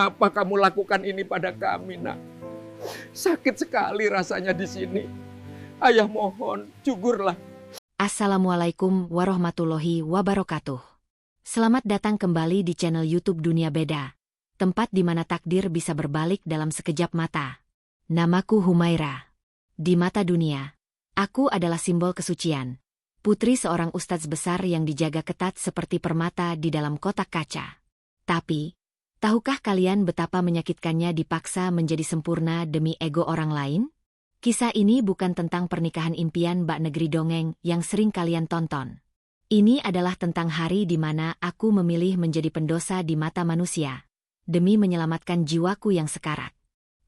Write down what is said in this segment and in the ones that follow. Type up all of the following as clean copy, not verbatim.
Apa kamu lakukan ini pada kami, Nak? Sakit sekali rasanya di sini. Ayah mohon, jugurlah. Assalamualaikum warahmatullahi wabarakatuh. Selamat datang kembali di channel YouTube Dunia Beda, tempat di mana takdir bisa berbalik dalam sekejap mata. Namaku Humaira. Di mata dunia, aku adalah simbol kesucian. Putri seorang ustadz besar yang dijaga ketat seperti permata di dalam kotak kaca. Tapi, tahukah kalian betapa menyakitkannya dipaksa menjadi sempurna demi ego orang lain? Kisah ini bukan tentang pernikahan impian bak negeri dongeng yang sering kalian tonton. Ini adalah tentang hari di mana aku memilih menjadi pendosa di mata manusia, demi menyelamatkan jiwaku yang sekarat.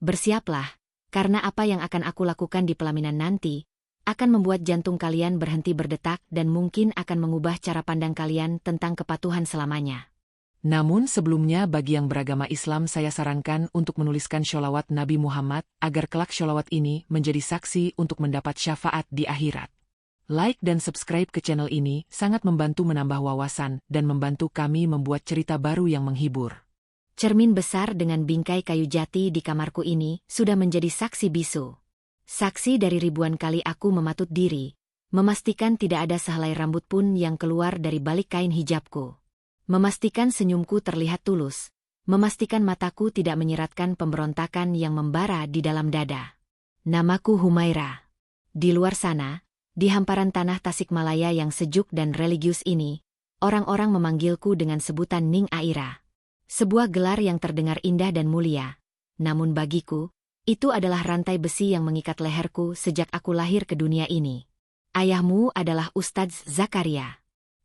Bersiaplah, karena apa yang akan aku lakukan di pelaminan nanti, akan membuat jantung kalian berhenti berdetak dan mungkin akan mengubah cara pandang kalian tentang kepatuhan selamanya. Namun sebelumnya bagi yang beragama Islam saya sarankan untuk menuliskan sholawat Nabi Muhammad agar kelak sholawat ini menjadi saksi untuk mendapat syafaat di akhirat. Like dan subscribe ke channel ini sangat membantu menambah wawasan dan membantu kami membuat cerita baru yang menghibur. Cermin besar dengan bingkai kayu jati di kamarku ini sudah menjadi saksi bisu. Saksi dari ribuan kali aku mematut diri, memastikan tidak ada sehelai rambut pun yang keluar dari balik kain hijabku. Memastikan senyumku terlihat tulus, memastikan mataku tidak menyiratkan pemberontakan yang membara di dalam dada. Namaku Humaira. Di luar sana, di hamparan tanah Tasikmalaya yang sejuk dan religius ini, orang-orang memanggilku dengan sebutan Ning Aira. Sebuah gelar yang terdengar indah dan mulia. Namun bagiku, itu adalah rantai besi yang mengikat leherku sejak aku lahir ke dunia ini. Ayahmu adalah Ustadz Zakaria.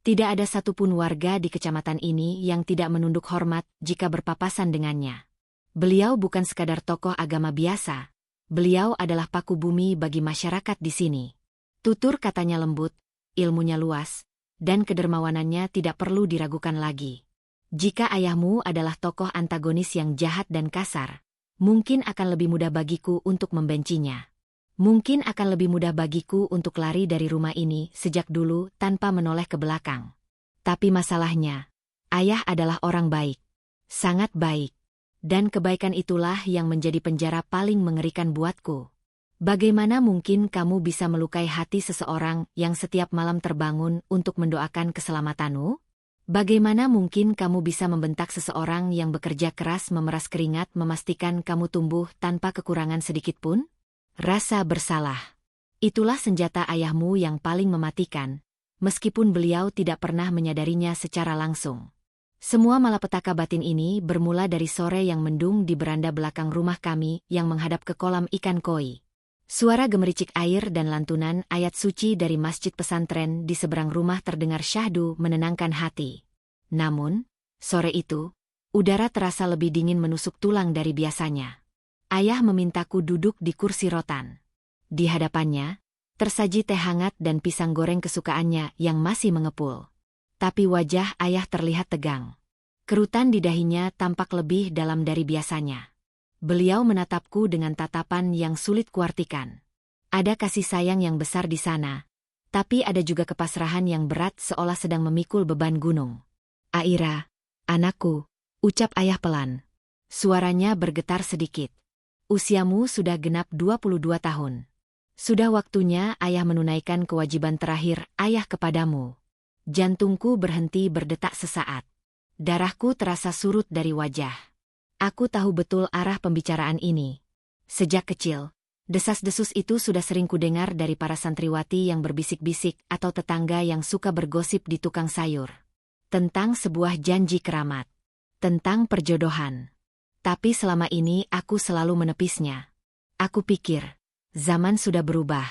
Tidak ada satupun warga di kecamatan ini yang tidak menunduk hormat jika berpapasan dengannya. Beliau bukan sekadar tokoh agama biasa. Beliau adalah paku bumi bagi masyarakat di sini. Tutur katanya lembut, ilmunya luas, dan kedermawanannya tidak perlu diragukan lagi. Jika ayahmu adalah tokoh antagonis yang jahat dan kasar, mungkin akan lebih mudah bagiku untuk membencinya. Mungkin akan lebih mudah bagiku untuk lari dari rumah ini sejak dulu tanpa menoleh ke belakang. Tapi masalahnya, ayah adalah orang baik. Sangat baik. Dan kebaikan itulah yang menjadi penjara paling mengerikan buatku. Bagaimana mungkin kamu bisa melukai hati seseorang yang setiap malam terbangun untuk mendoakan keselamatanmu? Bagaimana mungkin kamu bisa membentak seseorang yang bekerja keras memeras keringat memastikan kamu tumbuh tanpa kekurangan sedikit pun? Rasa bersalah. Itulah senjata ayahmu yang paling mematikan, meskipun beliau tidak pernah menyadarinya secara langsung. Semua malapetaka batin ini bermula dari sore yang mendung di beranda belakang rumah kami yang menghadap ke kolam ikan koi. Suara gemericik air dan lantunan ayat suci dari masjid pesantren di seberang rumah terdengar syahdu menenangkan hati. Namun, sore itu, udara terasa lebih dingin menusuk tulang dari biasanya. Ayah memintaku duduk di kursi rotan. Di hadapannya, tersaji teh hangat dan pisang goreng kesukaannya yang masih mengepul. Tapi wajah ayah terlihat tegang. Kerutan di dahinya tampak lebih dalam dari biasanya. Beliau menatapku dengan tatapan yang sulit kuartikan. Ada kasih sayang yang besar di sana, tapi ada juga kepasrahan yang berat seolah sedang memikul beban gunung. "Aira, anakku," ucap ayah pelan. Suaranya bergetar sedikit. "Usiamu sudah genap 22 tahun. Sudah waktunya ayah menunaikan kewajiban terakhir ayah kepadamu." Jantungku berhenti berdetak sesaat. Darahku terasa surut dari wajah. Aku tahu betul arah pembicaraan ini. Sejak kecil, desas-desus itu sudah sering kudengar dari para santriwati yang berbisik-bisik atau tetangga yang suka bergosip di tukang sayur. Tentang sebuah janji keramat. Tentang perjodohan. Tapi selama ini aku selalu menepisnya. Aku pikir, zaman sudah berubah.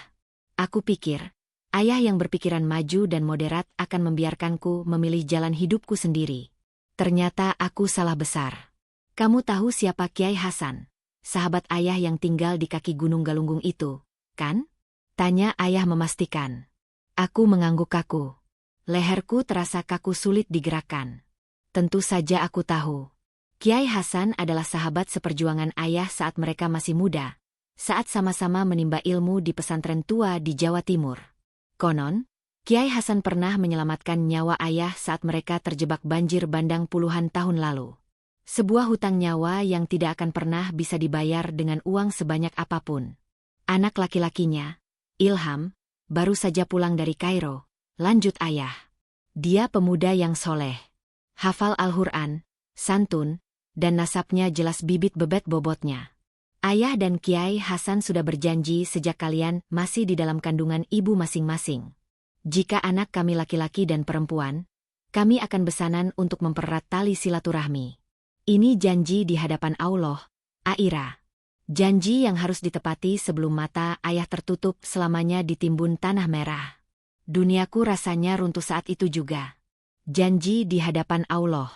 Aku pikir, ayah yang berpikiran maju dan moderat akan membiarkanku memilih jalan hidupku sendiri. Ternyata aku salah besar. Kamu tahu siapa Kiai Hasan, sahabat ayah yang tinggal di kaki Gunung Galunggung itu, kan? Tanya ayah memastikan. Aku mengangguk kaku. Leherku terasa kaku sulit digerakkan. Tentu saja aku tahu. Kiai Hasan adalah sahabat seperjuangan ayah saat mereka masih muda, saat sama-sama menimba ilmu di pesantren tua di Jawa Timur. Konon, Kiai Hasan pernah menyelamatkan nyawa ayah saat mereka terjebak banjir bandang puluhan tahun lalu. Sebuah hutang nyawa yang tidak akan pernah bisa dibayar dengan uang sebanyak apapun. Anak laki-lakinya, Ilham, baru saja pulang dari Kairo. Lanjut ayah. Dia pemuda yang soleh. Hafal Al-Quran, santun, dan nasabnya jelas bibit bebet bobotnya. Ayah dan Kiai Hasan sudah berjanji sejak kalian masih di dalam kandungan ibu masing-masing. Jika anak kami laki-laki dan perempuan, kami akan besanan untuk mempererat tali silaturahmi. Ini janji di hadapan Allah, Aira. Janji yang harus ditepati sebelum mata ayah tertutup selamanya ditimbun tanah merah. Duniaku rasanya runtuh saat itu juga. Janji di hadapan Allah.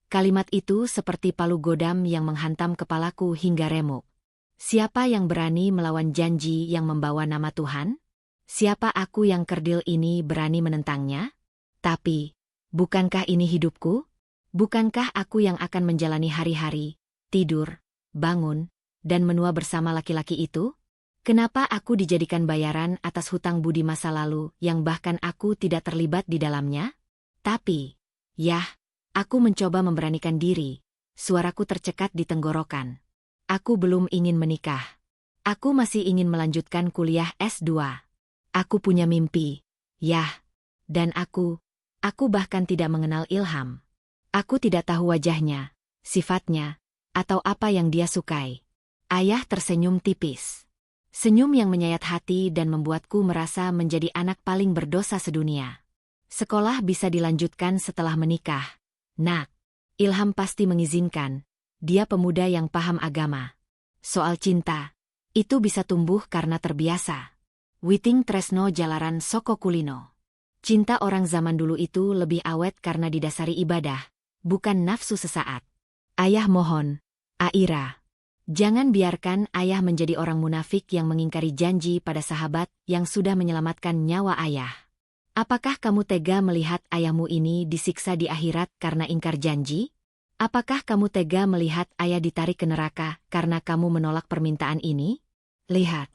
Kalimat itu seperti palu godam yang menghantam kepalaku hingga remuk. Siapa yang berani melawan janji yang membawa nama Tuhan? Siapa aku yang kerdil ini berani menentangnya? Tapi, bukankah ini hidupku? Bukankah aku yang akan menjalani hari-hari, tidur, bangun, dan menua bersama laki-laki itu? Kenapa aku dijadikan bayaran atas hutang budi masa lalu yang bahkan aku tidak terlibat di dalamnya? Tapi, yah, aku mencoba memberanikan diri. Suaraku tercekat di tenggorokan. Aku belum ingin menikah. Aku masih ingin melanjutkan kuliah S2. Aku punya mimpi. Yah, dan aku bahkan tidak mengenal Ilham. Aku tidak tahu wajahnya, sifatnya, atau apa yang dia sukai. Ayah tersenyum tipis. Senyum yang menyayat hati dan membuatku merasa menjadi anak paling berdosa sedunia. Sekolah bisa dilanjutkan setelah menikah. Nak, Ilham pasti mengizinkan. Dia pemuda yang paham agama. Soal cinta, itu bisa tumbuh karena terbiasa. Witing tresno jalaran soko kulino. Cinta orang zaman dulu itu lebih awet karena didasari ibadah, bukan nafsu sesaat. Ayah mohon, Aira. Jangan biarkan ayah menjadi orang munafik yang mengingkari janji pada sahabat yang sudah menyelamatkan nyawa ayah. Apakah kamu tega melihat ayahmu ini disiksa di akhirat karena ingkar janji? Apakah kamu tega melihat ayah ditarik ke neraka karena kamu menolak permintaan ini? Lihat.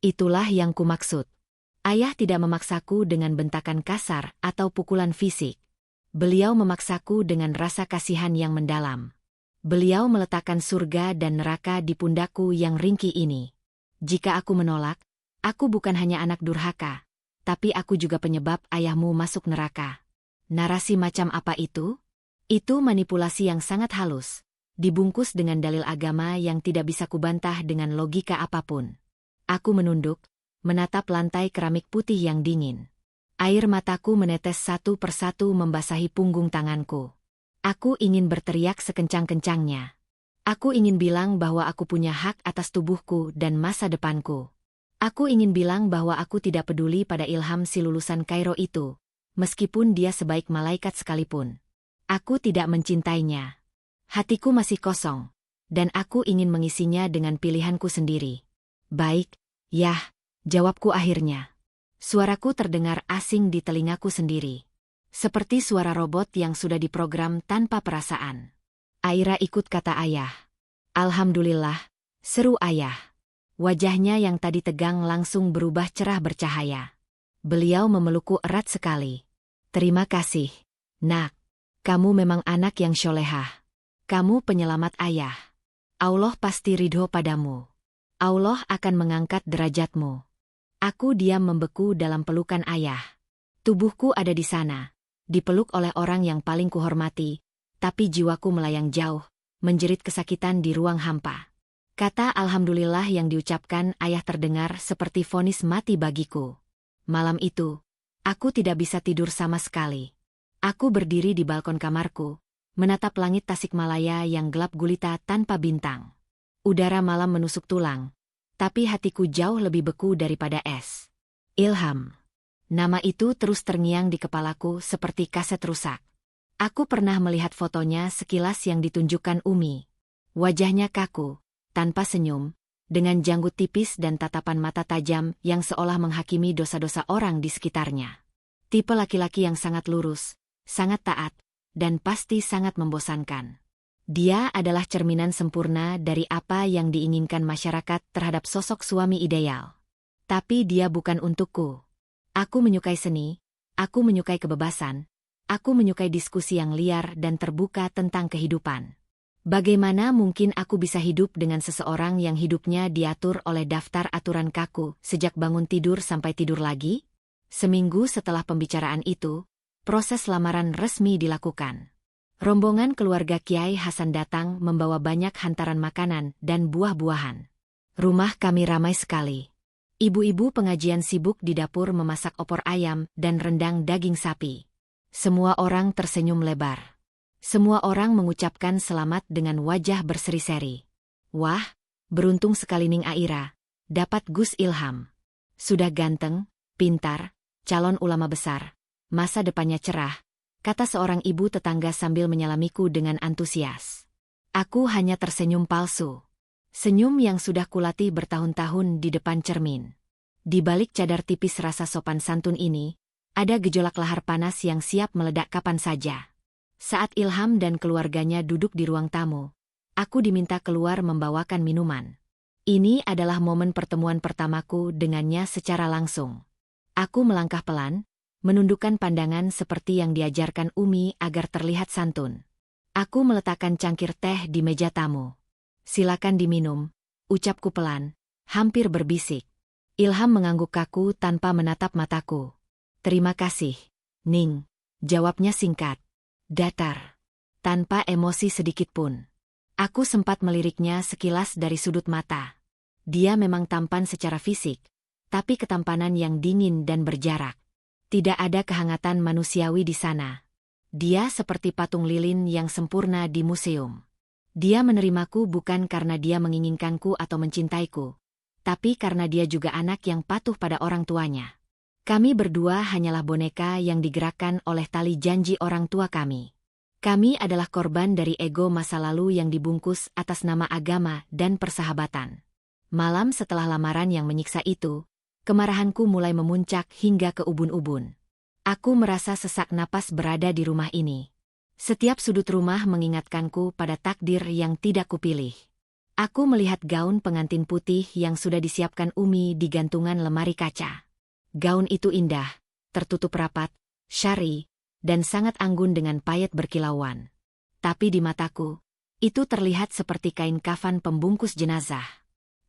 Itulah yang kumaksud. Ayah tidak memaksaku dengan bentakan kasar atau pukulan fisik. Beliau memaksaku dengan rasa kasihan yang mendalam. Beliau meletakkan surga dan neraka di pundakku yang ringkih ini. Jika aku menolak, aku bukan hanya anak durhaka, tapi aku juga penyebab ayahmu masuk neraka. Narasi macam apa itu? Itu manipulasi yang sangat halus, dibungkus dengan dalil agama yang tidak bisa kubantah dengan logika apapun. Aku menunduk, menatap lantai keramik putih yang dingin. Air mataku menetes satu persatu membasahi punggung tanganku. Aku ingin berteriak sekencang-kencangnya. Aku ingin bilang bahwa aku punya hak atas tubuhku dan masa depanku. Aku ingin bilang bahwa aku tidak peduli pada Ilham si lulusan Kairo itu, meskipun dia sebaik malaikat sekalipun. Aku tidak mencintainya. Hatiku masih kosong, dan aku ingin mengisinya dengan pilihanku sendiri. Baik, yah, jawabku akhirnya. Suaraku terdengar asing di telingaku sendiri. Seperti suara robot yang sudah diprogram tanpa perasaan. Aira ikut kata ayah. Alhamdulillah, seru ayah. Wajahnya yang tadi tegang langsung berubah cerah bercahaya. Beliau memelukku erat sekali. Terima kasih, nak. Kamu memang anak yang syolehah. Kamu penyelamat ayah. Allah pasti ridho padamu. Allah akan mengangkat derajatmu. Aku diam membeku dalam pelukan ayah. Tubuhku ada di sana, dipeluk oleh orang yang paling kuhormati, tapi jiwaku melayang jauh, menjerit kesakitan di ruang hampa. Kata alhamdulillah yang diucapkan ayah terdengar seperti vonis mati bagiku. Malam itu, aku tidak bisa tidur sama sekali. Aku berdiri di balkon kamarku, menatap langit Tasikmalaya yang gelap gulita tanpa bintang. Udara malam menusuk tulang. Tapi hatiku jauh lebih beku daripada es. Ilham. Nama itu terus terngiang di kepalaku seperti kaset rusak. Aku pernah melihat fotonya sekilas yang ditunjukkan Umi. Wajahnya kaku, tanpa senyum, dengan janggut tipis dan tatapan mata tajam yang seolah menghakimi dosa-dosa orang di sekitarnya. Tipe laki-laki yang sangat lurus, sangat taat, dan pasti sangat membosankan. Dia adalah cerminan sempurna dari apa yang diinginkan masyarakat terhadap sosok suami ideal. Tapi dia bukan untukku. Aku menyukai seni, aku menyukai kebebasan, aku menyukai diskusi yang liar dan terbuka tentang kehidupan. Bagaimana mungkin aku bisa hidup dengan seseorang yang hidupnya diatur oleh daftar aturan kaku sejak bangun tidur sampai tidur lagi? Seminggu setelah pembicaraan itu, proses lamaran resmi dilakukan. Rombongan keluarga Kiai Hasan datang membawa banyak hantaran makanan dan buah-buahan. Rumah kami ramai sekali. Ibu-ibu pengajian sibuk di dapur memasak opor ayam dan rendang daging sapi. Semua orang tersenyum lebar. Semua orang mengucapkan selamat dengan wajah berseri-seri. Wah, beruntung sekali Ning Aira, dapat Gus Ilham. Sudah ganteng, pintar, calon ulama besar, masa depannya cerah, kata seorang ibu tetangga sambil menyalamiku dengan antusias. Aku hanya tersenyum palsu. Senyum yang sudah kulatih bertahun-tahun di depan cermin. Di balik cadar tipis rasa sopan santun ini, ada gejolak lahar panas yang siap meledak kapan saja. Saat Ilham dan keluarganya duduk di ruang tamu, aku diminta keluar membawakan minuman. Ini adalah momen pertemuan pertamaku dengannya secara langsung. Aku melangkah pelan, menundukkan pandangan seperti yang diajarkan Umi agar terlihat santun. Aku meletakkan cangkir teh di meja tamu. Silakan diminum, ucapku pelan, hampir berbisik. Ilham mengangguk kaku tanpa menatap mataku. Terima kasih, Ning, jawabnya singkat, datar, tanpa emosi sedikit pun. Aku sempat meliriknya sekilas dari sudut mata. Dia memang tampan secara fisik, tapi ketampanan yang dingin dan berjarak. Tidak ada kehangatan manusiawi di sana. Dia seperti patung lilin yang sempurna di museum. Dia menerimaku bukan karena dia menginginkanku atau mencintaiku, tapi karena dia juga anak yang patuh pada orang tuanya. Kami berdua hanyalah boneka yang digerakkan oleh tali janji orang tua kami. Kami adalah korban dari ego masa lalu yang dibungkus atas nama agama dan persahabatan. Malam setelah lamaran yang menyiksa itu, kemarahanku mulai memuncak hingga ke ubun-ubun. Aku merasa sesak napas berada di rumah ini. Setiap sudut rumah mengingatkanku pada takdir yang tidak kupilih. Aku melihat gaun pengantin putih yang sudah disiapkan Umi di gantungan lemari kaca. Gaun itu indah, tertutup rapat, syari, dan sangat anggun dengan payet berkilauan. Tapi di mataku, itu terlihat seperti kain kafan pembungkus jenazah.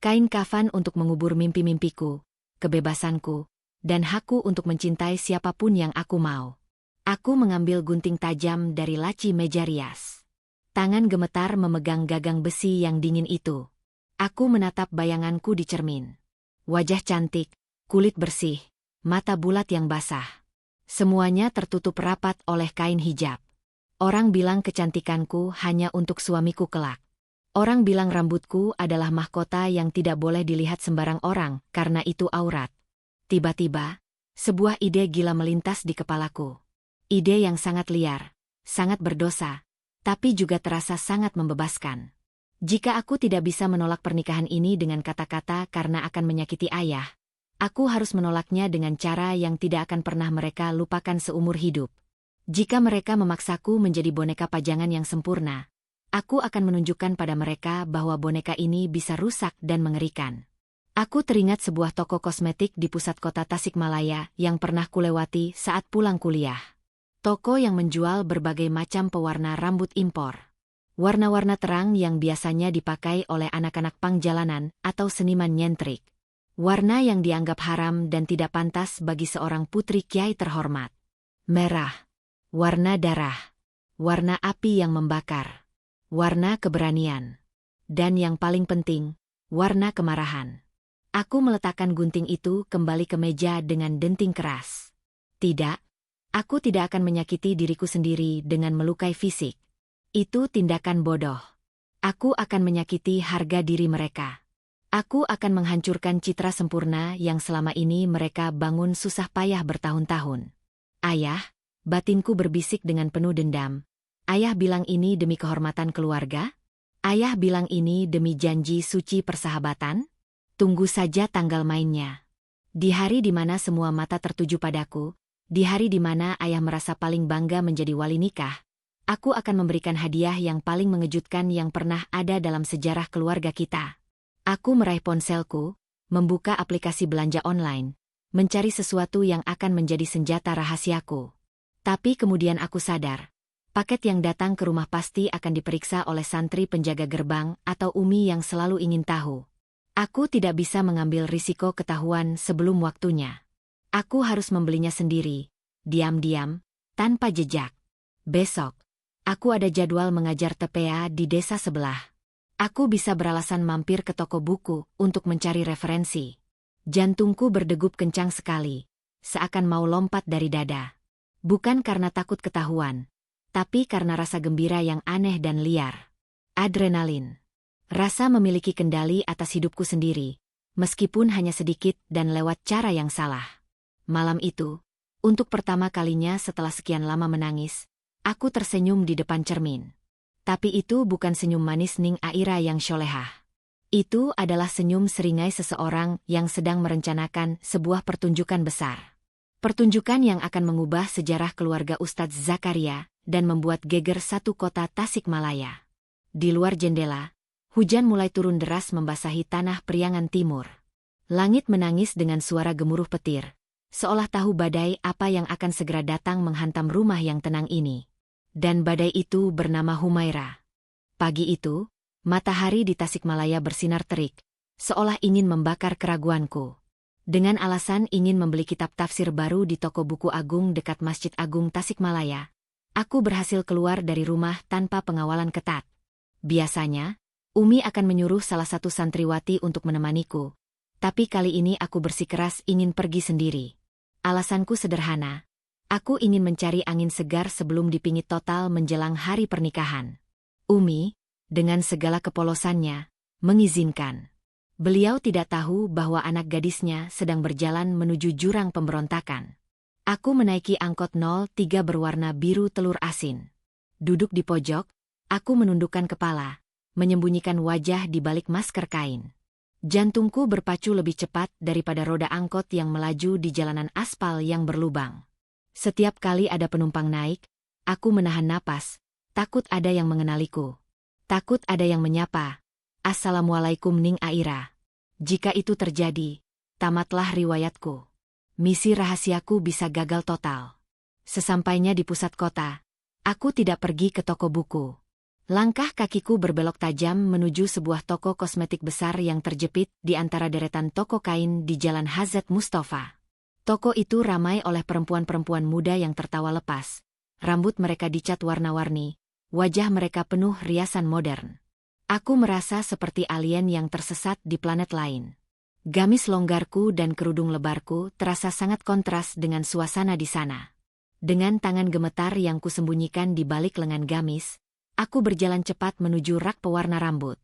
Kain kafan untuk mengubur mimpi-mimpiku, kebebasanku, dan hakku untuk mencintai siapapun yang aku mau. Aku mengambil gunting tajam dari laci meja rias. Tangan gemetar memegang gagang besi yang dingin itu. Aku menatap bayanganku di cermin. Wajah cantik, kulit bersih, mata bulat yang basah. Semuanya tertutup rapat oleh kain hijab. Orang bilang kecantikanku hanya untuk suamiku kelak. Orang bilang rambutku adalah mahkota yang tidak boleh dilihat sembarang orang karena itu aurat. Tiba-tiba, sebuah ide gila melintas di kepalaku. Ide yang sangat liar, sangat berdosa, tapi juga terasa sangat membebaskan. Jika aku tidak bisa menolak pernikahan ini dengan kata-kata karena akan menyakiti ayah, aku harus menolaknya dengan cara yang tidak akan pernah mereka lupakan seumur hidup. Jika mereka memaksaku menjadi boneka pajangan yang sempurna, aku akan menunjukkan pada mereka bahwa boneka ini bisa rusak dan mengerikan. Aku teringat sebuah toko kosmetik di pusat kota Tasikmalaya yang pernah kulewati saat pulang kuliah. Toko yang menjual berbagai macam pewarna rambut impor. Warna-warna terang yang biasanya dipakai oleh anak-anak pang jalanan atau seniman nyentrik. Warna yang dianggap haram dan tidak pantas bagi seorang putri kiai terhormat. Merah. Warna darah. Warna api yang membakar. Warna keberanian. Dan yang paling penting, warna kemarahan. Aku meletakkan gunting itu kembali ke meja dengan denting keras. Tidak. Aku tidak akan menyakiti diriku sendiri dengan melukai fisik. Itu tindakan bodoh. Aku akan menyakiti harga diri mereka. Aku akan menghancurkan citra sempurna yang selama ini mereka bangun susah payah bertahun-tahun. Ayah, batinku berbisik dengan penuh dendam. Ayah bilang ini demi kehormatan keluarga? Ayah bilang ini demi janji suci persahabatan? Tunggu saja tanggal mainnya. Di hari di mana semua mata tertuju padaku, di hari di mana ayah merasa paling bangga menjadi wali nikah, aku akan memberikan hadiah yang paling mengejutkan yang pernah ada dalam sejarah keluarga kita. Aku meraih ponselku, membuka aplikasi belanja online, mencari sesuatu yang akan menjadi senjata rahasiaku. Tapi kemudian aku sadar, Paket yang datang ke rumah pasti akan diperiksa oleh santri penjaga gerbang atau Umi yang selalu ingin tahu. Aku tidak bisa mengambil risiko ketahuan sebelum waktunya. Aku harus membelinya sendiri, diam-diam, tanpa jejak. Besok, aku ada jadwal mengajar TPA di desa sebelah. Aku bisa beralasan mampir ke toko buku untuk mencari referensi. Jantungku berdegup kencang sekali, seakan mau lompat dari dada. Bukan karena takut ketahuan, tapi karena rasa gembira yang aneh dan liar. Adrenalin. Rasa memiliki kendali atas hidupku sendiri, meskipun hanya sedikit dan lewat cara yang salah. Malam itu, untuk pertama kalinya setelah sekian lama menangis, aku tersenyum di depan cermin. Tapi itu bukan senyum manis Ning Aira yang syolehah. Itu adalah senyum seringai seseorang yang sedang merencanakan sebuah pertunjukan besar. Pertunjukan yang akan mengubah sejarah keluarga Ustadz Zakaria dan membuat geger satu kota Tasikmalaya. Di luar jendela, hujan mulai turun deras membasahi tanah Priangan Timur. Langit menangis dengan suara gemuruh petir, seolah tahu badai apa yang akan segera datang menghantam rumah yang tenang ini. Dan badai itu bernama Humaira. Pagi itu, matahari di Tasikmalaya bersinar terik, seolah ingin membakar keraguanku. Dengan alasan ingin membeli kitab tafsir baru di toko buku agung dekat Masjid Agung Tasikmalaya, aku berhasil keluar dari rumah tanpa pengawalan ketat. Biasanya, Umi akan menyuruh salah satu santriwati untuk menemaniku, tapi kali ini aku bersikeras ingin pergi sendiri. Alasanku sederhana, aku ingin mencari angin segar sebelum dipingit total menjelang hari pernikahan. Umi, dengan segala kepolosannya, mengizinkan. Beliau tidak tahu bahwa anak gadisnya sedang berjalan menuju jurang pemberontakan. Aku menaiki angkot 03 berwarna biru telur asin. Duduk di pojok, aku menundukkan kepala, menyembunyikan wajah di balik masker kain. Jantungku berpacu lebih cepat daripada roda angkot yang melaju di jalanan aspal yang berlubang. Setiap kali ada penumpang naik, aku menahan napas, takut ada yang mengenaliku. Takut ada yang menyapa, "Assalamualaikum Ning Aira." Jika itu terjadi, tamatlah riwayatku. Misi rahasiaku bisa gagal total. Sesampainya di pusat kota, aku tidak pergi ke toko buku. Langkah kakiku berbelok tajam menuju sebuah toko kosmetik besar yang terjepit di antara deretan toko kain di Jalan Hazrat Mustafa. Toko itu ramai oleh perempuan-perempuan muda yang tertawa lepas. Rambut mereka dicat warna-warni, wajah mereka penuh riasan modern. Aku merasa seperti alien yang tersesat di planet lain. Gamis longgarku dan kerudung lebarku terasa sangat kontras dengan suasana di sana. Dengan tangan gemetar yang kusembunyikan di balik lengan gamis, aku berjalan cepat menuju rak pewarna rambut.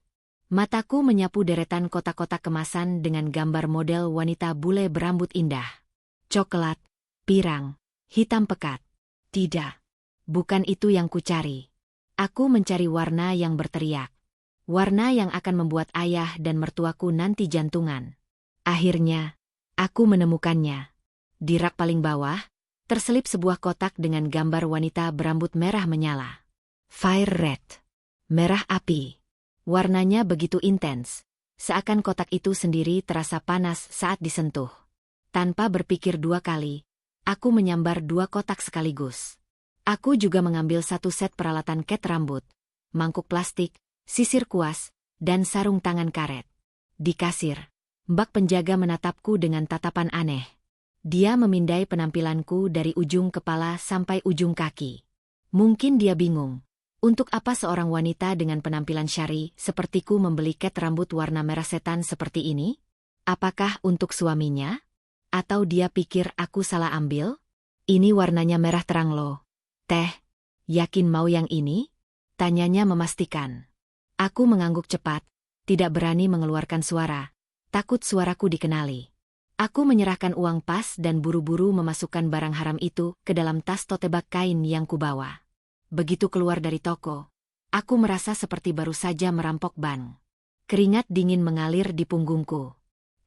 Mataku menyapu deretan kotak-kotak kemasan dengan gambar model wanita bule berambut indah. Coklat, pirang, hitam pekat. Tidak, bukan itu yang kucari. Aku mencari warna yang berteriak. Warna yang akan membuat ayah dan mertuaku nanti jantungan. Akhirnya, aku menemukannya. Di rak paling bawah, terselip sebuah kotak dengan gambar wanita berambut merah menyala. Fire red. Merah api. Warnanya begitu intens, seakan kotak itu sendiri terasa panas saat disentuh. Tanpa berpikir dua kali, aku menyambar dua kotak sekaligus. Aku juga mengambil satu set peralatan cat rambut, mangkuk plastik, sisir kuas, dan sarung tangan karet. Di kasir, mbak penjaga menatapku dengan tatapan aneh. Dia memindai penampilanku dari ujung kepala sampai ujung kaki. Mungkin dia bingung, untuk apa seorang wanita dengan penampilan syari sepertiku membeli cat rambut warna merah setan seperti ini? Apakah untuk suaminya? Atau dia pikir aku salah ambil? Ini warnanya merah terang loh. Teh, yakin mau yang ini? Tanyanya memastikan. Aku mengangguk cepat, tidak berani mengeluarkan suara, takut suaraku dikenali. Aku menyerahkan uang pas dan buru-buru memasukkan barang haram itu ke dalam tas tote bag kain yang kubawa. Begitu keluar dari toko, aku merasa seperti baru saja merampok bank. Keringat dingin mengalir di punggungku.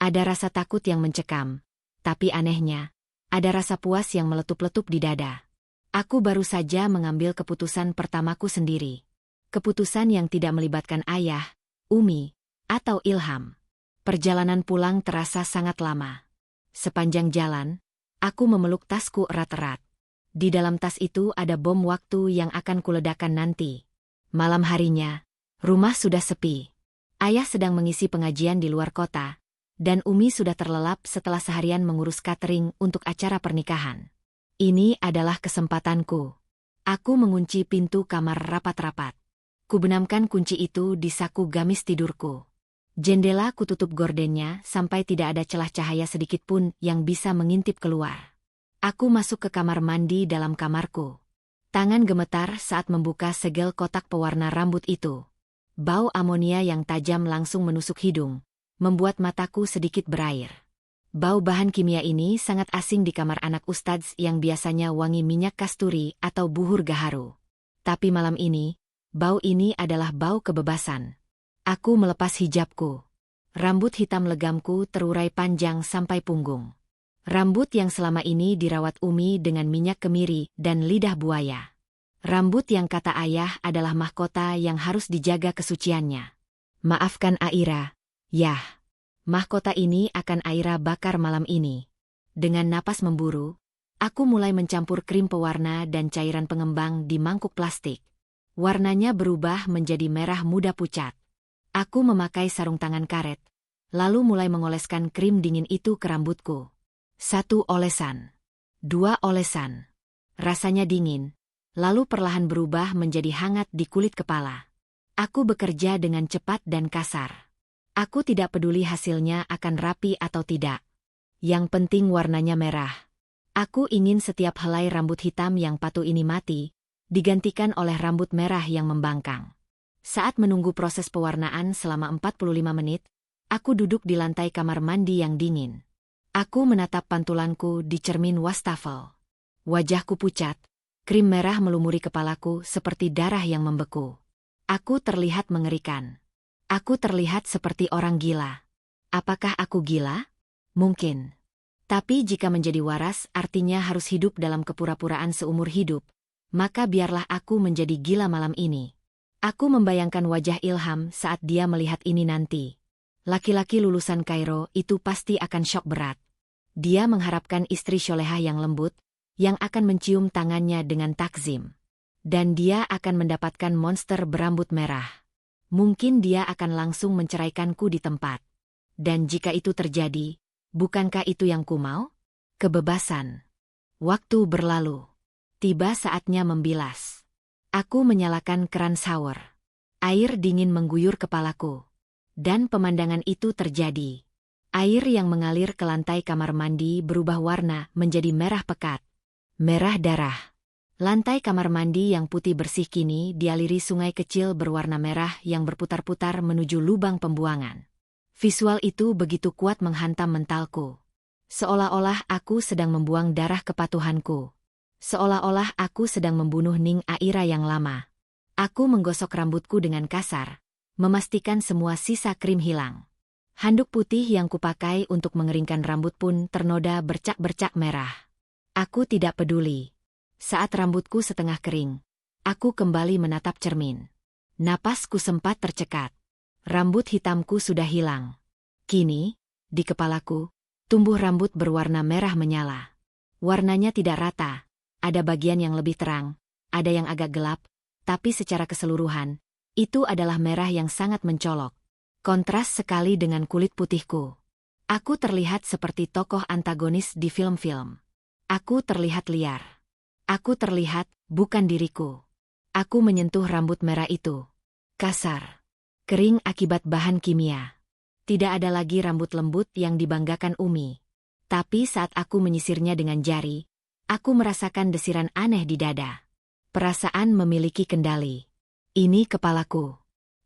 Ada rasa takut yang mencekam, tapi anehnya, ada rasa puas yang meletup-letup di dada. Aku baru saja mengambil keputusan pertamaku sendiri. Keputusan yang tidak melibatkan ayah, Umi, atau Ilham. Perjalanan pulang terasa sangat lama. Sepanjang jalan, aku memeluk tasku erat-erat. Di dalam tas itu ada bom waktu yang akan kuledakkan nanti. Malam harinya, rumah sudah sepi. Ayah sedang mengisi pengajian di luar kota, dan Umi sudah terlelap setelah seharian mengurus catering untuk acara pernikahan. Ini adalah kesempatanku. Aku mengunci pintu kamar rapat-rapat. Kubenamkan kunci itu di saku gamis tidurku. Jendela kututup gordennya sampai tidak ada celah cahaya sedikit pun yang bisa mengintip keluar. Aku masuk ke kamar mandi dalam kamarku. Tangan gemetar saat membuka segel kotak pewarna rambut itu. Bau amonia yang tajam langsung menusuk hidung, membuat mataku sedikit berair. Bau bahan kimia ini sangat asing di kamar anak ustadz yang biasanya wangi minyak kasturi atau buhur gaharu. Tapi malam ini, bau ini adalah bau kebebasan. Aku melepas hijabku. Rambut hitam legamku terurai panjang sampai punggung. Rambut yang selama ini dirawat Umi dengan minyak kemiri dan lidah buaya. Rambut yang kata ayah adalah mahkota yang harus dijaga kesuciannya. Maafkan Aira. Yah, mahkota ini akan Aira bakar malam ini. Dengan napas memburu, aku mulai mencampur krim pewarna dan cairan pengembang di mangkuk plastik. Warnanya berubah menjadi merah muda pucat. Aku memakai sarung tangan karet, lalu mulai mengoleskan krim dingin itu ke rambutku. 1 olesan. 2 olesan. Rasanya dingin, lalu perlahan berubah menjadi hangat di kulit kepala. Aku bekerja dengan cepat dan kasar. Aku tidak peduli hasilnya akan rapi atau tidak. Yang penting warnanya merah. Aku ingin setiap helai rambut hitam yang patuh ini mati, digantikan oleh rambut merah yang membangkang. Saat menunggu proses pewarnaan selama 45 menit, aku duduk di lantai kamar mandi yang dingin. Aku menatap pantulanku di cermin wastafel. Wajahku pucat, krim merah melumuri kepalaku seperti darah yang membeku. Aku terlihat mengerikan. Aku terlihat seperti orang gila. Apakah aku gila? Mungkin. Tapi jika menjadi waras artinya harus hidup dalam kepura-puraan seumur hidup, maka biarlah aku menjadi gila malam ini. Aku membayangkan wajah Ilham saat dia melihat ini nanti. Laki-laki lulusan Kairo itu pasti akan syok berat. Dia mengharapkan istri solehah yang lembut, yang akan mencium tangannya dengan takzim. Dan dia akan mendapatkan monster berambut merah. Mungkin dia akan langsung menceraikanku di tempat. Dan jika itu terjadi, bukankah itu yang kumau? Kebebasan. Waktu berlalu. Tiba saatnya membilas. Aku menyalakan keran shower. Air dingin mengguyur kepalaku. Dan pemandangan itu terjadi. Air yang mengalir ke lantai kamar mandi berubah warna menjadi merah pekat. Merah darah. Lantai kamar mandi yang putih bersih kini dialiri sungai kecil berwarna merah yang berputar-putar menuju lubang pembuangan. Visual itu begitu kuat menghantam mentalku. Seolah-olah aku sedang membuang darah kepatuhanku. Seolah-olah aku sedang membunuh Ning Aira yang lama. Aku menggosok rambutku dengan kasar, memastikan semua sisa krim hilang. Handuk putih yang kupakai untuk mengeringkan rambut pun ternoda bercak-bercak merah. Aku tidak peduli. Saat rambutku setengah kering, aku kembali menatap cermin. Napasku sempat tercekat. Rambut hitamku sudah hilang. Kini, di kepalaku, tumbuh rambut berwarna merah menyala. Warnanya tidak rata, ada bagian yang lebih terang, ada yang agak gelap, tapi secara keseluruhan, itu adalah merah yang sangat mencolok. Kontras sekali dengan kulit putihku. Aku terlihat seperti tokoh antagonis di film-film. Aku terlihat liar. Aku terlihat, bukan diriku. Aku menyentuh rambut merah itu. Kasar. Kering akibat bahan kimia. Tidak ada lagi rambut lembut yang dibanggakan Umi. Tapi saat aku menyisirnya dengan jari, aku merasakan desiran aneh di dada. Perasaan memiliki kendali. Ini kepalaku.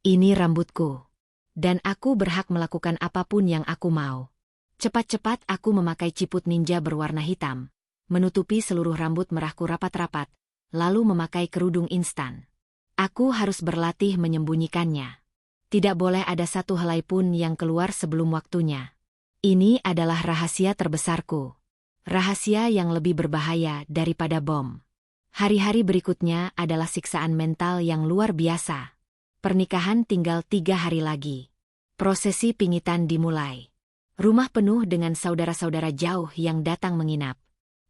Ini rambutku. Dan aku berhak melakukan apapun yang aku mau. Cepat-cepat aku memakai ciput ninja berwarna hitam, menutupi seluruh rambut merahku rapat-rapat, lalu memakai kerudung instan. Aku harus berlatih menyembunyikannya. Tidak boleh ada satu helai pun yang keluar sebelum waktunya. Ini adalah rahasia terbesarku. Rahasia yang lebih berbahaya daripada bom. Hari-hari berikutnya adalah siksaan mental yang luar biasa. Pernikahan tinggal 3 hari lagi. Prosesi pingitan dimulai. Rumah penuh dengan saudara-saudara jauh yang datang menginap.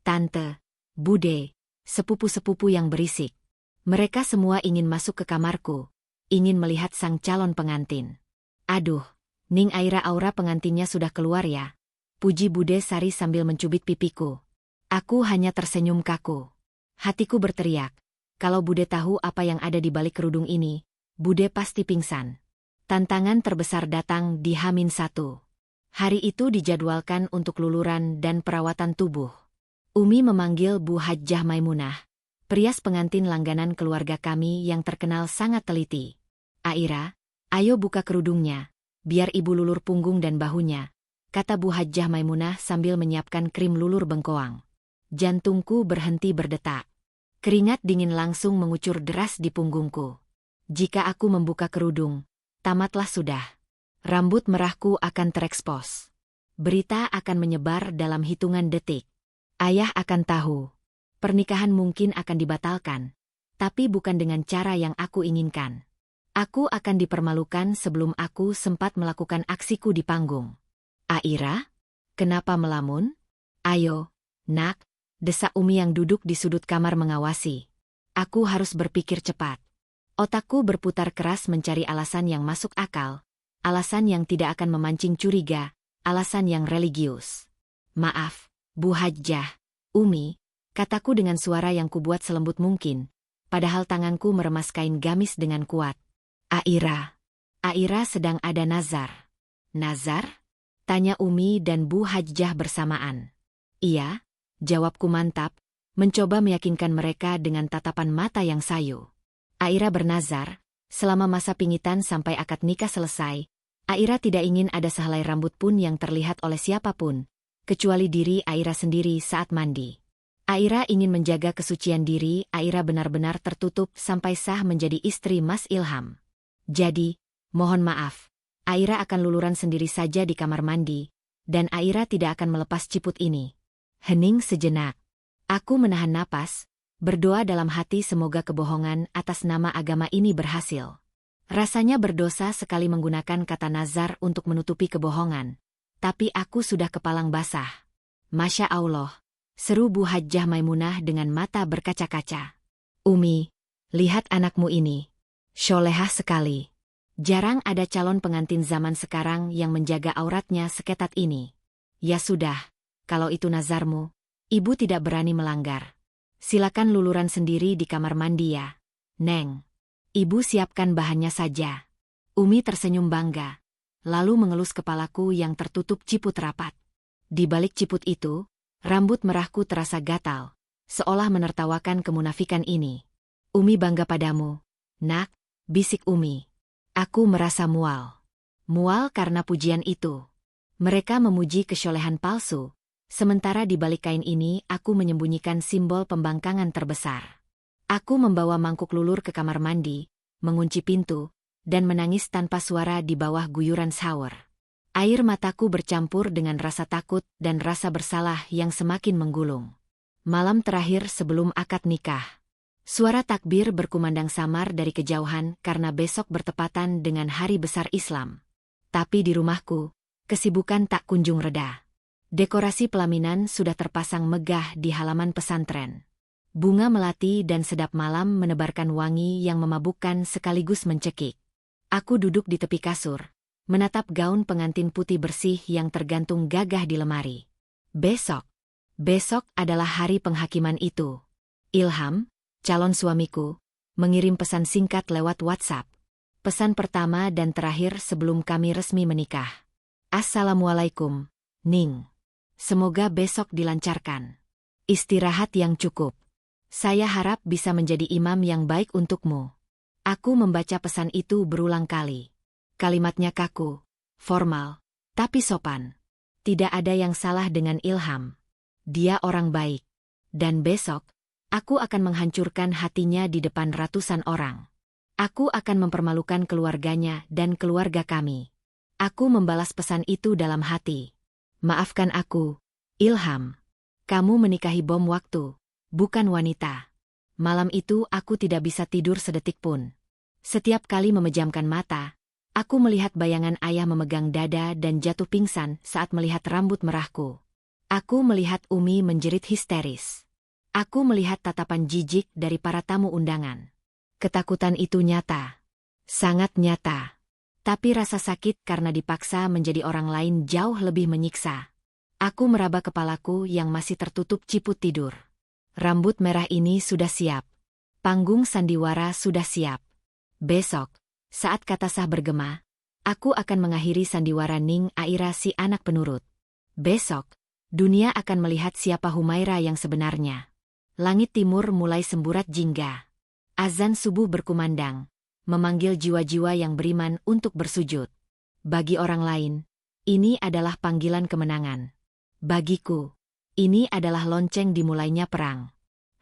Tante, bude, sepupu-sepupu yang berisik. Mereka semua ingin masuk ke kamarku, ingin melihat sang calon pengantin. Aduh, Ning Aira, aura pengantinnya sudah keluar ya. Puji Bude Sari sambil mencubit pipiku. Aku hanya tersenyum kaku. Hatiku berteriak, kalau Bude tahu apa yang ada di balik kerudung ini, Bude pasti pingsan. Tantangan terbesar datang di H-1. Hari itu dijadwalkan untuk luluran dan perawatan tubuh. Umi memanggil Bu Hajjah Maimunah, perias pengantin langganan keluarga kami yang terkenal sangat teliti. Aira, ayo buka kerudungnya, biar ibu lulur punggung dan bahunya, kata Bu Hajjah Maimunah sambil menyiapkan krim lulur bengkoang. Jantungku berhenti berdetak. Keringat dingin langsung mengucur deras di punggungku. Jika aku membuka kerudung, tamatlah sudah. Rambut merahku akan terekspos. Berita akan menyebar dalam hitungan detik. Ayah akan tahu. Pernikahan mungkin akan dibatalkan, tapi bukan dengan cara yang aku inginkan. Aku akan dipermalukan sebelum aku sempat melakukan aksiku di panggung. Aira? Kenapa melamun? Ayo, nak, desak Umi yang duduk di sudut kamar mengawasi. Aku harus berpikir cepat. Otakku berputar keras mencari alasan yang masuk akal, alasan yang tidak akan memancing curiga, alasan yang religius. Maaf, Bu Hajjah, Umi, kataku dengan suara yang kubuat selembut mungkin, padahal tanganku meremas kain gamis dengan kuat. Aira. Aira sedang ada nazar. Nazar? Tanya Umi dan Bu Hajjah bersamaan. Iya, jawabku mantap, mencoba meyakinkan mereka dengan tatapan mata yang sayu. Aira bernazar, selama masa pingitan sampai akad nikah selesai, Aira tidak ingin ada sehelai rambut pun yang terlihat oleh siapapun, kecuali diri Aira sendiri saat mandi. Aira ingin menjaga kesucian diri Aira benar-benar tertutup sampai sah menjadi istri Mas Ilham. Jadi, mohon maaf, Aira akan luluran sendiri saja di kamar mandi, dan Aira tidak akan melepas ciput ini. Hening sejenak. Aku menahan napas, berdoa dalam hati semoga kebohongan atas nama agama ini berhasil. Rasanya berdosa sekali menggunakan kata nazar untuk menutupi kebohongan, tapi aku sudah kepalang basah. Masya Allah, seru Bu Hajjah Maimunah dengan mata berkaca-kaca. Umi, lihat anakmu ini. Sholehah sekali. Jarang ada calon pengantin zaman sekarang yang menjaga auratnya seketat ini. Ya sudah, kalau itu nazarmu, ibu tidak berani melanggar. Silakan luluran sendiri di kamar mandi ya, Neng. Ibu siapkan bahannya saja. Umi tersenyum bangga, lalu mengelus kepalaku yang tertutup ciput rapat. Di balik ciput itu, rambut merahku terasa gatal, seolah menertawakan kemunafikan ini. Umi bangga padamu, nak, bisik Umi. Aku merasa mual. Mual karena pujian itu. Mereka memuji kesyolehan palsu, sementara di balik kain ini aku menyembunyikan simbol pembangkangan terbesar. Aku membawa mangkuk lulur ke kamar mandi, mengunci pintu, dan menangis tanpa suara di bawah guyuran shower. Air mataku bercampur dengan rasa takut dan rasa bersalah yang semakin menggulung. Malam terakhir sebelum akad nikah. Suara takbir berkumandang samar dari kejauhan karena besok bertepatan dengan hari besar Islam. Tapi di rumahku, kesibukan tak kunjung reda. Dekorasi pelaminan sudah terpasang megah di halaman pesantren. Bunga melati dan sedap malam menebarkan wangi yang memabukkan sekaligus mencekik. Aku duduk di tepi kasur, menatap gaun pengantin putih bersih yang tergantung gagah di lemari. Besok adalah hari penghakiman itu. Ilham, calon suamiku, mengirim pesan singkat lewat WhatsApp. Pesan pertama dan terakhir sebelum kami resmi menikah. Assalamualaikum, Ning. Semoga besok dilancarkan. Istirahat yang cukup. Saya harap bisa menjadi imam yang baik untukmu. Aku membaca pesan itu berulang kali. Kalimatnya kaku, formal, tapi sopan. Tidak ada yang salah dengan Ilham. Dia orang baik. Dan besok, aku akan menghancurkan hatinya di depan ratusan orang. Aku akan mempermalukan keluarganya dan keluarga kami. Aku membalas pesan itu dalam hati. Maafkan aku, Ilham. Kamu menikahi bom waktu, bukan wanita. Malam itu aku tidak bisa tidur sedetik pun. Setiap kali memejamkan mata, aku melihat bayangan ayah memegang dada dan jatuh pingsan saat melihat rambut merahku. Aku melihat Umi menjerit histeris. Aku melihat tatapan jijik dari para tamu undangan. Ketakutan itu nyata. Sangat nyata. Tapi rasa sakit karena dipaksa menjadi orang lain jauh lebih menyiksa. Aku meraba kepalaku yang masih tertutup ciput tidur. Rambut merah ini sudah siap. Panggung sandiwara sudah siap. Besok, saat kata sah bergema, aku akan mengakhiri sandiwara Ning Aira si anak penurut. Besok, dunia akan melihat siapa Humaira yang sebenarnya. Langit timur mulai semburat jingga. Azan subuh berkumandang, memanggil jiwa-jiwa yang beriman untuk bersujud. Bagi orang lain, ini adalah panggilan kemenangan. Bagiku, ini adalah lonceng dimulainya perang.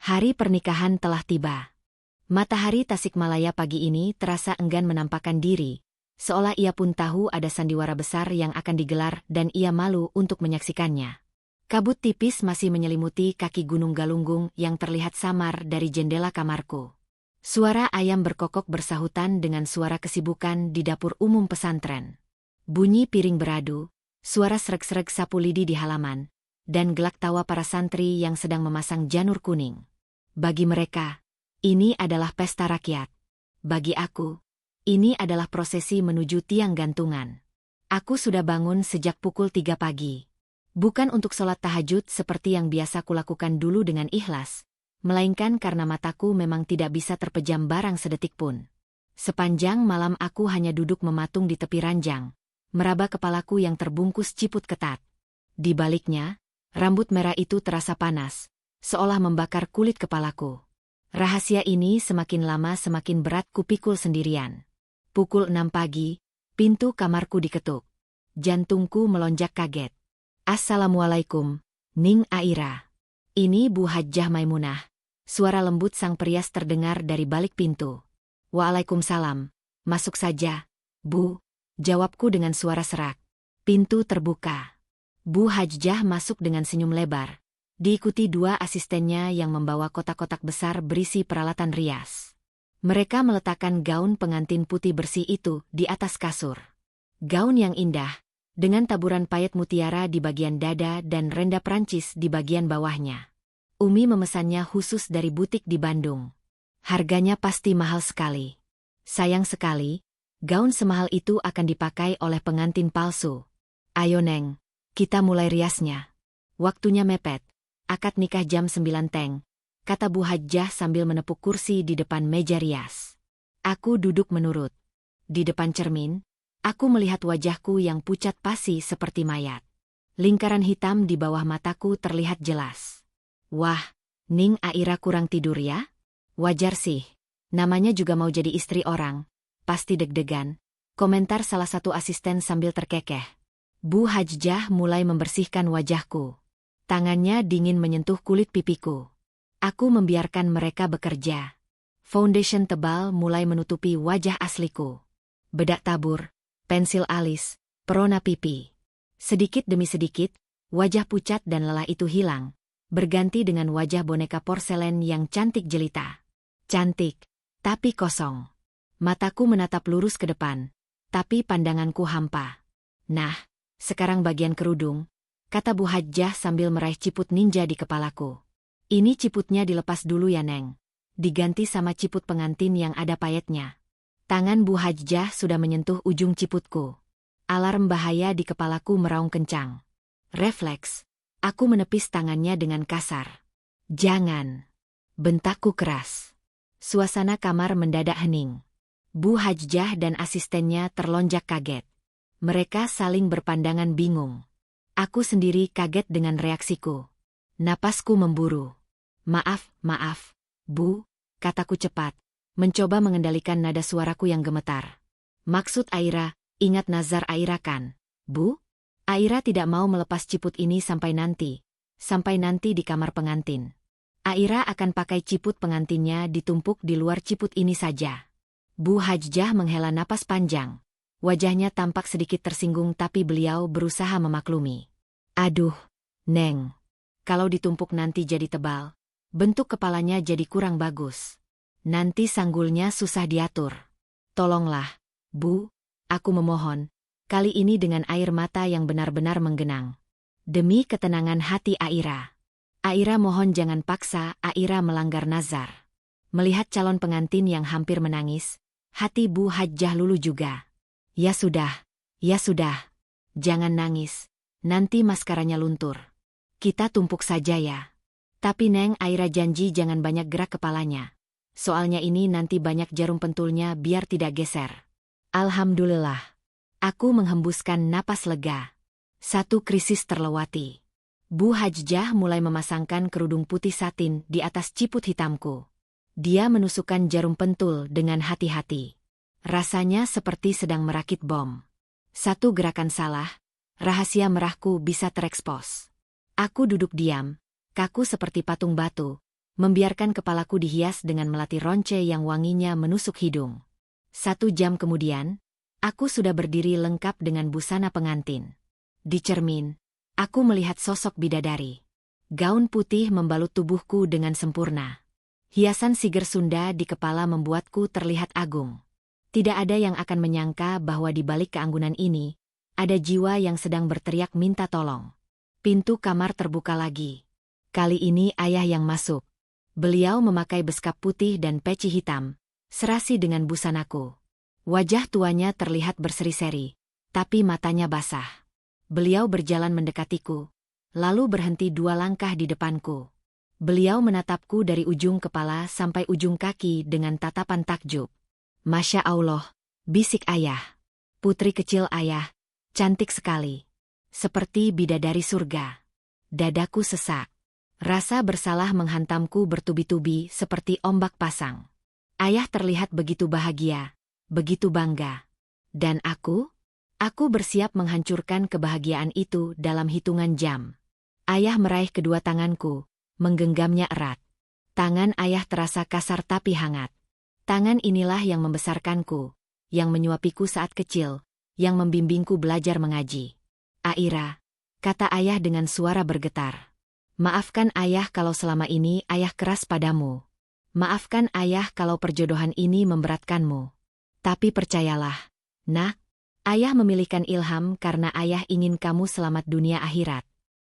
Hari pernikahan telah tiba. Matahari Tasikmalaya pagi ini terasa enggan menampakkan diri, seolah ia pun tahu ada sandiwara besar yang akan digelar dan ia malu untuk menyaksikannya. Kabut tipis masih menyelimuti kaki Gunung Galunggung yang terlihat samar dari jendela kamarku. Suara ayam berkokok bersahutan dengan suara kesibukan di dapur umum pesantren. Bunyi piring beradu, suara sreg-sreg sapu lidi di halaman, dan gelak tawa para santri yang sedang memasang janur kuning. Bagi mereka, ini adalah pesta rakyat. Bagi aku, ini adalah prosesi menuju tiang gantungan. Aku sudah bangun sejak pukul 3 pagi. Bukan untuk sholat tahajud seperti yang biasa kulakukan dulu dengan ikhlas, melainkan karena mataku memang tidak bisa terpejam barang sedetik pun. Sepanjang malam aku hanya duduk mematung di tepi ranjang, meraba kepalaku yang terbungkus ciput ketat. Di baliknya, rambut merah itu terasa panas, seolah membakar kulit kepalaku. Rahasia ini semakin lama semakin berat kupikul sendirian. Pukul 6 pagi, pintu kamarku diketuk. Jantungku melonjak kaget. Assalamualaikum, Ning Aira. Ini Bu Hajjah Maimunah. Suara lembut sang perias terdengar dari balik pintu. Waalaikumsalam. Masuk saja, Bu. Jawabku dengan suara serak. Pintu terbuka. Bu Hajjah masuk dengan senyum lebar. Diikuti 2 asistennya yang membawa kotak-kotak besar berisi peralatan rias. Mereka meletakkan gaun pengantin putih bersih itu di atas kasur. Gaun yang indah, dengan taburan payet mutiara di bagian dada dan renda Prancis di bagian bawahnya. Umi memesannya khusus dari butik di Bandung. Harganya pasti mahal sekali. Sayang sekali, gaun semahal itu akan dipakai oleh pengantin palsu. Ayo Neng, kita mulai riasnya. Waktunya mepet. Akad nikah jam 9 teng, kata Bu Hajjah sambil menepuk kursi di depan meja rias. Aku duduk menurut. Di depan cermin, aku melihat wajahku yang pucat pasi seperti mayat. Lingkaran hitam di bawah mataku terlihat jelas. Wah, Ning Aira kurang tidur ya? Wajar sih, namanya juga mau jadi istri orang. Pasti deg-degan, komentar salah satu asisten sambil terkekeh. Bu Hajjah mulai membersihkan wajahku. Tangannya dingin menyentuh kulit pipiku. Aku membiarkan mereka bekerja. Foundation tebal mulai menutupi wajah asliku. Bedak tabur, pensil alis, perona pipi. Sedikit demi sedikit, wajah pucat dan lelah itu hilang, berganti dengan wajah boneka porselen yang cantik jelita. Cantik, tapi kosong. Mataku menatap lurus ke depan, tapi pandanganku hampa. Nah, sekarang bagian kerudung, kata Bu Hajjah sambil meraih ciput ninja di kepalaku. Ini ciputnya dilepas dulu ya Neng. Diganti sama ciput pengantin yang ada payetnya. Tangan Bu Hajjah sudah menyentuh ujung ciputku. Alarm bahaya di kepalaku meraung kencang. Refleks, aku menepis tangannya dengan kasar. Jangan. Bentakku keras. Suasana kamar mendadak hening. Bu Hajjah dan asistennya terlonjak kaget. Mereka saling berpandangan bingung. Aku sendiri kaget dengan reaksiku. Napasku memburu. Maaf, Bu, kataku cepat, mencoba mengendalikan nada suaraku yang gemetar. Maksud Aira, ingat nazar Aira kan, Bu? Aira tidak mau melepas ciput ini sampai nanti di kamar pengantin. Aira akan pakai ciput pengantinnya ditumpuk di luar ciput ini saja. Bu Hajjah menghela napas panjang. Wajahnya tampak sedikit tersinggung tapi beliau berusaha memaklumi. Aduh, Neng. Kalau ditumpuk nanti jadi tebal, bentuk kepalanya jadi kurang bagus. Nanti sanggulnya susah diatur. Tolonglah, Bu, aku memohon, kali ini dengan air mata yang benar-benar menggenang. Demi ketenangan hati Aira. Aira mohon jangan paksa Aira melanggar nazar. Melihat calon pengantin yang hampir menangis, hati Bu Hajjah luluh juga. Ya sudah, ya sudah. Jangan nangis, nanti maskaranya luntur. Kita tumpuk saja ya. Tapi Neng Aira janji jangan banyak gerak kepalanya. Soalnya ini nanti banyak jarum pentulnya biar tidak geser. Alhamdulillah. Aku menghembuskan napas lega. Satu krisis terlewati. Bu Hajjah mulai memasangkan kerudung putih satin di atas ciput hitamku. Dia menusukkan jarum pentul dengan hati-hati. Rasanya seperti sedang merakit bom. Satu gerakan salah, rahasia merahku bisa terekspos. Aku duduk diam, kaku seperti patung batu, membiarkan kepalaku dihias dengan melati ronce yang wanginya menusuk hidung. 1 jam kemudian, aku sudah berdiri lengkap dengan busana pengantin. Di cermin, aku melihat sosok bidadari. Gaun putih membalut tubuhku dengan sempurna. Hiasan siger Sunda di kepala membuatku terlihat agung. Tidak ada yang akan menyangka bahwa di balik keanggunan ini, ada jiwa yang sedang berteriak minta tolong. Pintu kamar terbuka lagi. Kali ini ayah yang masuk. Beliau memakai beskap putih dan peci hitam, serasi dengan busanaku. Wajah tuanya terlihat berseri-seri, tapi matanya basah. Beliau berjalan mendekatiku, lalu berhenti 2 langkah di depanku. Beliau menatapku dari ujung kepala sampai ujung kaki dengan tatapan takjub. Masya Allah, bisik ayah. Putri kecil ayah, cantik sekali. Seperti bidadari surga. Dadaku sesak. Rasa bersalah menghantamku bertubi-tubi seperti ombak pasang. Ayah terlihat begitu bahagia, begitu bangga. Dan aku? Aku bersiap menghancurkan kebahagiaan itu dalam hitungan jam. Ayah meraih kedua tanganku, menggenggamnya erat. Tangan ayah terasa kasar tapi hangat. Tangan inilah yang membesarkanku, yang menyuapiku saat kecil, yang membimbingku belajar mengaji. Aira, kata ayah dengan suara bergetar. Maafkan ayah kalau selama ini ayah keras padamu. Maafkan ayah kalau perjodohan ini memberatkanmu. Tapi percayalah, nak, ayah memilihkan Ilham karena ayah ingin kamu selamat dunia akhirat.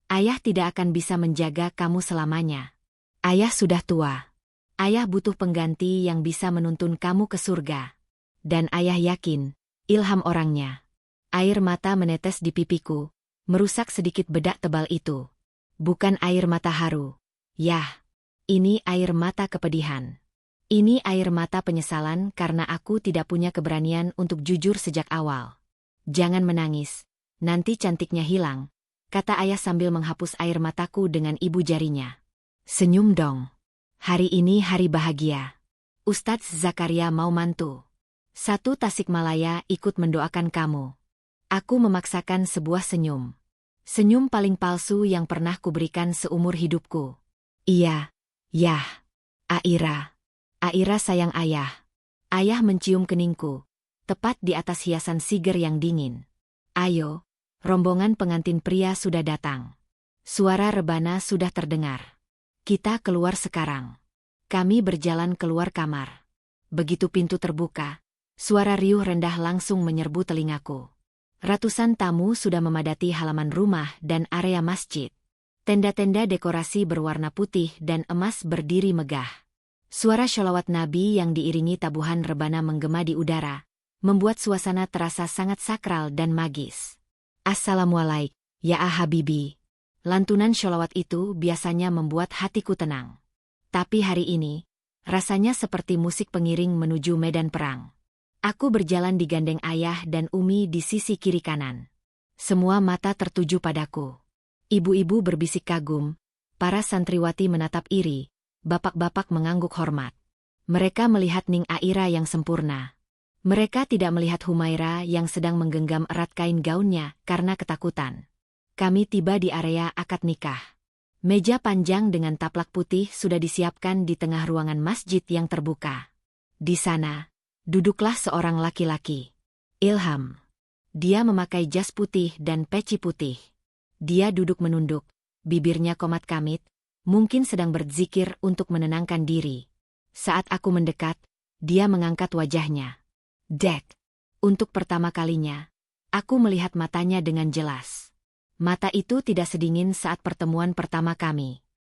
Ayah tidak akan bisa menjaga kamu selamanya. Ayah sudah tua. Ayah butuh pengganti yang bisa menuntun kamu ke surga. Dan ayah yakin, Ilham orangnya. Air mata menetes di pipiku, merusak sedikit bedak tebal itu. Bukan air mata haru. Yah, ini air mata kepedihan. Ini air mata penyesalan karena aku tidak punya keberanian untuk jujur sejak awal. Jangan menangis, nanti cantiknya hilang, kata ayah sambil menghapus air mataku dengan ibu jarinya. Senyum dong. Hari ini hari bahagia. Ustadz Zakaria mau mantu. 1 Tasikmalaya ikut mendoakan kamu. Aku memaksakan sebuah senyum. Senyum paling palsu yang pernah kuberikan seumur hidupku. Iya, yah. Aira. Aira sayang ayah. Ayah mencium keningku, tepat di atas hiasan siger yang dingin. Ayo, rombongan pengantin pria sudah datang. Suara rebana sudah terdengar. Kita keluar sekarang. Kami berjalan keluar kamar. Begitu pintu terbuka, suara riuh rendah langsung menyerbu telingaku. Ratusan tamu sudah memadati halaman rumah dan area masjid. Tenda-tenda dekorasi berwarna putih dan emas berdiri megah. Suara sholawat Nabi yang diiringi tabuhan rebana menggema di udara, membuat suasana terasa sangat sakral dan magis. Assalamualaikum, ya Habibi. Lantunan sholawat itu biasanya membuat hatiku tenang. Tapi hari ini, rasanya seperti musik pengiring menuju medan perang. Aku berjalan digandeng ayah dan Umi di sisi kiri kanan. Semua mata tertuju padaku. Ibu-ibu berbisik kagum, para santriwati menatap iri, bapak-bapak mengangguk hormat. Mereka melihat Ning Aira yang sempurna. Mereka tidak melihat Humaira yang sedang menggenggam erat kain gaunnya karena ketakutan. Kami tiba di area akad nikah. Meja panjang dengan taplak putih sudah disiapkan di tengah ruangan masjid yang terbuka. Di sana, duduklah seorang laki-laki. Ilham. Dia memakai jas putih dan peci putih. Dia duduk menunduk, bibirnya komat kamit, mungkin sedang berzikir untuk menenangkan diri. Saat aku mendekat, dia mengangkat wajahnya. Dek. Untuk pertama kalinya, aku melihat matanya dengan jelas. Mata itu tidak sedingin saat pertemuan pertama kami.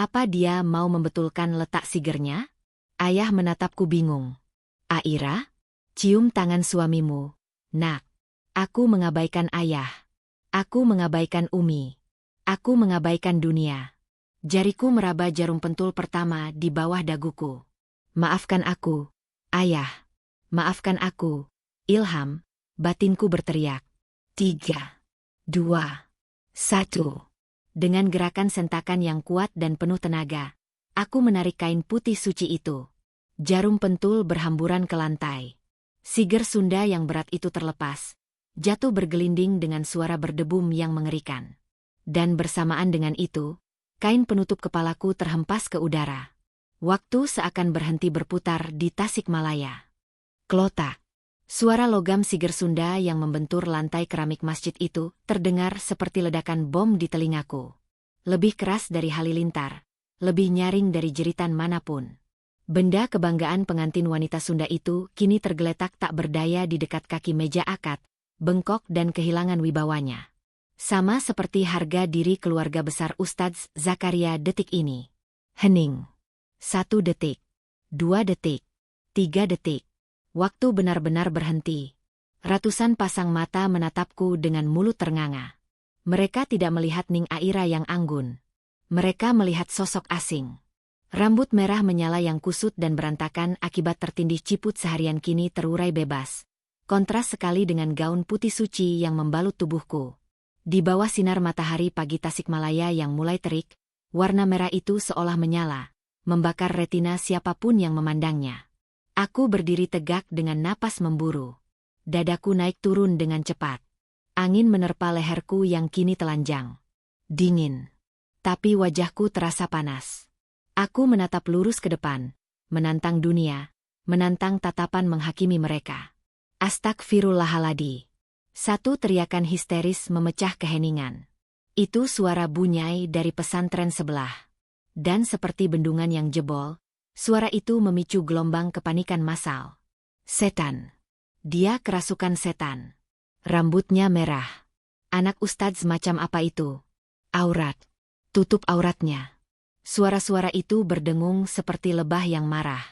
Apa dia mau membetulkan letak sigernya? Ayah menatapku bingung. Aira? Cium tangan suamimu. Nak. Aku mengabaikan ayah. Aku mengabaikan Umi. Aku mengabaikan dunia. Jariku meraba jarum pentul pertama di bawah daguku. Maafkan aku, ayah. Maafkan aku, Ilham. Batinku berteriak. 3, 2, 1. Dengan gerakan sentakan yang kuat dan penuh tenaga, aku menarik kain putih suci itu. Jarum pentul berhamburan ke lantai. Siger Sunda yang berat itu terlepas, jatuh bergelinding dengan suara berdebum yang mengerikan. Dan bersamaan dengan itu, kain penutup kepalaku terhempas ke udara. Waktu seakan berhenti berputar di Tasikmalaya. Klotak. Suara logam siger Sunda yang membentur lantai keramik masjid itu terdengar seperti ledakan bom di telingaku. Lebih keras dari halilintar, lebih nyaring dari jeritan manapun. Benda kebanggaan pengantin wanita Sunda itu kini tergeletak tak berdaya di dekat kaki meja akad, bengkok dan kehilangan wibawanya. Sama seperti harga diri keluarga besar Ustadz Zakaria detik ini. Hening. 1 detik. 2 detik. 3 detik. Waktu benar-benar berhenti. Ratusan pasang mata menatapku dengan mulut ternganga. Mereka tidak melihat Ning Aira yang anggun. Mereka melihat sosok asing. Rambut merah menyala yang kusut dan berantakan akibat tertindih ciput seharian kini terurai bebas. Kontras sekali dengan gaun putih suci yang membalut tubuhku. Di bawah sinar matahari pagi Tasikmalaya yang mulai terik, warna merah itu seolah menyala, membakar retina siapapun yang memandangnya. Aku berdiri tegak dengan napas memburu. Dadaku naik turun dengan cepat. Angin menerpa leherku yang kini telanjang. Dingin. Tapi wajahku terasa panas. Aku menatap lurus ke depan, menantang dunia, menantang tatapan menghakimi mereka. Astagfirullahaladzim. Satu teriakan histeris memecah keheningan. Itu suara bunyai dari pesantren sebelah. Dan seperti bendungan yang jebol, suara itu memicu gelombang kepanikan massal. Setan. Dia kerasukan setan. Rambutnya merah. Anak ustadz macam apa itu? Aurat. Tutup auratnya. Suara-suara itu berdengung seperti lebah yang marah.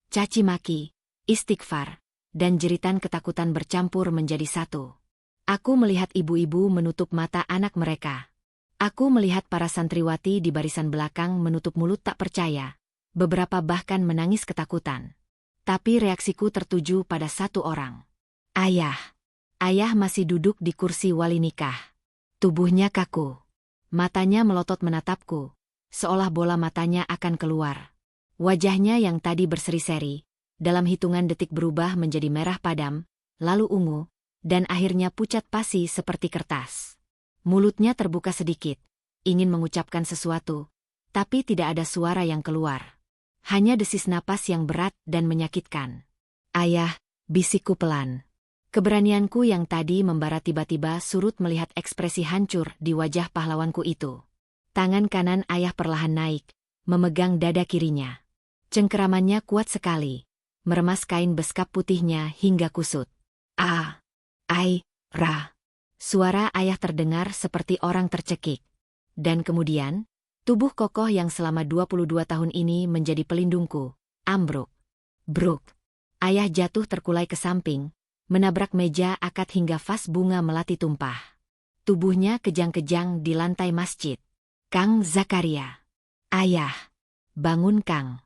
Caci maki, istighfar, dan jeritan ketakutan bercampur menjadi satu. Aku melihat ibu-ibu menutup mata anak mereka. Aku melihat para santriwati di barisan belakang menutup mulut tak percaya. Beberapa bahkan menangis ketakutan. Tapi reaksiku tertuju pada satu orang. Ayah. Ayah masih duduk di kursi wali nikah. Tubuhnya kaku. Matanya melotot menatapku, seolah bola matanya akan keluar. Wajahnya yang tadi berseri-seri, dalam hitungan detik berubah menjadi merah padam, lalu ungu, dan akhirnya pucat pasi seperti kertas. Mulutnya terbuka sedikit, ingin mengucapkan sesuatu, tapi tidak ada suara yang keluar. Hanya desis napas yang berat dan menyakitkan. Ayah, bisikku pelan. Keberanianku yang tadi membara tiba-tiba surut melihat ekspresi hancur di wajah pahlawanku itu. Tangan kanan ayah perlahan naik, memegang dada kirinya. Cengkeramannya kuat sekali, meremas kain beskap putihnya hingga kusut. Ra. Suara ayah terdengar seperti orang tercekik. Dan kemudian, tubuh kokoh yang selama 22 tahun ini menjadi pelindungku, ambruk. Bruk. Ayah jatuh terkulai ke samping, menabrak meja akad hingga vas bunga melati tumpah. Tubuhnya kejang-kejang di lantai masjid. Kang Zakaria. Ayah. Bangun Kang.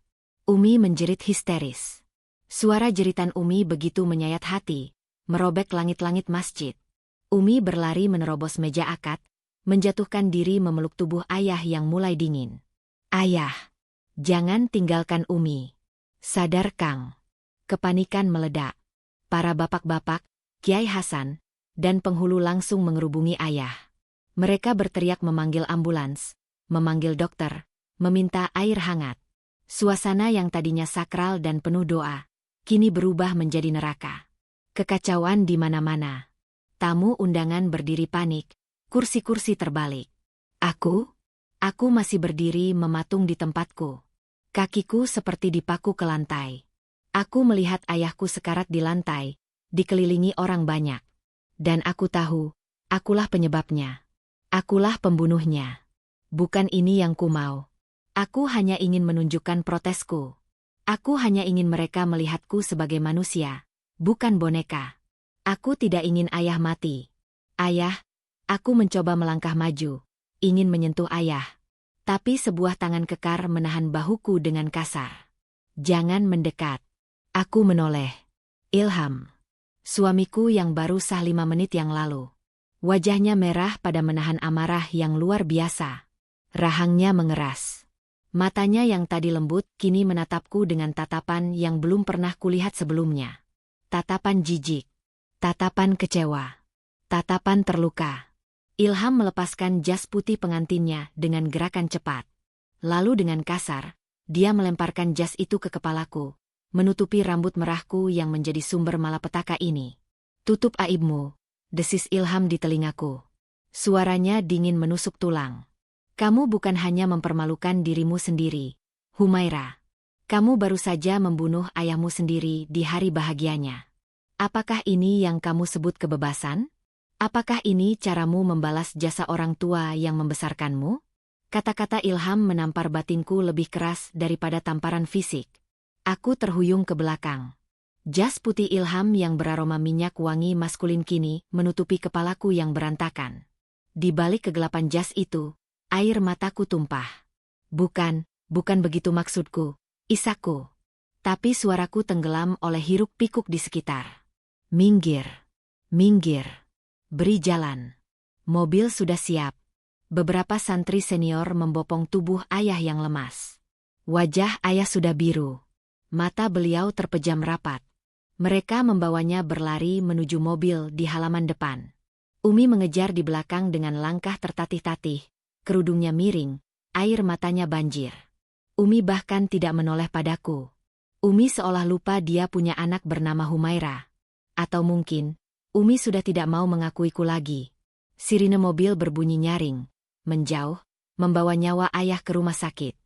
Umi menjerit histeris. Suara jeritan Umi begitu menyayat hati, merobek langit-langit masjid. Umi berlari menerobos meja akad, menjatuhkan diri memeluk tubuh ayah yang mulai dingin. Ayah. Jangan tinggalkan Umi. Sadar Kang. Kepanikan meledak. Para bapak-bapak, Kiai Hasan, dan penghulu langsung mengerubungi ayah. Mereka berteriak memanggil ambulans, memanggil dokter, meminta air hangat. Suasana yang tadinya sakral dan penuh doa, kini berubah menjadi neraka. Kekacauan di mana-mana. Tamu undangan berdiri panik, kursi-kursi terbalik. Aku masih berdiri mematung di tempatku. Kakiku seperti dipaku ke lantai. Aku melihat ayahku sekarat di lantai, dikelilingi orang banyak. Dan aku tahu, akulah penyebabnya. Akulah pembunuhnya. Bukan ini yang ku mau. Aku hanya ingin menunjukkan protesku. Aku hanya ingin mereka melihatku sebagai manusia, bukan boneka. Aku tidak ingin ayah mati. Ayah, aku mencoba melangkah maju, ingin menyentuh ayah. Tapi sebuah tangan kekar menahan bahuku dengan kasar. Jangan mendekat. Aku menoleh. Ilham. Suamiku yang baru sah 5 menit yang lalu. Wajahnya merah pada menahan amarah yang luar biasa. Rahangnya mengeras. Matanya yang tadi lembut kini menatapku dengan tatapan yang belum pernah kulihat sebelumnya. Tatapan jijik. Tatapan kecewa. Tatapan terluka. Ilham melepaskan jas putih pengantinnya dengan gerakan cepat. Lalu dengan kasar, dia melemparkan jas itu ke kepalaku, menutupi rambut merahku yang menjadi sumber malapetaka ini. Tutup aibmu, desis Ilham di telingaku. Suaranya dingin menusuk tulang. Kamu bukan hanya mempermalukan dirimu sendiri, Humaira. Kamu baru saja membunuh ayahmu sendiri di hari bahagianya. Apakah ini yang kamu sebut kebebasan? Apakah ini caramu membalas jasa orang tua yang membesarkanmu? Kata-kata Ilham menampar batinku lebih keras daripada tamparan fisik. Aku terhuyung ke belakang. Jas putih Ilham yang beraroma minyak wangi maskulin kini menutupi kepalaku yang berantakan. Di balik kegelapan jas itu, air mataku tumpah. Bukan begitu maksudku, Isaku. Tapi suaraku tenggelam oleh hiruk-pikuk di sekitar. Minggir, minggir, beri jalan. Mobil sudah siap. Beberapa santri senior membopong tubuh ayah yang lemas. Wajah ayah sudah biru. Mata beliau terpejam rapat. Mereka membawanya berlari menuju mobil di halaman depan. Umi mengejar di belakang dengan langkah tertatih-tatih. Kerudungnya miring, air matanya banjir. Umi bahkan tidak menoleh padaku. Umi seolah lupa dia punya anak bernama Humaira. Atau mungkin, Umi sudah tidak mau mengakuiku lagi. Sirine mobil berbunyi nyaring, menjauh, membawa nyawa ayah ke rumah sakit.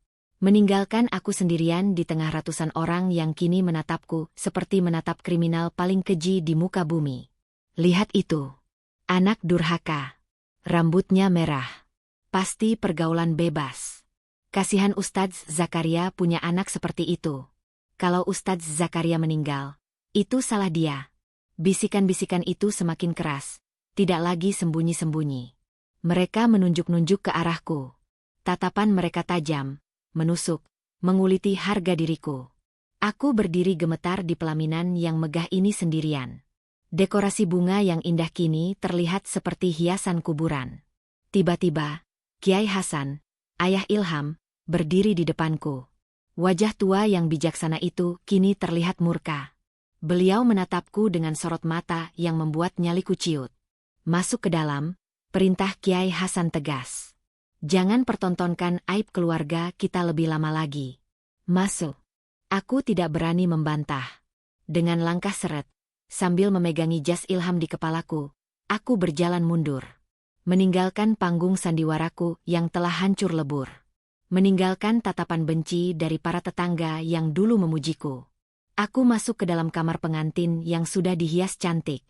Meninggalkan aku sendirian di tengah ratusan orang yang kini menatapku seperti menatap kriminal paling keji di muka bumi. Lihat itu. Anak durhaka. Rambutnya merah. Pasti pergaulan bebas. Kasihan Ustadz Zakaria punya anak seperti itu. Kalau Ustadz Zakaria meninggal, itu salah dia. Bisikan-bisikan itu semakin keras, tidak lagi sembunyi-sembunyi. Mereka menunjuk-nunjuk ke arahku. Tatapan mereka tajam, menusuk, menguliti harga diriku. Aku berdiri gemetar di pelaminan yang megah ini sendirian. Dekorasi bunga yang indah kini terlihat seperti hiasan kuburan. Tiba-tiba, Kiai Hasan, ayah Ilham, berdiri di depanku. Wajah tua yang bijaksana itu kini terlihat murka. Beliau menatapku dengan sorot mata yang membuat nyaliku ciut. Masuk ke dalam, perintah Kiai Hasan tegas. Jangan pertontonkan aib keluarga kita lebih lama lagi. Masuk. Aku tidak berani membantah. Dengan langkah seret, sambil memegangi jas Ilham di kepalaku, aku berjalan mundur. Meninggalkan panggung sandiwaraku yang telah hancur lebur. Meninggalkan tatapan benci dari para tetangga yang dulu memujiku. Aku masuk ke dalam kamar pengantin yang sudah dihias cantik.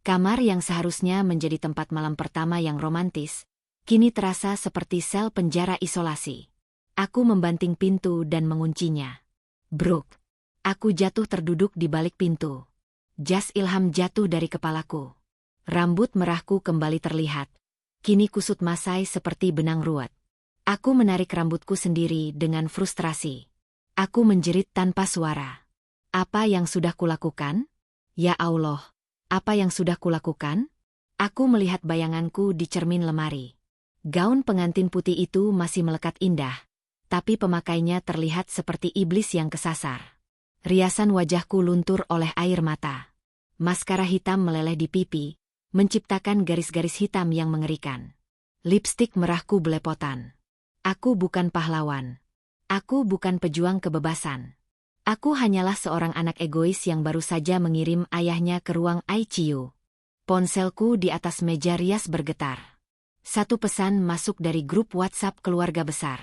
Kamar yang seharusnya menjadi tempat malam pertama yang romantis, kini terasa seperti sel penjara isolasi. Aku membanting pintu dan menguncinya. Bruk. Aku jatuh terduduk di balik pintu. Jas Ilham jatuh dari kepalaku. Rambut merahku kembali terlihat. Kini kusut masai seperti benang ruwet. Aku menarik rambutku sendiri dengan frustrasi. Aku menjerit tanpa suara. Apa yang sudah kulakukan? Ya Allah, apa yang sudah kulakukan? Aku melihat bayanganku di cermin lemari. Gaun pengantin putih itu masih melekat indah, tapi pemakainya terlihat seperti iblis yang kesasar. Riasan wajahku luntur oleh air mata. Maskara hitam meleleh di pipi, menciptakan garis-garis hitam yang mengerikan. Lipstik merahku belepotan. Aku bukan pahlawan. Aku bukan pejuang kebebasan. Aku hanyalah seorang anak egois yang baru saja mengirim ayahnya ke ruang ICU. Ponselku di atas meja rias bergetar. Satu pesan masuk dari grup WhatsApp keluarga besar.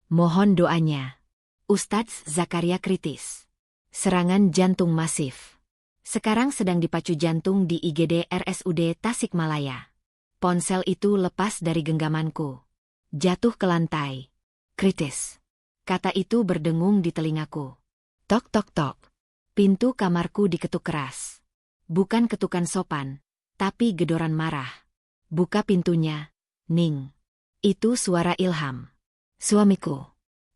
Mohon doanya. Ustadz Zakaria kritis. Serangan jantung masif. Sekarang sedang dipacu jantung di IGD RSUD Tasikmalaya. Ponsel itu lepas dari genggamanku. Jatuh ke lantai. Kritis. Kata itu berdengung di telingaku. Tok tok tok. Pintu kamarku diketuk keras. Bukan ketukan sopan, tapi gedoran marah. Buka pintunya, Ning. Itu suara Ilham. Suamiku.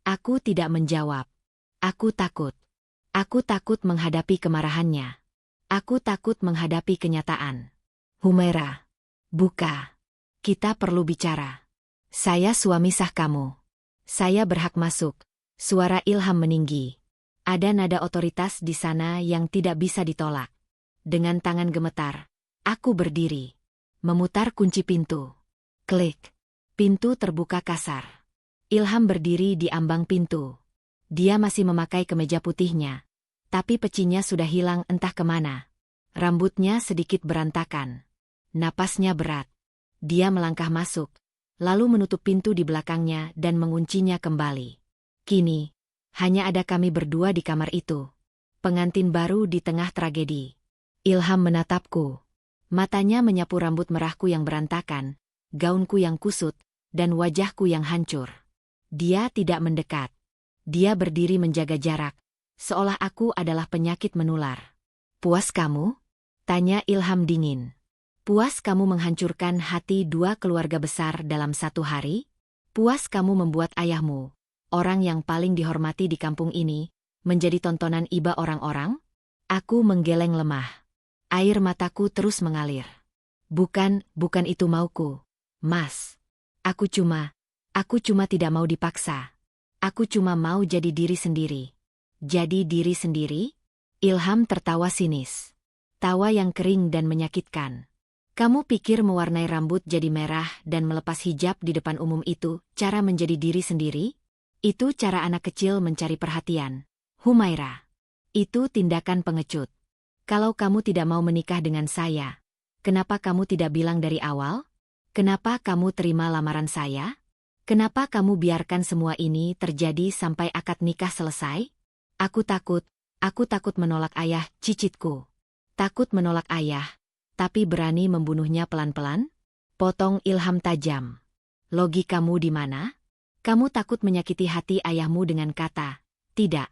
Aku tidak menjawab. Aku takut. Aku takut menghadapi kemarahannya. Aku takut menghadapi kenyataan. Humaira. Buka. Kita perlu bicara. Saya suami sah kamu. Saya berhak masuk. Suara Ilham meninggi. Ada nada otoritas di sana yang tidak bisa ditolak. Dengan tangan gemetar, aku berdiri. Memutar kunci pintu. Klik. Pintu terbuka kasar. Ilham berdiri di ambang pintu. Dia masih memakai kemeja putihnya. Tapi pecinya sudah hilang entah kemana. Rambutnya sedikit berantakan. Napasnya berat. Dia melangkah masuk, lalu menutup pintu di belakangnya dan menguncinya kembali. Kini, hanya ada kami berdua di kamar itu. Pengantin baru di tengah tragedi. Ilham menatapku. Matanya menyapu rambut merahku yang berantakan, gaunku yang kusut, dan wajahku yang hancur. Dia tidak mendekat. Dia berdiri menjaga jarak, seolah aku adalah penyakit menular. Puas kamu? Tanya Ilham dingin. Puas kamu menghancurkan hati dua keluarga besar dalam satu hari? Puas kamu membuat ayahmu, orang yang paling dihormati di kampung ini, menjadi tontonan iba orang-orang? Aku menggeleng lemah. Air mataku terus mengalir. Bukan itu mauku, Mas. Aku cuma tidak mau dipaksa. Aku cuma mau jadi diri sendiri. Jadi diri sendiri? Ilham tertawa sinis. Tawa yang kering dan menyakitkan. Kamu pikir mewarnai rambut jadi merah dan melepas hijab di depan umum itu cara menjadi diri sendiri? Itu cara anak kecil mencari perhatian. Humaira. Itu tindakan pengecut. Kalau kamu tidak mau menikah dengan saya, kenapa kamu tidak bilang dari awal? Kenapa kamu terima lamaran saya? Kenapa kamu biarkan semua ini terjadi sampai akad nikah selesai? Aku takut menolak ayah, cicitku. Takut menolak ayah, tapi berani membunuhnya pelan-pelan? Potong Ilham tajam. Logikamu di mana? Kamu takut menyakiti hati ayahmu dengan kata, tidak.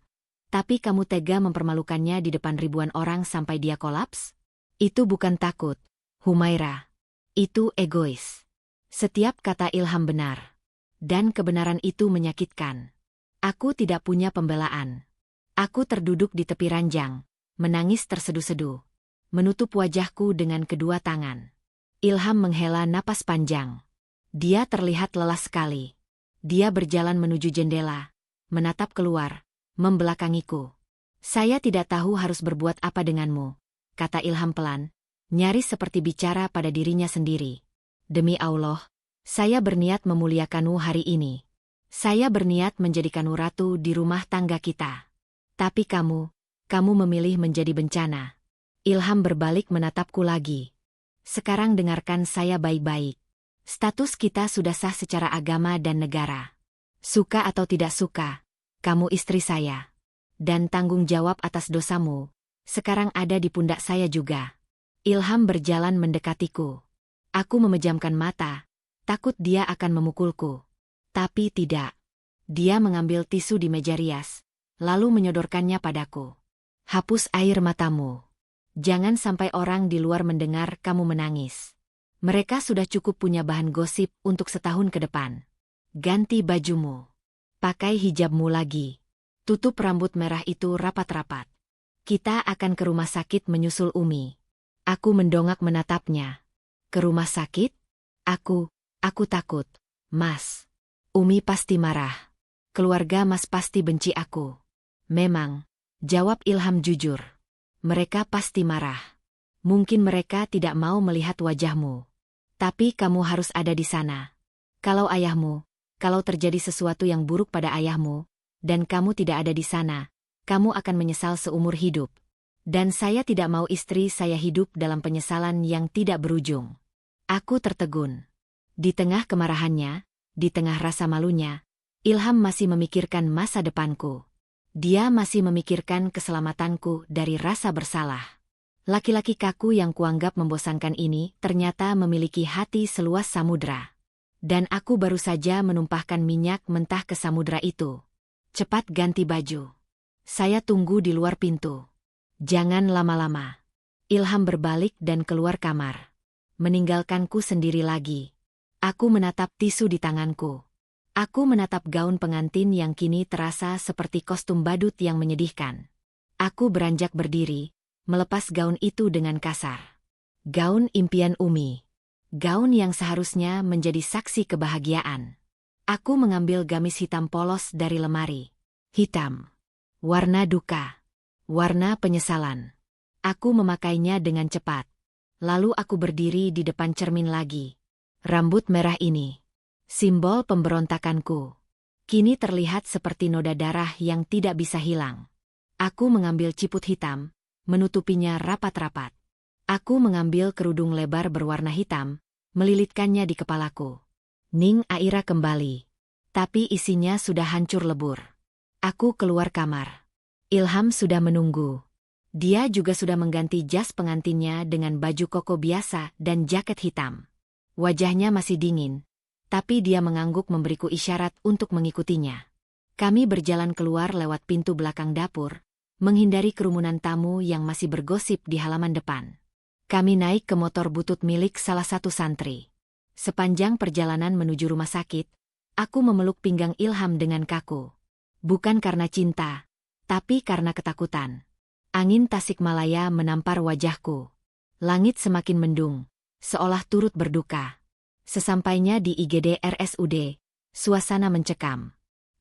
Tapi kamu tega mempermalukannya di depan ribuan orang sampai dia kolaps? Itu bukan takut, Humaira. Itu egois. Setiap kata Ilham benar. Dan kebenaran itu menyakitkan. Aku tidak punya pembelaan. Aku terduduk di tepi ranjang, menangis terseduh-seduh. Menutup wajahku dengan kedua tangan. Ilham menghela napas panjang. Dia terlihat lelah sekali. Dia berjalan menuju jendela, menatap keluar, membelakangiku. Saya tidak tahu harus berbuat apa denganmu, kata Ilham pelan, nyaris seperti bicara pada dirinya sendiri. Demi Allah, saya berniat memuliakanmu hari ini. Saya berniat menjadikanmu ratu di rumah tangga kita. Tapi kamu memilih menjadi bencana. Ilham berbalik menatapku lagi. Sekarang dengarkan saya baik-baik. Status kita sudah sah secara agama dan negara. Suka atau tidak suka, kamu istri saya. Dan tanggung jawab atas dosamu, sekarang ada di pundak saya juga. Ilham berjalan mendekatiku. Aku memejamkan mata, takut dia akan memukulku. Tapi tidak. Dia mengambil tisu di meja rias, lalu menyodorkannya padaku. Hapus air matamu. Jangan sampai orang di luar mendengar kamu menangis. Mereka sudah cukup punya bahan gosip untuk setahun ke depan. Ganti bajumu. Pakai hijabmu lagi. Tutup rambut merah itu rapat-rapat. Kita akan ke rumah sakit menyusul Umi. Aku mendongak menatapnya. Ke rumah sakit? Aku takut, Mas. Umi pasti marah. Keluarga Mas pasti benci aku. Memang, jawab Ilham jujur. Mereka pasti marah. Mungkin mereka tidak mau melihat wajahmu. Tapi kamu harus ada di sana. Kalau terjadi sesuatu yang buruk pada ayahmu, dan kamu tidak ada di sana, kamu akan menyesal seumur hidup. Dan saya tidak mau istri saya hidup dalam penyesalan yang tidak berujung. Aku tertegun. Di tengah kemarahannya, di tengah rasa malunya, Ilham masih memikirkan masa depanku. Dia masih memikirkan keselamatanku dari rasa bersalah. Laki-laki kaku yang kuanggap membosankan ini ternyata memiliki hati seluas samudra. Dan aku baru saja menumpahkan minyak mentah ke samudra itu. Cepat ganti baju. Saya tunggu di luar pintu. Jangan lama-lama. Ilham berbalik dan keluar kamar. Meninggalkanku sendiri lagi. Aku menatap tisu di tanganku. Aku menatap gaun pengantin yang kini terasa seperti kostum badut yang menyedihkan. Aku beranjak berdiri, melepas gaun itu dengan kasar. Gaun impian Umi. Gaun yang seharusnya menjadi saksi kebahagiaan. Aku mengambil gamis hitam polos dari lemari. Hitam. Warna duka. Warna penyesalan. Aku memakainya dengan cepat. Lalu aku berdiri di depan cermin lagi. Rambut merah ini. Simbol pemberontakanku. Kini terlihat seperti noda darah yang tidak bisa hilang. Aku mengambil ciput hitam, menutupinya rapat-rapat. Aku mengambil kerudung lebar berwarna hitam, melilitkannya di kepalaku. Ning Aira kembali. Tapi isinya sudah hancur lebur. Aku keluar kamar. Ilham sudah menunggu. Dia juga sudah mengganti jas pengantinnya dengan baju koko biasa dan jaket hitam. Wajahnya masih dingin, tapi dia mengangguk memberiku isyarat untuk mengikutinya. Kami berjalan keluar lewat pintu belakang dapur, menghindari kerumunan tamu yang masih bergosip di halaman depan. Kami naik ke motor butut milik salah satu santri. Sepanjang perjalanan menuju rumah sakit, aku memeluk pinggang Ilham dengan kaku. Bukan karena cinta, tapi karena ketakutan. Angin Tasikmalaya menampar wajahku. Langit semakin mendung, seolah turut berduka. Sesampainya di IGD RSUD, suasana mencekam.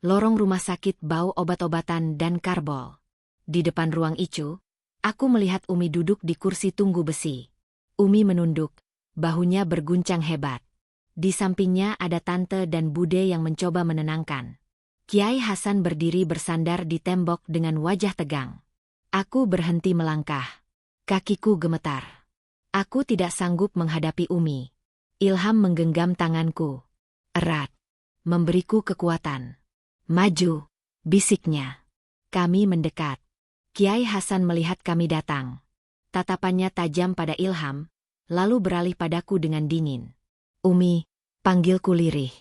Lorong rumah sakit bau obat-obatan dan karbol. Di depan ruang ICU, aku melihat Umi duduk di kursi tunggu besi. Umi menunduk, bahunya berguncang hebat. Di sampingnya ada tante dan bude yang mencoba menenangkan. Kiai Hasan berdiri bersandar di tembok dengan wajah tegang. Aku berhenti melangkah. Kakiku gemetar. Aku tidak sanggup menghadapi Umi. Ilham menggenggam tanganku. Erat. Memberiku kekuatan. Maju, bisiknya. Kami mendekat. Kiai Hasan melihat kami datang. Tatapannya tajam pada Ilham, lalu beralih padaku dengan dingin. Umi, panggilku lirih.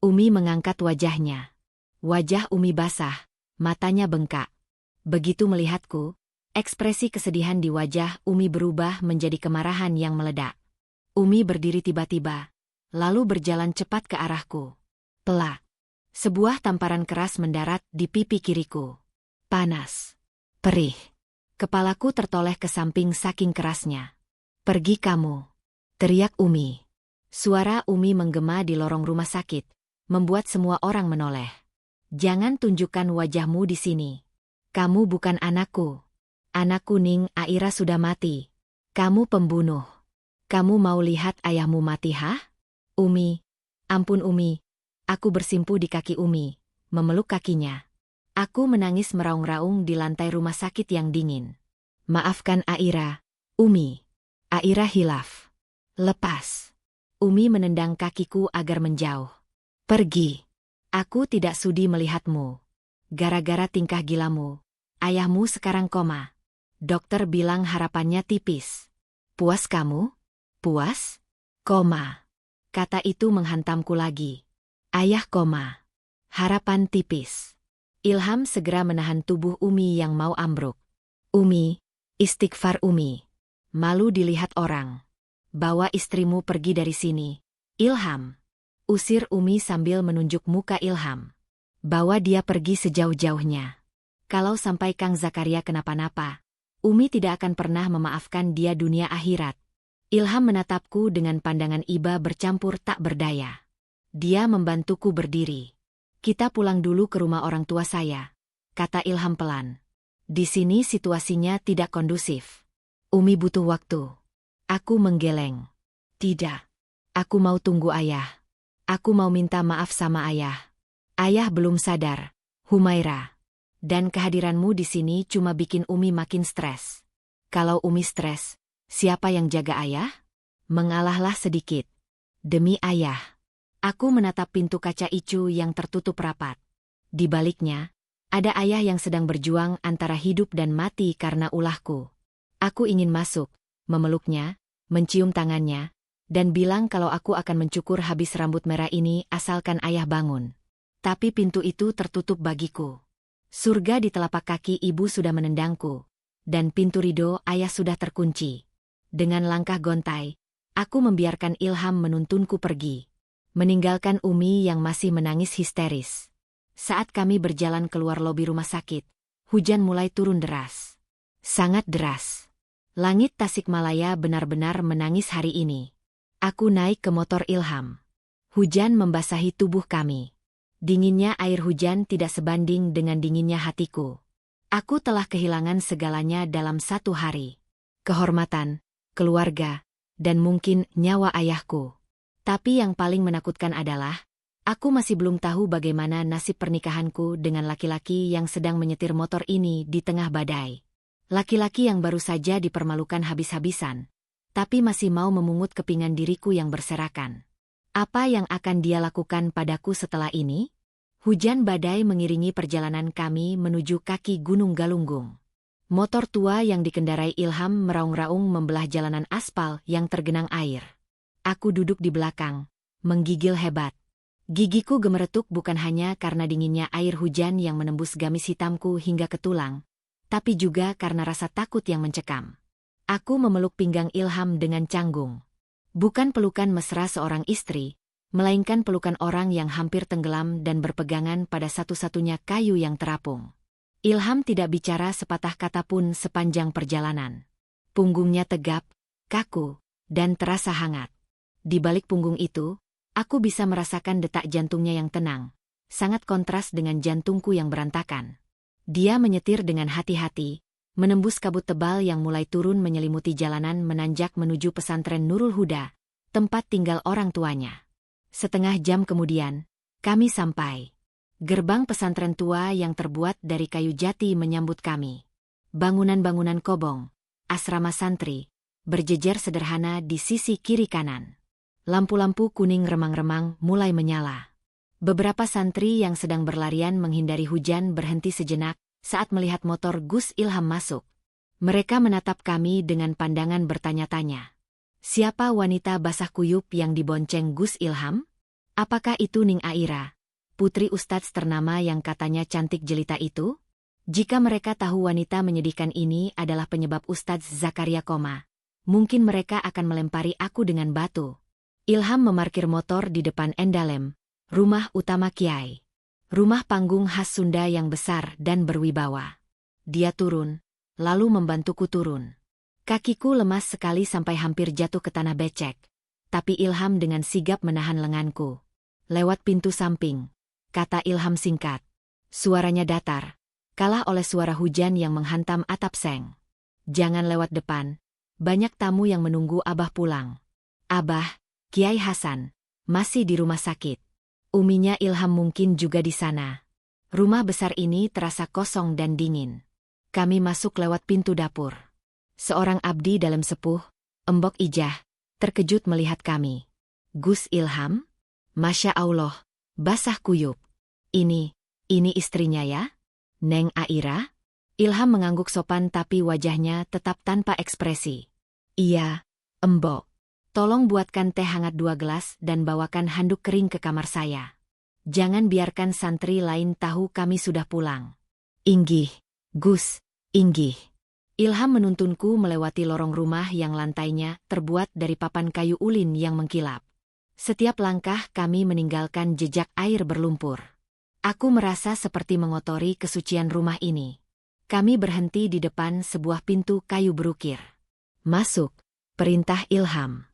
Umi mengangkat wajahnya. Wajah Umi basah, matanya bengkak. Begitu melihatku, ekspresi kesedihan di wajah Umi berubah menjadi kemarahan yang meledak. Umi berdiri tiba-tiba, lalu berjalan cepat ke arahku. Pelak. Sebuah tamparan keras mendarat di pipi kiriku. Panas. Perih. Kepalaku tertoleh ke samping saking kerasnya. Pergi kamu. Teriak Umi. Suara Umi menggema di lorong rumah sakit, membuat semua orang menoleh. Jangan tunjukkan wajahmu di sini. Kamu bukan anakku. Anakku Ning Aira sudah mati. Kamu pembunuh. Kamu mau lihat ayahmu mati, hah? Umi. Ampun Umi. Aku bersimpu di kaki Umi, memeluk kakinya. Aku menangis meraung-raung di lantai rumah sakit yang dingin. Maafkan Aira, Umi. Aira hilaf. Lepas. Umi menendang kakiku agar menjauh. Pergi. Aku tidak sudi melihatmu. Gara-gara tingkah gilamu, ayahmu sekarang koma. Dokter bilang harapannya tipis. Puas kamu? Puas? Koma. Kata itu menghantamku lagi. Ayah koma. Harapan tipis. Ilham segera menahan tubuh Umi yang mau ambruk. Umi, istighfar Umi. Malu dilihat orang. Bawa istrimu pergi dari sini. Ilham. Usir Umi sambil menunjuk muka Ilham. Bawa dia pergi sejauh-jauhnya. Kalau sampai Kang Zakaria kenapa-napa, Umi tidak akan pernah memaafkan dia dunia akhirat. Ilham menatapku dengan pandangan iba bercampur tak berdaya. Dia membantuku berdiri. Kita pulang dulu ke rumah orang tua saya, kata Ilham pelan. Di sini situasinya tidak kondusif. Umi butuh waktu. Aku menggeleng. Tidak. Aku mau tunggu ayah. Aku mau minta maaf sama ayah. Ayah belum sadar, Humaira. Dan kehadiranmu di sini cuma bikin Umi makin stres. Kalau Umi stres, siapa yang jaga ayah? Mengalahlah sedikit. Demi ayah. Aku menatap pintu kaca ICU yang tertutup rapat. Di baliknya, ada ayah yang sedang berjuang antara hidup dan mati karena ulahku. Aku ingin masuk, memeluknya, mencium tangannya, dan bilang kalau aku akan mencukur habis rambut merah ini asalkan ayah bangun. Tapi pintu itu tertutup bagiku. Surga di telapak kaki ibu sudah menendangku, dan pintu ridho ayah sudah terkunci. Dengan langkah gontai, aku membiarkan Ilham menuntunku pergi, meninggalkan Umi yang masih menangis histeris. Saat kami berjalan keluar lobi rumah sakit, hujan mulai turun deras. Sangat deras. Langit Tasikmalaya benar-benar menangis hari ini. Aku naik ke motor Ilham. Hujan membasahi tubuh kami. Dinginnya air hujan tidak sebanding dengan dinginnya hatiku. Aku telah kehilangan segalanya dalam satu hari. Kehormatan, keluarga, dan mungkin nyawa ayahku. Tapi yang paling menakutkan adalah, aku masih belum tahu bagaimana nasib pernikahanku dengan laki-laki yang sedang menyetir motor ini di tengah badai. Laki-laki yang baru saja dipermalukan habis-habisan, tapi masih mau memungut kepingan diriku yang berserakan. Apa yang akan dia lakukan padaku setelah ini? Hujan badai mengiringi perjalanan kami menuju kaki Gunung Galunggung. Motor tua yang dikendarai Ilham meraung-raung membelah jalanan aspal yang tergenang air. Aku duduk di belakang, menggigil hebat. Gigiku gemeretuk bukan hanya karena dinginnya air hujan yang menembus gamis hitamku hingga ke tulang, tapi juga karena rasa takut yang mencekam. Aku memeluk pinggang Ilham dengan canggung. Bukan pelukan mesra seorang istri, melainkan pelukan orang yang hampir tenggelam dan berpegangan pada satu-satunya kayu yang terapung. Ilham tidak bicara sepatah kata pun sepanjang perjalanan. Punggungnya tegap, kaku, dan terasa hangat. Di balik punggung itu, aku bisa merasakan detak jantungnya yang tenang, sangat kontras dengan jantungku yang berantakan. Dia menyetir dengan hati-hati, menembus kabut tebal yang mulai turun menyelimuti jalanan menanjak menuju pesantren Nurul Huda, tempat tinggal orang tuanya. Setengah jam kemudian, kami sampai. Gerbang pesantren tua yang terbuat dari kayu jati menyambut kami. Bangunan-bangunan kobong, asrama santri, berjejer sederhana di sisi kiri kanan. Lampu-lampu kuning remang-remang mulai menyala. Beberapa santri yang sedang berlarian menghindari hujan berhenti sejenak saat melihat motor Gus Ilham masuk. Mereka menatap kami dengan pandangan bertanya-tanya. Siapa wanita basah kuyup yang dibonceng Gus Ilham? Apakah itu Ning Aira, putri Ustadz ternama yang katanya cantik jelita itu? Jika mereka tahu wanita menyedihkan ini adalah penyebab Ustadz Zakaria koma, mungkin mereka akan melempari aku dengan batu. Ilham memarkir motor di depan Endalem, rumah utama Kiai. Rumah panggung khas Sunda yang besar dan berwibawa. Dia turun, lalu membantuku turun. Kakiku lemas sekali sampai hampir jatuh ke tanah becek, tapi Ilham dengan sigap menahan lenganku. Lewat pintu samping, kata Ilham singkat. Suaranya datar, kalah oleh suara hujan yang menghantam atap seng. Jangan lewat depan, banyak tamu yang menunggu Abah pulang. Abah, Kiai Hasan, masih di rumah sakit. Uminya Ilham mungkin juga di sana. Rumah besar ini terasa kosong dan dingin. Kami masuk lewat pintu dapur. Seorang abdi dalam sepuh, Embok Ijah, terkejut melihat kami. Gus Ilham? Masya Allah, basah kuyup. Ini istrinya ya? Neng Aira? Ilham mengangguk sopan tapi wajahnya tetap tanpa ekspresi. Iya, Embok. Tolong buatkan teh hangat 2 gelas dan bawakan handuk kering ke kamar saya. Jangan biarkan santri lain tahu kami sudah pulang. Inggih, Gus, inggih. Ilham menuntunku melewati lorong rumah yang lantainya terbuat dari papan kayu ulin yang mengkilap. Setiap langkah kami meninggalkan jejak air berlumpur. Aku merasa seperti mengotori kesucian rumah ini. Kami berhenti di depan sebuah pintu kayu berukir. Masuk, perintah Ilham.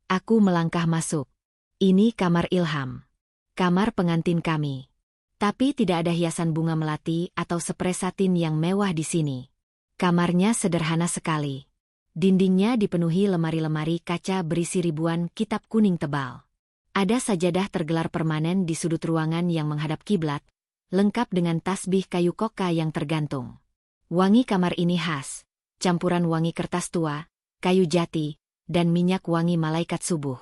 Aku melangkah masuk. Ini kamar Ilham. Kamar pengantin kami. Tapi tidak ada hiasan bunga melati atau spray satin yang mewah di sini. Kamarnya sederhana sekali. Dindingnya dipenuhi lemari-lemari kaca berisi ribuan kitab kuning tebal. Ada sajadah tergelar permanen di sudut ruangan yang menghadap kiblat, lengkap dengan tasbih kayu koka yang tergantung. Wangi kamar ini khas, campuran wangi kertas tua, kayu jati, dan minyak wangi malaikat subuh.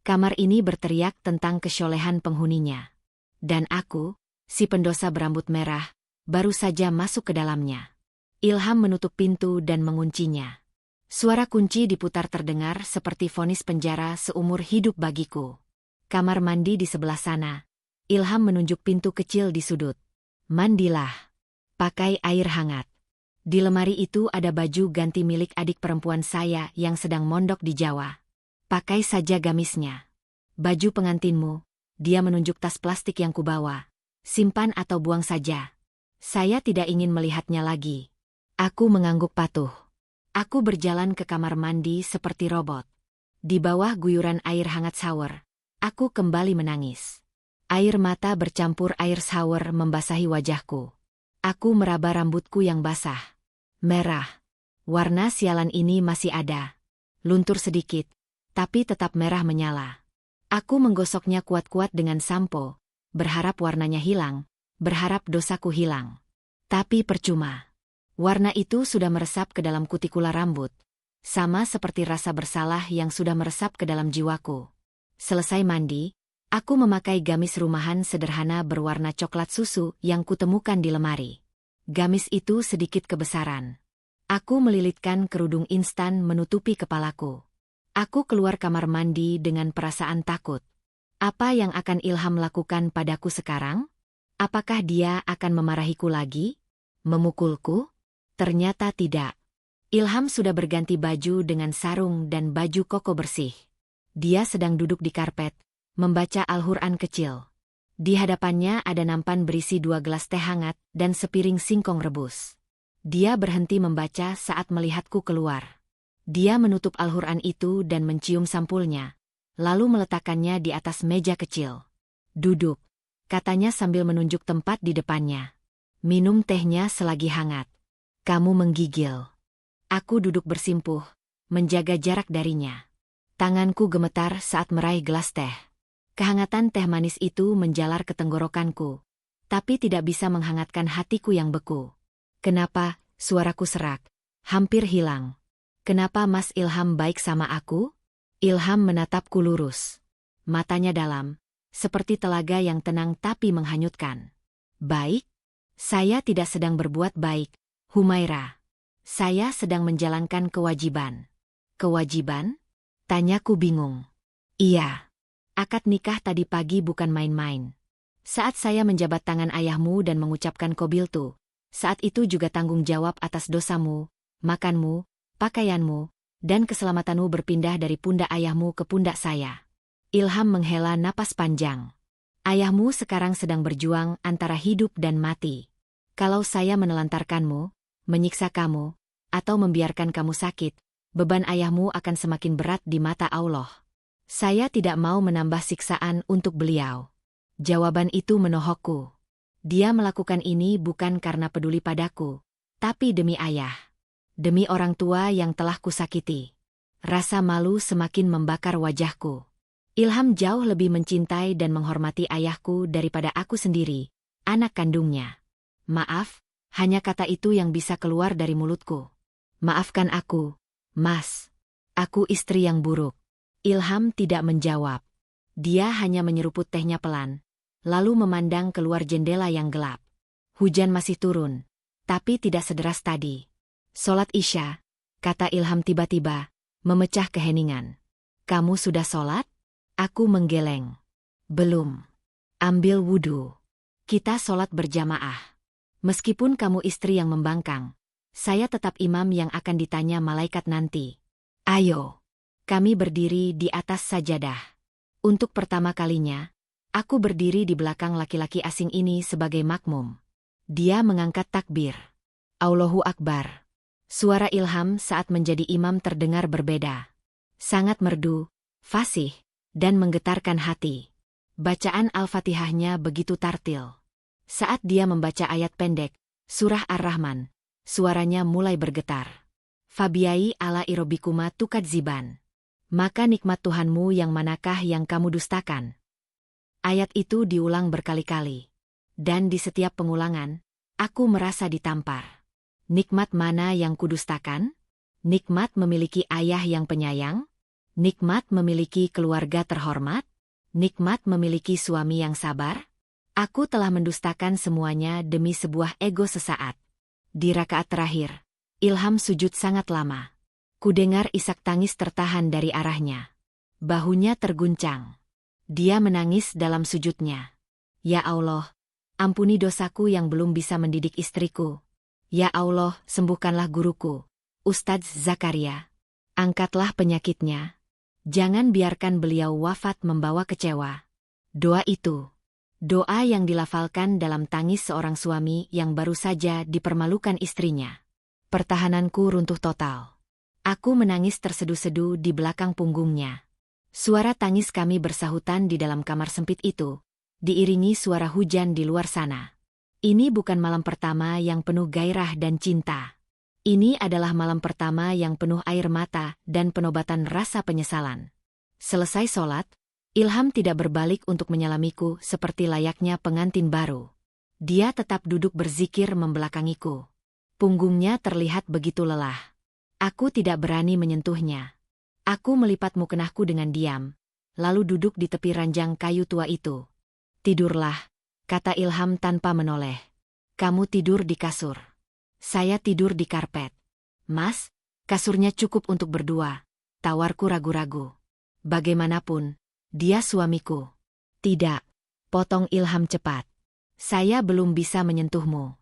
Kamar ini berteriak tentang kesolehan penghuninya. Dan aku, si pendosa berambut merah, baru saja masuk ke dalamnya. Ilham menutup pintu dan menguncinya. Suara kunci diputar terdengar seperti vonis penjara seumur hidup bagiku. Kamar mandi di sebelah sana. Ilham menunjuk pintu kecil di sudut. Mandilah. pakai air hangat. Di lemari itu ada baju ganti milik adik perempuan saya yang sedang mondok di Jawa. Pakai saja gamisnya. Baju pengantinmu, dia menunjuk tas plastik yang kubawa. Simpan atau buang saja. Saya tidak ingin melihatnya lagi. Aku mengangguk patuh. Aku berjalan ke kamar mandi seperti robot. Di bawah guyuran air hangat shower, aku kembali menangis. Air mata bercampur air shower membasahi wajahku. Aku meraba rambutku yang basah. Merah. Warna sialan ini masih ada. Luntur sedikit, tapi tetap merah menyala. Aku menggosoknya kuat-kuat dengan sampo, berharap warnanya hilang, berharap dosaku hilang. Tapi percuma. Warna itu sudah meresap ke dalam kutikula rambut, sama seperti rasa bersalah yang sudah meresap ke dalam jiwaku. Selesai mandi, aku memakai gamis rumahan sederhana berwarna coklat susu yang kutemukan di lemari. Gamis itu sedikit kebesaran. Aku melilitkan kerudung instan menutupi kepalaku. Aku keluar kamar mandi dengan perasaan takut. Apa yang akan Ilham lakukan padaku sekarang? Apakah dia akan memarahiku lagi? Memukulku? Ternyata tidak. Ilham sudah berganti baju dengan sarung dan baju koko bersih. Dia sedang duduk di karpet, membaca Al-Quran kecil. Di hadapannya ada nampan berisi 2 gelas teh hangat dan sepiring singkong rebus. Dia berhenti membaca saat melihatku keluar. Dia menutup Al-Quran itu dan mencium sampulnya, lalu meletakkannya di atas meja kecil. Duduk, katanya sambil menunjuk tempat di depannya. Minum tehnya selagi hangat. Kamu menggigil. Aku duduk bersimpuh, menjaga jarak darinya. Tanganku gemetar saat meraih gelas teh. Kehangatan teh manis itu menjalar ke tenggorokanku, tapi tidak bisa menghangatkan hatiku yang beku. Kenapa? Suaraku serak, hampir hilang. Kenapa Mas Ilham baik sama aku? Ilham menatapku lurus. Matanya dalam, seperti telaga yang tenang tapi menghanyutkan. Baik? Saya tidak sedang berbuat baik, Humaira. Saya sedang menjalankan kewajiban. Kewajiban? Tanyaku bingung. Iya. Akad nikah tadi pagi bukan main-main. Saat saya menjabat tangan ayahmu dan mengucapkan qabiltu, saat itu juga tanggung jawab atas dosamu, makanmu, pakaianmu, dan keselamatanmu berpindah dari pundak ayahmu ke pundak saya. Ilham menghela napas panjang. Ayahmu sekarang sedang berjuang antara hidup dan mati. Kalau saya menelantarkanmu, menyiksa kamu, atau membiarkan kamu sakit, beban ayahmu akan semakin berat di mata Allah. Saya tidak mau menambah siksaan untuk beliau. Jawaban itu menohokku. Dia melakukan ini bukan karena peduli padaku, tapi demi ayah. Demi orang tua yang telah kusakiti. Rasa malu semakin membakar wajahku. Ilham jauh lebih mencintai dan menghormati ayahku daripada aku sendiri, anak kandungnya. Maaf, hanya kata itu yang bisa keluar dari mulutku. Maafkan aku, Mas. Aku istri yang buruk. Ilham tidak menjawab. Dia hanya menyeruput tehnya pelan, lalu memandang keluar jendela yang gelap. Hujan masih turun, tapi tidak sederas tadi. Sholat Isya, kata Ilham tiba-tiba, memecah keheningan. Kamu sudah sholat? Aku menggeleng. Belum. Ambil wudhu. Kita sholat berjamaah. Meskipun kamu istri yang membangkang, saya tetap imam yang akan ditanya malaikat nanti. Ayo. Kami berdiri di atas sajadah. Untuk pertama kalinya, aku berdiri di belakang laki-laki asing ini sebagai makmum. Dia mengangkat takbir. Allahu Akbar. Suara Ilham saat menjadi imam terdengar berbeda. Sangat merdu, fasih, dan menggetarkan hati. Bacaan Al-Fatihahnya begitu tartil. Saat dia membaca ayat pendek, surah Ar-Rahman, suaranya mulai bergetar. Fabiai ala irobikuma tukadziban. Maka nikmat Tuhanmu yang manakah yang kamu dustakan? Ayat itu diulang berkali-kali. Dan di setiap pengulangan, aku merasa ditampar. Nikmat mana yang kudustakan? Nikmat memiliki ayah yang penyayang? Nikmat memiliki keluarga terhormat? Nikmat memiliki suami yang sabar? Aku telah mendustakan semuanya demi sebuah ego sesaat. Di rakaat terakhir, Ilham sujud sangat lama. Kudengar isak tangis tertahan dari arahnya. Bahunya terguncang. Dia menangis dalam sujudnya. Ya Allah, Ampuni dosaku yang belum bisa mendidik istriku. Ya Allah, sembuhkanlah guruku, Ustadz Zakaria. Angkatlah penyakitnya. Jangan biarkan beliau wafat membawa kecewa. Doa itu. Doa yang dilafalkan dalam tangis seorang suami yang baru saja dipermalukan istrinya. Pertahananku runtuh total. Aku menangis terseduh-seduh di belakang punggungnya. Suara tangis kami bersahutan di dalam kamar sempit itu, diiringi suara hujan di luar sana. Ini bukan malam pertama yang penuh gairah dan cinta. Ini adalah malam pertama yang penuh air mata dan penobatan rasa penyesalan. Selesai sholat, Ilham tidak berbalik untuk menyalamiku seperti layaknya pengantin baru. Dia tetap duduk berzikir membelakangiku. Punggungnya terlihat begitu lelah. Aku tidak berani menyentuhnya. Aku melipat mukenahku dengan diam, lalu duduk di tepi ranjang kayu tua itu. Tidurlah, kata Ilham tanpa menoleh. Kamu tidur di kasur. Saya tidur di karpet. Mas, kasurnya cukup untuk berdua, tawarku ragu-ragu. Bagaimanapun, dia suamiku. Tidak, potong Ilham cepat. Saya belum bisa menyentuhmu.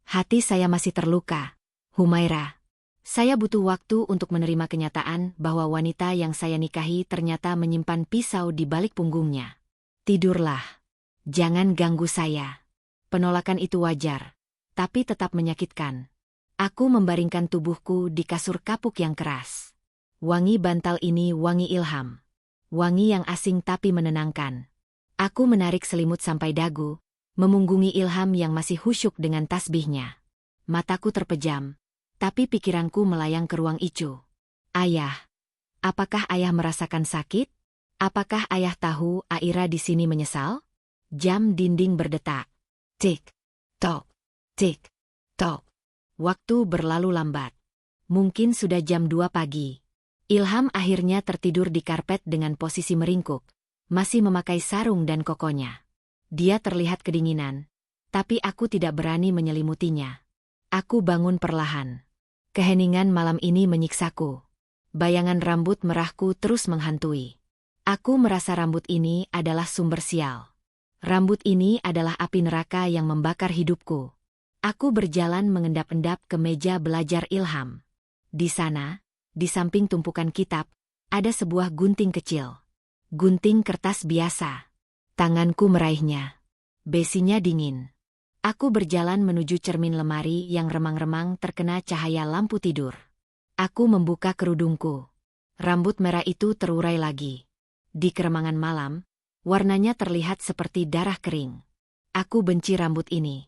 Hati saya masih terluka, Humaira. Saya butuh waktu untuk menerima kenyataan bahwa wanita yang saya nikahi ternyata menyimpan pisau di balik punggungnya. Tidurlah. Jangan ganggu saya. Penolakan itu wajar, tapi tetap menyakitkan. Aku membaringkan tubuhku di kasur kapuk yang keras. Wangi bantal ini wangi Ilham. Wangi yang asing tapi menenangkan. Aku menarik selimut sampai dagu, memunggungi Ilham yang masih khusyuk dengan tasbihnya. Mataku terpejam, tapi pikiranku melayang ke ruang Icu. Ayah. Apakah ayah merasakan sakit? Apakah ayah tahu Aira di sini menyesal? Jam dinding berdetak. Tik, tok, tik, tok. Waktu berlalu lambat. Mungkin sudah jam 2 pagi. Ilham akhirnya tertidur di karpet dengan posisi meringkuk, masih memakai sarung dan kokonya. Dia terlihat kedinginan, tapi aku tidak berani menyelimutinya. Aku bangun perlahan. Keheningan malam ini menyiksaku. Bayangan rambut merahku terus menghantui. Aku merasa rambut ini adalah sumber sial. Rambut ini adalah api neraka yang membakar hidupku. Aku berjalan mengendap-endap ke meja belajar Ilham. Di sana, di samping tumpukan kitab, ada sebuah gunting kecil. Gunting kertas biasa. Tanganku meraihnya. Besinya dingin. Aku berjalan menuju cermin lemari yang remang-remang terkena cahaya lampu tidur. Aku membuka kerudungku. Rambut merah itu terurai lagi. Di keremangan malam, warnanya terlihat seperti darah kering. Aku benci rambut ini.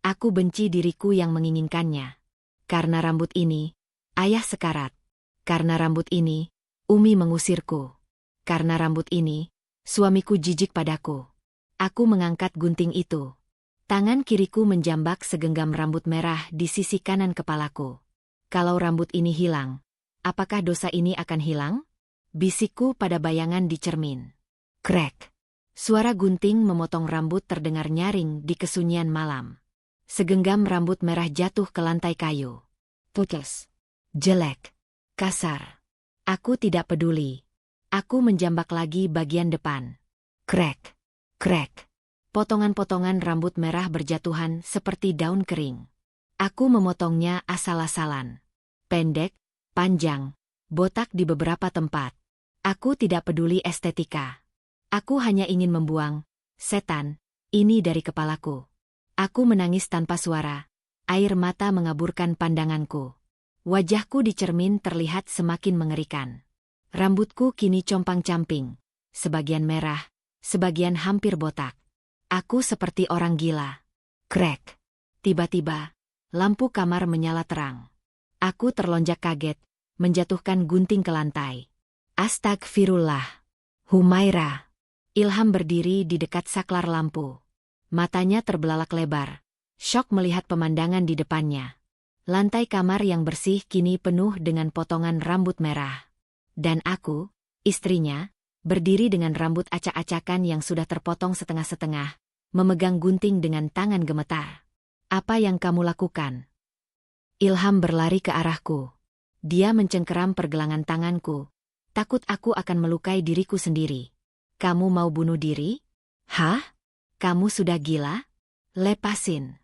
Aku benci diriku yang menginginkannya. Karena rambut ini, ayah sekarat. Karena rambut ini, Umi mengusirku. Karena rambut ini, suamiku jijik padaku. Aku mengangkat gunting itu. Tangan kiriku menjambak segenggam rambut merah di sisi kanan kepalaku. Kalau rambut ini hilang, apakah dosa ini akan hilang? Bisikku pada bayangan di cermin. Krek. Suara gunting memotong rambut terdengar nyaring di kesunyian malam. Segenggam rambut merah jatuh ke lantai kayu. Putus. Jelek. Kasar. Aku tidak peduli. Aku menjambak lagi bagian depan. Krek. Krek. Potongan-potongan rambut merah berjatuhan seperti daun kering. Aku memotongnya asal-asalan. Pendek, panjang, botak di beberapa tempat. Aku tidak peduli estetika. Aku hanya ingin membuang, setan, ini dari kepalaku. Aku menangis tanpa suara. Air mata mengaburkan pandanganku. Wajahku di cermin terlihat semakin mengerikan. Rambutku kini compang-camping. Sebagian merah, sebagian hampir botak. Aku seperti orang gila. Krek. Tiba-tiba, lampu kamar menyala terang. Aku terlonjak kaget, menjatuhkan gunting ke lantai. Astagfirullah. Humaira. Ilham berdiri di dekat saklar lampu. Matanya terbelalak lebar. Syok melihat pemandangan di depannya. Lantai kamar yang bersih kini penuh dengan potongan rambut merah. Dan aku, istrinya, berdiri dengan rambut acak-acakan yang sudah terpotong setengah-setengah, memegang gunting dengan tangan gemetar. Apa yang kamu lakukan? Ilham berlari ke arahku. Dia mencengkeram pergelangan tanganku. Takut aku akan melukai diriku sendiri. Kamu mau bunuh diri? Hah? Kamu sudah gila? Lepasin.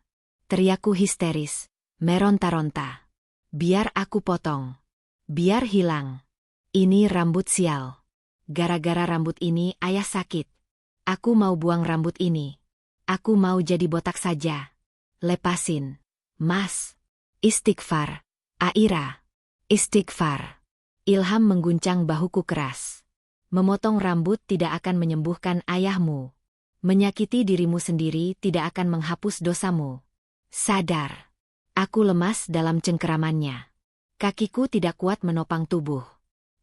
Teriakku histeris, meronta-ronta. Biar aku potong. Biar hilang. Ini rambut sial. Gara-gara rambut ini ayah sakit. Aku mau buang rambut ini. Aku mau jadi botak saja. Lepasin. Mas. Istighfar. Aira. Istighfar. Ilham mengguncang bahuku keras. Memotong rambut tidak akan menyembuhkan ayahmu. Menyakiti dirimu sendiri tidak akan menghapus dosamu. Sadar. Aku lemas dalam cengkeramannya. Kakiku tidak kuat menopang tubuh.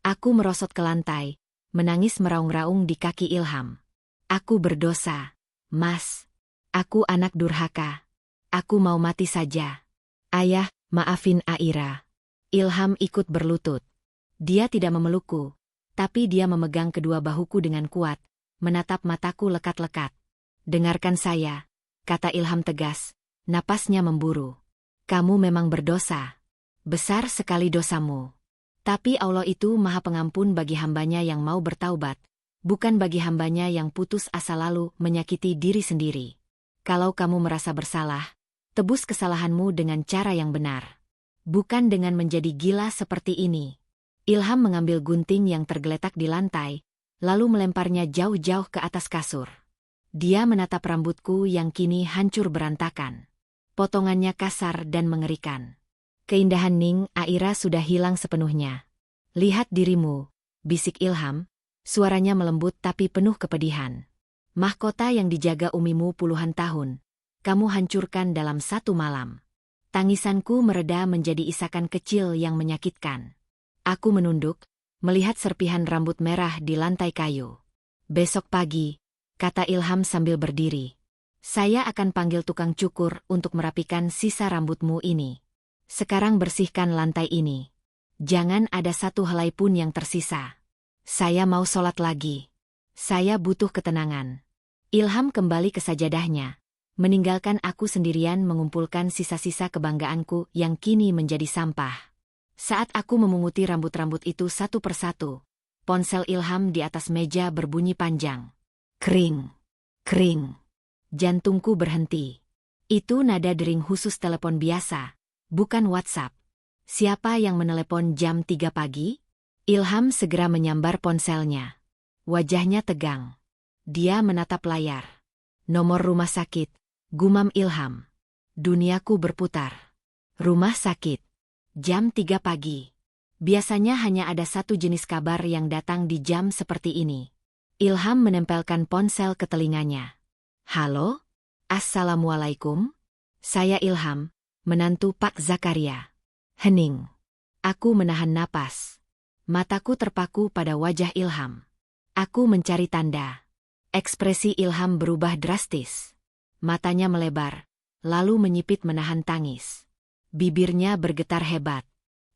Aku merosot ke lantai, menangis meraung-raung di kaki Ilham. Aku berdosa, Mas. Aku anak durhaka. Aku mau mati saja. Ayah, maafin Aira. Ilham ikut berlutut. Dia tidak memelukku, tapi dia memegang kedua bahuku dengan kuat, menatap mataku lekat-lekat. Dengarkan saya, kata Ilham tegas, napasnya memburu. Kamu memang berdosa. Besar sekali dosamu. Tapi Allah itu Maha Pengampun bagi hambanya yang mau bertaubat, bukan bagi hambanya yang putus asa lalu menyakiti diri sendiri. Kalau kamu merasa bersalah, tebus kesalahanmu dengan cara yang benar. Bukan dengan menjadi gila seperti ini. Ilham mengambil gunting yang tergeletak di lantai, lalu melemparnya jauh-jauh ke atas kasur. Dia menatap rambutku yang kini hancur berantakan. Potongannya kasar dan mengerikan. Keindahan Ning Aira sudah hilang sepenuhnya. Lihat dirimu, bisik Ilham, suaranya melembut tapi penuh kepedihan. Mahkota yang dijaga umimu puluhan tahun, kamu hancurkan dalam satu malam. Tangisanku mereda menjadi isakan kecil yang menyakitkan. Aku menunduk, melihat serpihan rambut merah di lantai kayu. Besok pagi, kata Ilham sambil berdiri. Saya akan panggil tukang cukur untuk merapikan sisa rambutmu ini. Sekarang bersihkan lantai ini. Jangan ada satu helai pun yang tersisa. Saya mau sholat lagi. Saya butuh ketenangan. Ilham kembali ke sajadahnya, meninggalkan aku sendirian mengumpulkan sisa-sisa kebanggaanku yang kini menjadi sampah. Saat aku memunguti rambut-rambut itu satu persatu, ponsel Ilham di atas meja berbunyi panjang. Kring, kring. Jantungku berhenti. Itu nada dering khusus telepon biasa, bukan WhatsApp. Siapa yang menelepon jam 3 pagi? Ilham segera menyambar ponselnya. Wajahnya tegang. Dia menatap layar. Nomor rumah sakit, gumam Ilham. Duniaku berputar. Rumah sakit. Jam 3 pagi. Biasanya hanya ada satu jenis kabar yang datang di jam seperti ini. Ilham menempelkan ponsel ke telinganya. Halo? Assalamualaikum? Saya Ilham, menantu Pak Zakaria. Hening. Aku menahan napas. Mataku terpaku pada wajah Ilham. Aku mencari tanda. Ekspresi Ilham berubah drastis. Matanya melebar, lalu menyipit menahan tangis. Bibirnya bergetar hebat.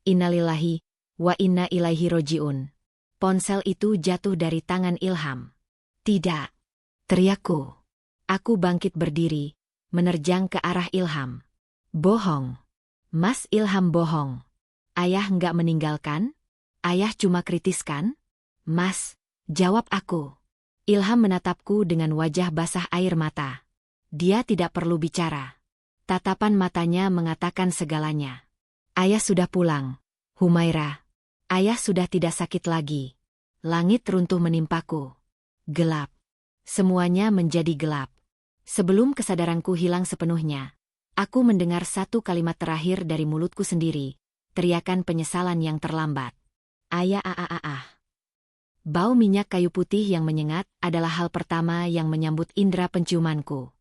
Innalillahi wa inna ilaihi roji'un. Ponsel itu jatuh dari tangan Ilham. Tidak. Teriakku. Aku bangkit berdiri, menerjang ke arah Ilham. Bohong. Mas Ilham bohong. Ayah nggak meninggalkan? Ayah cuma kritiskan? Mas, jawab aku. Ilham menatapku dengan wajah basah air mata. Dia tidak perlu bicara. Tatapan matanya mengatakan segalanya. Ayah sudah pulang, Humaira. Ayah sudah tidak sakit lagi. Langit runtuh menimpaku. Gelap. Semuanya menjadi gelap. Sebelum kesadaranku hilang sepenuhnya, aku mendengar satu kalimat terakhir dari mulutku sendiri, teriakan penyesalan yang terlambat. Ayah. Bau minyak kayu putih yang menyengat adalah hal pertama yang menyambut indera penciumanku.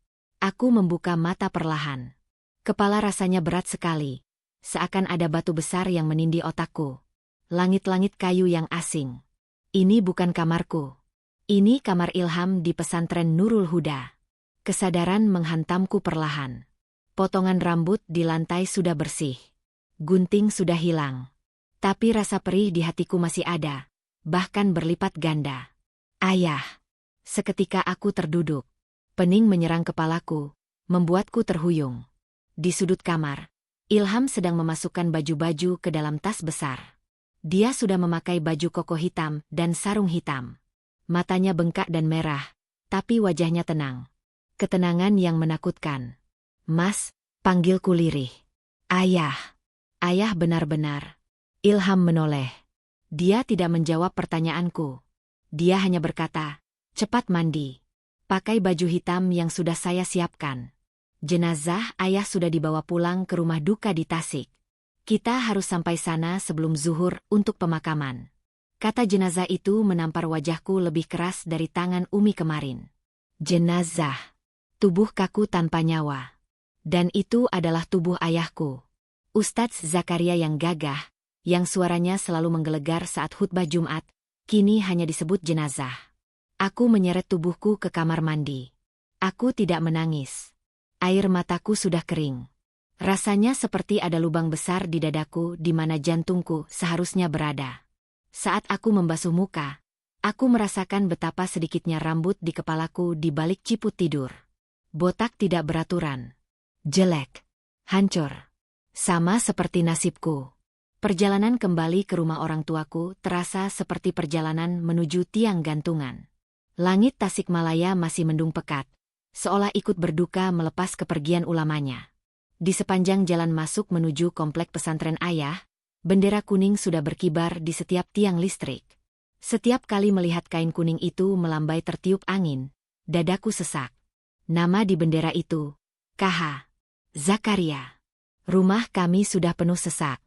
Aku membuka mata perlahan. Kepala rasanya berat sekali, seakan ada batu besar yang menindih otakku. Langit-langit kayu yang asing. Ini bukan kamarku. Ini kamar Ilham di pesantren Nurul Huda. Kesadaran menghantamku perlahan. Potongan rambut di lantai sudah bersih. Gunting sudah hilang. Tapi rasa perih di hatiku masih ada, bahkan berlipat ganda. Ayah. Seketika aku terduduk. Pening menyerang kepalaku, membuatku terhuyung. Di sudut kamar, Ilham sedang memasukkan baju-baju ke dalam tas besar. Dia sudah memakai baju koko hitam dan sarung hitam. Matanya bengkak dan merah, tapi wajahnya tenang. Ketenangan yang menakutkan. Mas, panggilku lirih. Ayah. Ayah benar-benar. Ilham menoleh. Dia tidak menjawab pertanyaanku. Dia hanya berkata, cepat mandi. Pakai baju hitam yang sudah saya siapkan. Jenazah ayah sudah dibawa pulang ke rumah duka di Tasik. Kita harus sampai sana sebelum zuhur untuk pemakaman. Kata jenazah itu menampar wajahku lebih keras dari tangan Umi kemarin. Jenazah. Tubuh kaku tanpa nyawa. Dan itu adalah tubuh ayahku. Ustadz Zakaria yang gagah, yang suaranya selalu menggelegar saat khutbah Jumat, kini hanya disebut jenazah. Aku menyeret tubuhku ke kamar mandi. Aku tidak menangis. Air mataku sudah kering. Rasanya seperti ada lubang besar di dadaku di mana jantungku seharusnya berada. Saat aku membasuh muka, aku merasakan betapa sedikitnya rambut di kepalaku di balik ciput tidur. Botak tidak beraturan. Jelek. Hancur. Sama seperti nasibku. Perjalanan kembali ke rumah orang tuaku terasa seperti perjalanan menuju tiang gantungan. Langit Tasikmalaya masih mendung pekat, seolah ikut berduka melepas kepergian ulamanya. Di sepanjang jalan masuk menuju komplek pesantren ayah, bendera kuning sudah berkibar di setiap tiang listrik. Setiap kali melihat kain kuning itu melambai tertiup angin, dadaku sesak. Nama di bendera itu, KH. Zakaria. Rumah kami sudah penuh sesak.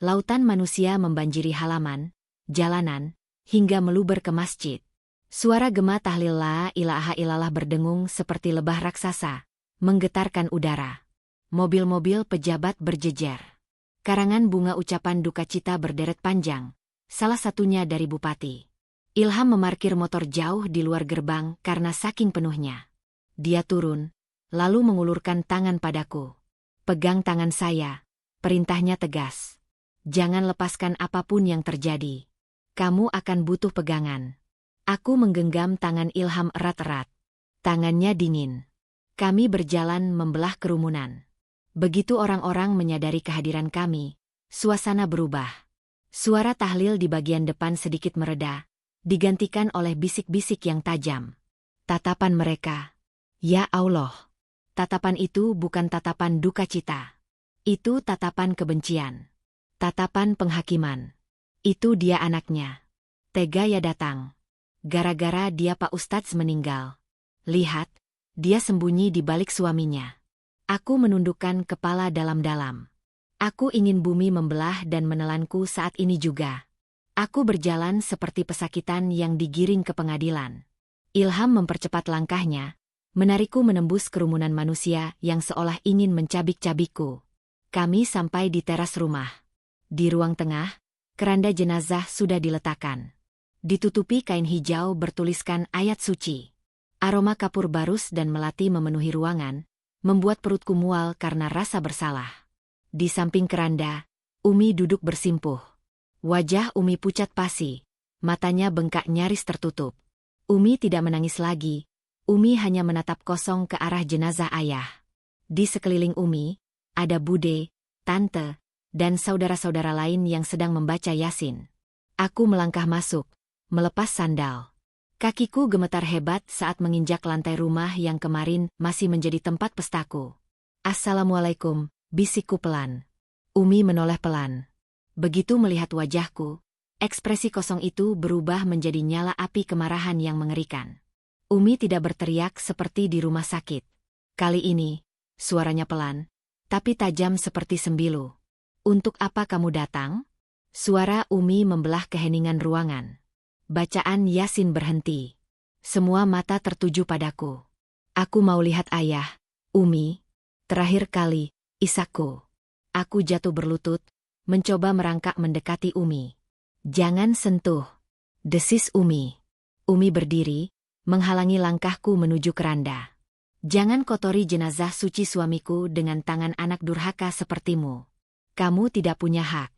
Lautan manusia membanjiri halaman, jalanan, hingga meluber ke masjid. Suara gema tahlil la ilaha illallah berdengung seperti lebah raksasa, menggetarkan udara. Mobil-mobil pejabat berjejer. Karangan bunga ucapan duka cita berderet panjang, salah satunya dari Bupati. Ilham memarkir motor jauh di luar gerbang karena saking penuhnya. Dia turun, lalu mengulurkan tangan padaku. Pegang tangan saya, perintahnya tegas. Jangan lepaskan apapun yang terjadi. Kamu akan butuh pegangan. Aku menggenggam tangan Ilham erat-erat. Tangannya dingin. Kami berjalan membelah kerumunan. Begitu orang-orang menyadari kehadiran kami, suasana berubah. Suara tahlil di bagian depan sedikit mereda, digantikan oleh bisik-bisik yang tajam. Tatapan mereka, ya Allah. Tatapan itu bukan tatapan duka cita. Itu tatapan kebencian. Tatapan penghakiman. Itu dia anaknya. Tega ya datang. Gara-gara dia Pak Ustadz meninggal. Lihat, dia sembunyi di balik suaminya. Aku menundukkan kepala dalam-dalam. Aku ingin bumi membelah dan menelanku saat ini juga. Aku berjalan seperti pesakitan yang digiring ke pengadilan. Ilham mempercepat langkahnya, menarikku menembus kerumunan manusia yang seolah ingin mencabik-cabikku. Kami sampai di teras rumah. Di ruang tengah, keranda jenazah sudah diletakkan. Ditutupi kain hijau bertuliskan ayat suci. Aroma kapur barus dan melati memenuhi ruangan, membuat perutku mual karena rasa bersalah. Di samping keranda, Umi duduk bersimpuh. Wajah Umi pucat pasi, matanya bengkak nyaris tertutup. Umi tidak menangis lagi. Umi hanya menatap kosong ke arah jenazah ayah. Di sekeliling Umi, ada bude, tante, dan saudara-saudara lain yang sedang membaca Yasin. Aku melangkah masuk, melepas sandal. Kakiku gemetar hebat saat menginjak lantai rumah yang kemarin masih menjadi tempat pestaku. Assalamualaikum, bisikku pelan. Umi menoleh pelan. Begitu melihat wajahku, ekspresi kosong itu berubah menjadi nyala api kemarahan yang mengerikan. Umi tidak berteriak seperti di rumah sakit. Kali ini, suaranya pelan, tapi tajam seperti sembilu. Untuk apa kamu datang? Suara Umi membelah keheningan ruangan. Bacaan Yasin berhenti. Semua mata tertuju padaku. Aku mau lihat ayah, Umi. Terakhir kali, Isaku. Aku jatuh berlutut, mencoba merangkak mendekati Umi. Jangan sentuh. Desis Umi. Umi berdiri, menghalangi langkahku menuju keranda. Jangan kotori jenazah suci suamiku dengan tangan anak durhaka sepertimu. Kamu tidak punya hak.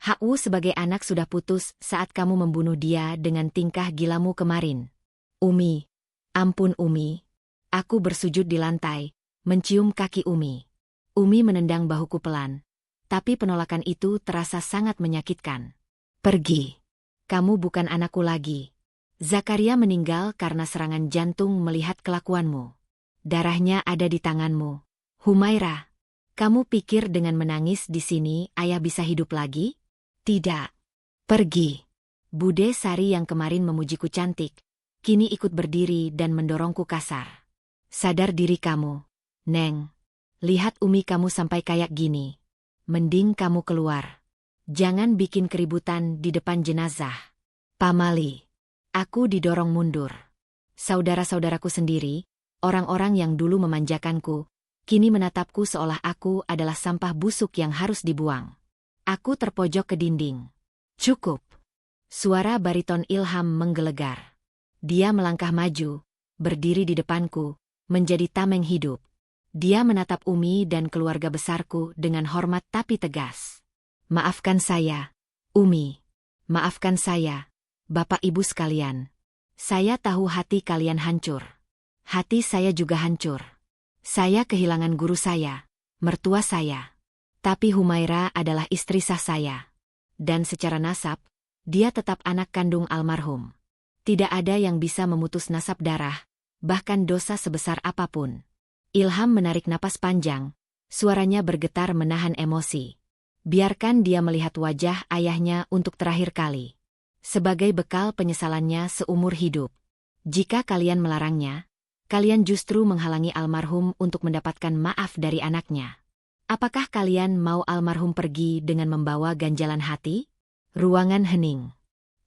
Hakmu sebagai anak sudah putus saat kamu membunuh dia dengan tingkah gilamu kemarin. Umi. Ampun Umi. Aku bersujud di lantai, mencium kaki Umi. Umi menendang bahuku pelan, tapi penolakan itu terasa sangat menyakitkan. Pergi. Kamu bukan anakku lagi. Zakaria meninggal karena serangan jantung melihat kelakuanmu. Darahnya ada di tanganmu. Humaira, kamu pikir dengan menangis di sini ayah bisa hidup lagi? Tidak. Pergi. Bude Sari yang kemarin memujiku cantik, kini ikut berdiri dan mendorongku kasar. Sadar diri kamu, Neng. Lihat Umi kamu sampai kayak gini. Mending kamu keluar. Jangan bikin keributan di depan jenazah. Pamali. Aku didorong mundur. Saudara-saudaraku sendiri, orang-orang yang dulu memanjakanku, kini menatapku seolah aku adalah sampah busuk yang harus dibuang. Aku terpojok ke dinding. Cukup. Suara bariton Ilham menggelegar. Dia melangkah maju, berdiri di depanku, menjadi tameng hidup. Dia menatap Umi dan keluarga besarku dengan hormat tapi tegas. Maafkan saya, Umi. Maafkan saya, Bapak Ibu sekalian. Saya tahu hati kalian hancur. Hati saya juga hancur. Saya kehilangan guru saya, mertua saya. Tapi Humaira adalah istri sah saya. Dan secara nasab, dia tetap anak kandung almarhum. Tidak ada yang bisa memutus nasab darah, bahkan dosa sebesar apapun. Ilham menarik napas panjang, suaranya bergetar menahan emosi. Biarkan dia melihat wajah ayahnya untuk terakhir kali. Sebagai bekal penyesalannya seumur hidup. Jika kalian melarangnya, kalian justru menghalangi almarhum untuk mendapatkan maaf dari anaknya. Apakah kalian mau almarhum pergi dengan membawa ganjalan hati? Ruangan hening.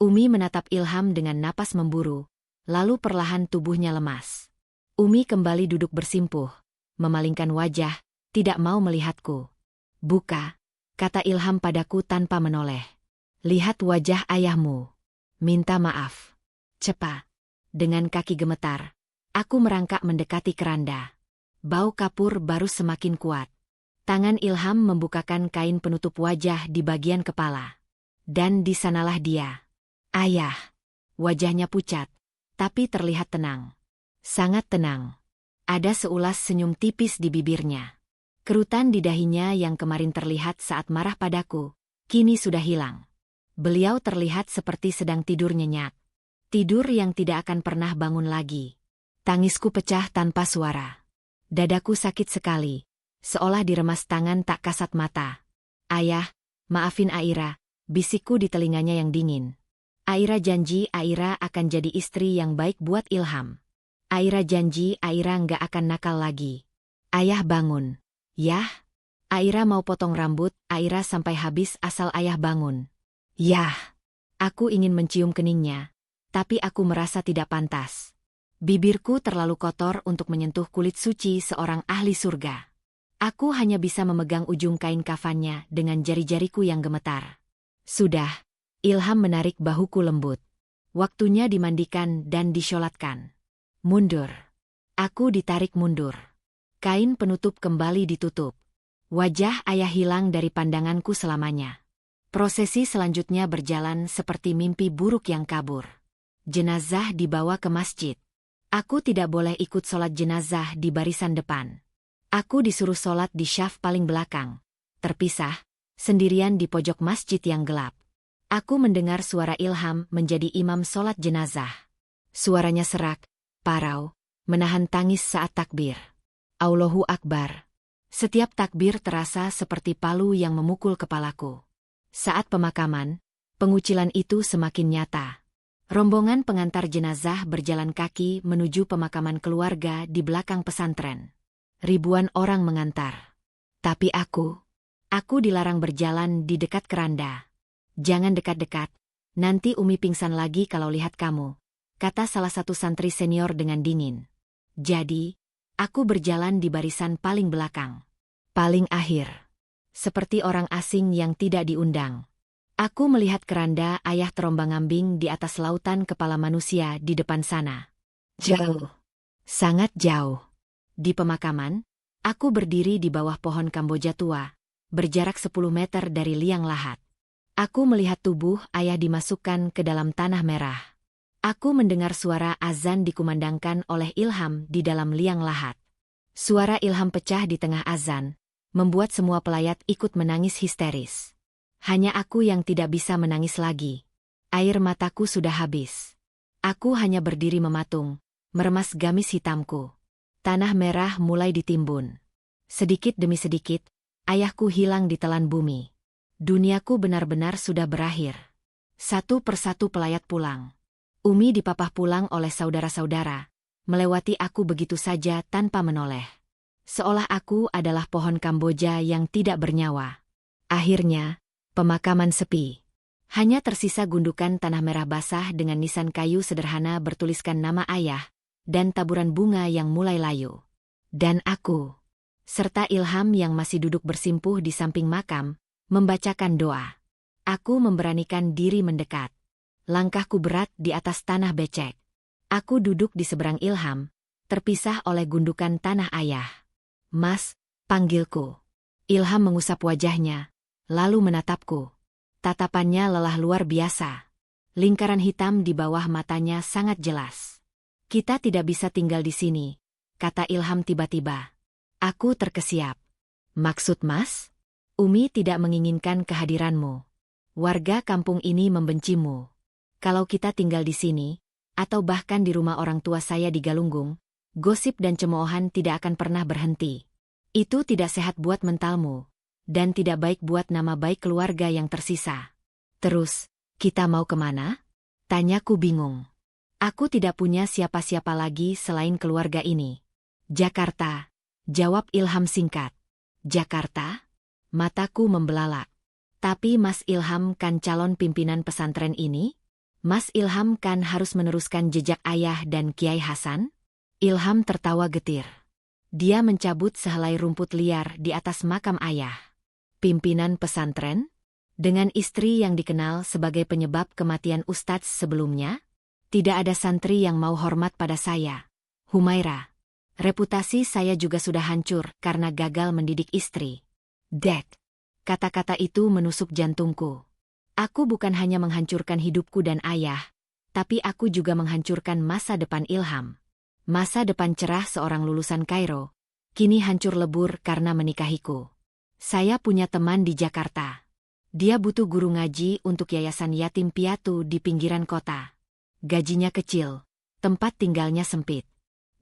Umi menatap Ilham dengan napas memburu, lalu perlahan tubuhnya lemas. Umi kembali duduk bersimpuh, memalingkan wajah, tidak mau melihatku. Buka, kata Ilham padaku tanpa menoleh. Lihat wajah ayahmu. Minta maaf. Cepat. Dengan kaki gemetar, aku merangkak mendekati keranda. Bau kapur baru semakin kuat. Tangan Ilham membukakan kain penutup wajah di bagian kepala. Dan di sanalah dia. Ayah. Wajahnya pucat, tapi terlihat tenang. Sangat tenang. Ada seulas senyum tipis di bibirnya. Kerutan di dahinya yang kemarin terlihat saat marah padaku, kini sudah hilang. Beliau terlihat seperti sedang tidur nyenyak. Tidur yang tidak akan pernah bangun lagi. Tangisku pecah tanpa suara. Dadaku sakit sekali, seolah diremas tangan tak kasat mata. Ayah, maafin Aira, bisikku di telinganya yang dingin. Aira janji Aira akan jadi istri yang baik buat Ilham. Aira janji Aira nggak akan nakal lagi. Ayah bangun. Yah. Aira mau potong rambut Aira sampai habis asal ayah bangun. Yah. Aku ingin mencium keningnya, tapi aku merasa tidak pantas. Bibirku terlalu kotor untuk menyentuh kulit suci seorang ahli surga. Aku hanya bisa memegang ujung kain kafannya dengan jari-jariku yang gemetar. Sudah, Ilham menarik bahuku lembut. Waktunya dimandikan dan disyolatkan. Mundur. Aku ditarik mundur. Kain penutup kembali ditutup. Wajah ayah hilang dari pandanganku selamanya. Prosesi selanjutnya berjalan seperti mimpi buruk yang kabur. Jenazah dibawa ke masjid. Aku tidak boleh ikut sholat jenazah di barisan depan. Aku disuruh sholat di syaf paling belakang. Terpisah, sendirian di pojok masjid yang gelap. Aku mendengar suara Ilham menjadi imam sholat jenazah. Suaranya serak, parau, menahan tangis saat takbir. Allahu Akbar. Setiap takbir terasa seperti palu yang memukul kepalaku. Saat pemakaman, pengucilan itu semakin nyata. Rombongan pengantar jenazah berjalan kaki menuju pemakaman keluarga di belakang pesantren. Ribuan orang mengantar. Tapi aku dilarang berjalan di dekat keranda. Jangan dekat-dekat, nanti Umi pingsan lagi kalau lihat kamu, kata salah satu santri senior dengan dingin. Jadi, aku berjalan di barisan paling belakang. Paling akhir. Seperti orang asing yang tidak diundang. Aku melihat keranda ayah terombang-ambing di atas lautan kepala manusia di depan sana. Jauh. Sangat jauh. Di pemakaman, aku berdiri di bawah pohon Kamboja tua, berjarak 10 meter dari liang lahat. Aku melihat tubuh ayah dimasukkan ke dalam tanah merah. Aku mendengar suara azan dikumandangkan oleh Ilham di dalam liang lahat. Suara Ilham pecah di tengah azan, membuat semua pelayat ikut menangis histeris. Hanya aku yang tidak bisa menangis lagi. Air mataku sudah habis. Aku hanya berdiri mematung, meremas gamis hitamku. Tanah merah mulai ditimbun. Sedikit demi sedikit, ayahku hilang ditelan bumi. Duniaku benar-benar sudah berakhir. Satu persatu pelayat pulang. Umi dipapah pulang oleh saudara-saudara, melewati aku begitu saja tanpa menoleh. Seolah aku adalah pohon Kamboja yang tidak bernyawa. Akhirnya, pemakaman sepi. Hanya tersisa gundukan tanah merah basah dengan nisan kayu sederhana bertuliskan nama ayah, dan taburan bunga yang mulai layu. Dan aku, serta Ilham yang masih duduk bersimpuh di samping makam, membacakan doa. Aku memberanikan diri mendekat. Langkahku berat di atas tanah becek. Aku duduk di seberang Ilham, terpisah oleh gundukan tanah ayah. "Mas," panggilku. Ilham mengusap wajahnya, lalu menatapku. Tatapannya lelah luar biasa. Lingkaran hitam di bawah matanya sangat jelas. "Kita tidak bisa tinggal di sini," kata Ilham tiba-tiba. Aku terkesiap. "Maksud Mas?" "Umi tidak menginginkan kehadiranmu. Warga kampung ini membencimu. Kalau kita tinggal di sini, atau bahkan di rumah orang tua saya di Galunggung, gosip dan cemoohan tidak akan pernah berhenti. Itu tidak sehat buat mentalmu, dan tidak baik buat nama baik keluarga yang tersisa." "Terus, kita mau kemana?" tanyaku bingung. "Aku tidak punya siapa-siapa lagi selain keluarga ini." "Jakarta," jawab Ilham singkat. "Jakarta?" Mataku membelalak. "Tapi Mas Ilham kan calon pimpinan pesantren ini? Mas Ilham kan harus meneruskan jejak ayah dan Kiai Hasan?" Ilham tertawa getir. Dia mencabut sehelai rumput liar di atas makam ayah. "Pimpinan pesantren? Dengan istri yang dikenal sebagai penyebab kematian ustadz sebelumnya? Tidak ada santri yang mau hormat pada saya, Humaira. Reputasi saya juga sudah hancur karena gagal mendidik istri." "Dek." Kata-kata itu menusuk jantungku. Aku bukan hanya menghancurkan hidupku dan ayah, tapi aku juga menghancurkan masa depan Ilham. Masa depan cerah seorang lulusan Kairo, kini hancur lebur karena menikahiku. Saya punya teman di Jakarta. Dia butuh guru ngaji untuk yayasan yatim piatu di pinggiran kota. Gajinya kecil, tempat tinggalnya sempit.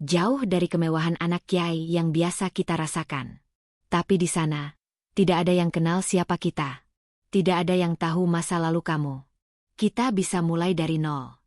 Jauh dari kemewahan anak kiai yang biasa kita rasakan. Tapi di sana, tidak ada yang kenal siapa kita. Tidak ada yang tahu masa lalu kamu. Kita bisa mulai dari nol."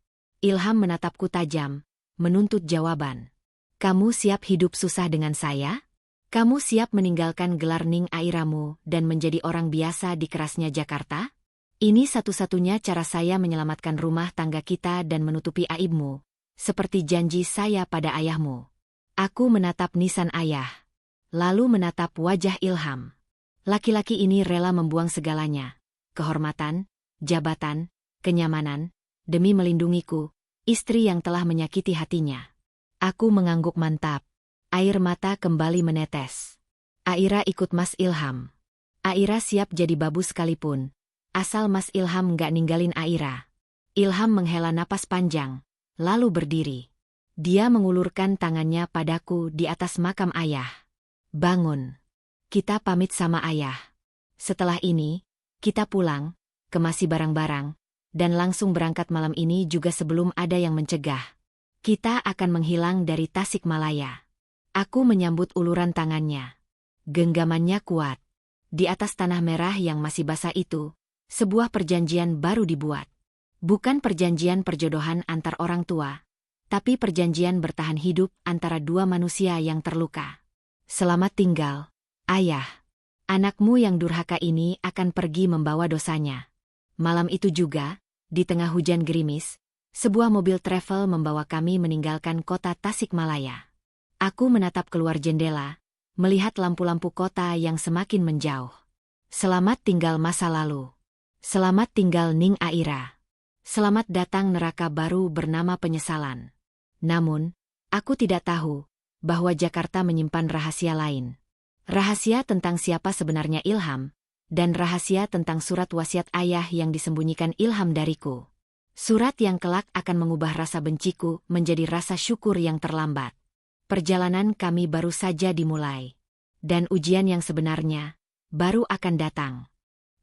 Ilham menatapku tajam, menuntut jawaban. "Kamu siap hidup susah dengan saya? Kamu siap meninggalkan gelar Ning Airamu dan menjadi orang biasa di kerasnya Jakarta? Ini satu-satunya cara saya menyelamatkan rumah tangga kita dan menutupi aibmu, seperti janji saya pada ayahmu." Aku menatap nisan ayah, lalu menatap wajah Ilham. Laki-laki ini rela membuang segalanya, kehormatan, jabatan, kenyamanan, demi melindungiku, istri yang telah menyakiti hatinya. Aku mengangguk mantap. Air mata kembali menetes. Aira ikut Mas Ilham. Aira siap jadi babu sekalipun, asal Mas Ilham nggak ninggalin Aira. Ilham menghela napas panjang, lalu berdiri. Dia mengulurkan tangannya padaku di atas makam ayah. "Bangun. Kita pamit sama ayah. Setelah ini, kita pulang, kemasi barang-barang, dan langsung berangkat malam ini juga sebelum ada yang mencegah. Kita akan menghilang dari Tasikmalaya." Aku menyambut uluran tangannya. Genggamannya kuat. Di atas tanah merah yang masih basah itu, sebuah perjanjian baru dibuat. Bukan perjanjian perjodohan antar orang tua, tapi perjanjian bertahan hidup antara dua manusia yang terluka. "Selamat tinggal, Ayah. Anakmu yang durhaka ini akan pergi membawa dosanya." Malam itu juga, di tengah hujan gerimis, sebuah mobil travel membawa kami meninggalkan kota Tasikmalaya. Aku menatap keluar jendela, melihat lampu-lampu kota yang semakin menjauh. Selamat tinggal masa lalu. Selamat tinggal Ning Aira. Selamat datang neraka baru bernama penyesalan. Namun, aku tidak tahu bahwa Jakarta menyimpan rahasia lain. Rahasia tentang siapa sebenarnya Ilham, dan rahasia tentang surat wasiat ayah yang disembunyikan Ilham dariku. Surat yang kelak akan mengubah rasa benciku menjadi rasa syukur yang terlambat. Perjalanan kami baru saja dimulai. Dan ujian yang sebenarnya baru akan datang.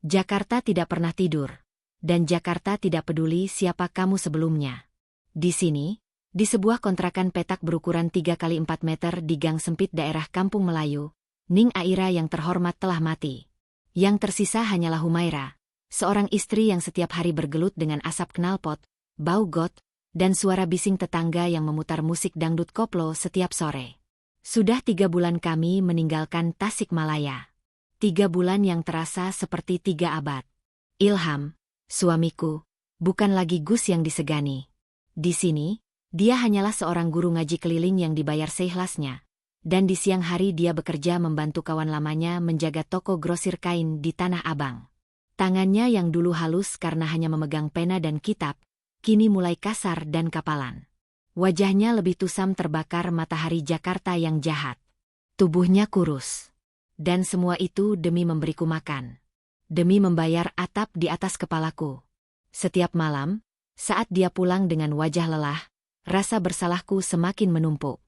Jakarta tidak pernah tidur. Dan Jakarta tidak peduli siapa kamu sebelumnya. Di sini, di sebuah kontrakan petak berukuran 3 kali 4 meter di gang sempit daerah Kampung Melayu, Ning Aira yang terhormat telah mati. Yang tersisa hanyalah Humaira, seorang istri yang setiap hari bergelut dengan asap knalpot, bau got, dan suara bising tetangga yang memutar musik dangdut koplo setiap sore. Sudah 3 bulan kami meninggalkan Tasikmalaya. 3 bulan yang terasa seperti 3 abad. Ilham, suamiku, bukan lagi Gus yang disegani. Di sini, dia hanyalah seorang guru ngaji keliling yang dibayar seikhlasnya. Dan di siang hari dia bekerja membantu kawan lamanya menjaga toko grosir kain di Tanah Abang. Tangannya yang dulu halus karena hanya memegang pena dan kitab, kini mulai kasar dan kapalan. Wajahnya lebih tusam terbakar matahari Jakarta yang jahat. Tubuhnya kurus. Dan semua itu demi memberiku makan. Demi membayar atap di atas kepalaku. Setiap malam, saat dia pulang dengan wajah lelah, rasa bersalahku semakin menumpuk.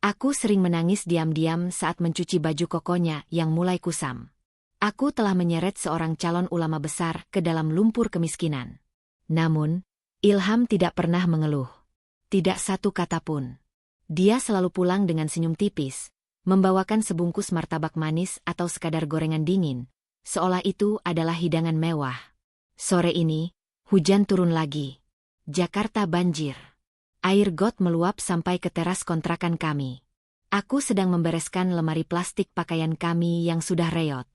Aku sering menangis diam-diam saat mencuci baju kokonya yang mulai kusam. Aku telah menyeret seorang calon ulama besar ke dalam lumpur kemiskinan. Namun, Ilham tidak pernah mengeluh. Tidak satu kata pun. Dia selalu pulang dengan senyum tipis, membawakan sebungkus martabak manis atau sekadar gorengan dingin, seolah itu adalah hidangan mewah. Sore ini, hujan turun lagi. Jakarta banjir. Air got meluap sampai ke teras kontrakan kami. Aku sedang membereskan lemari plastik pakaian kami yang sudah reot.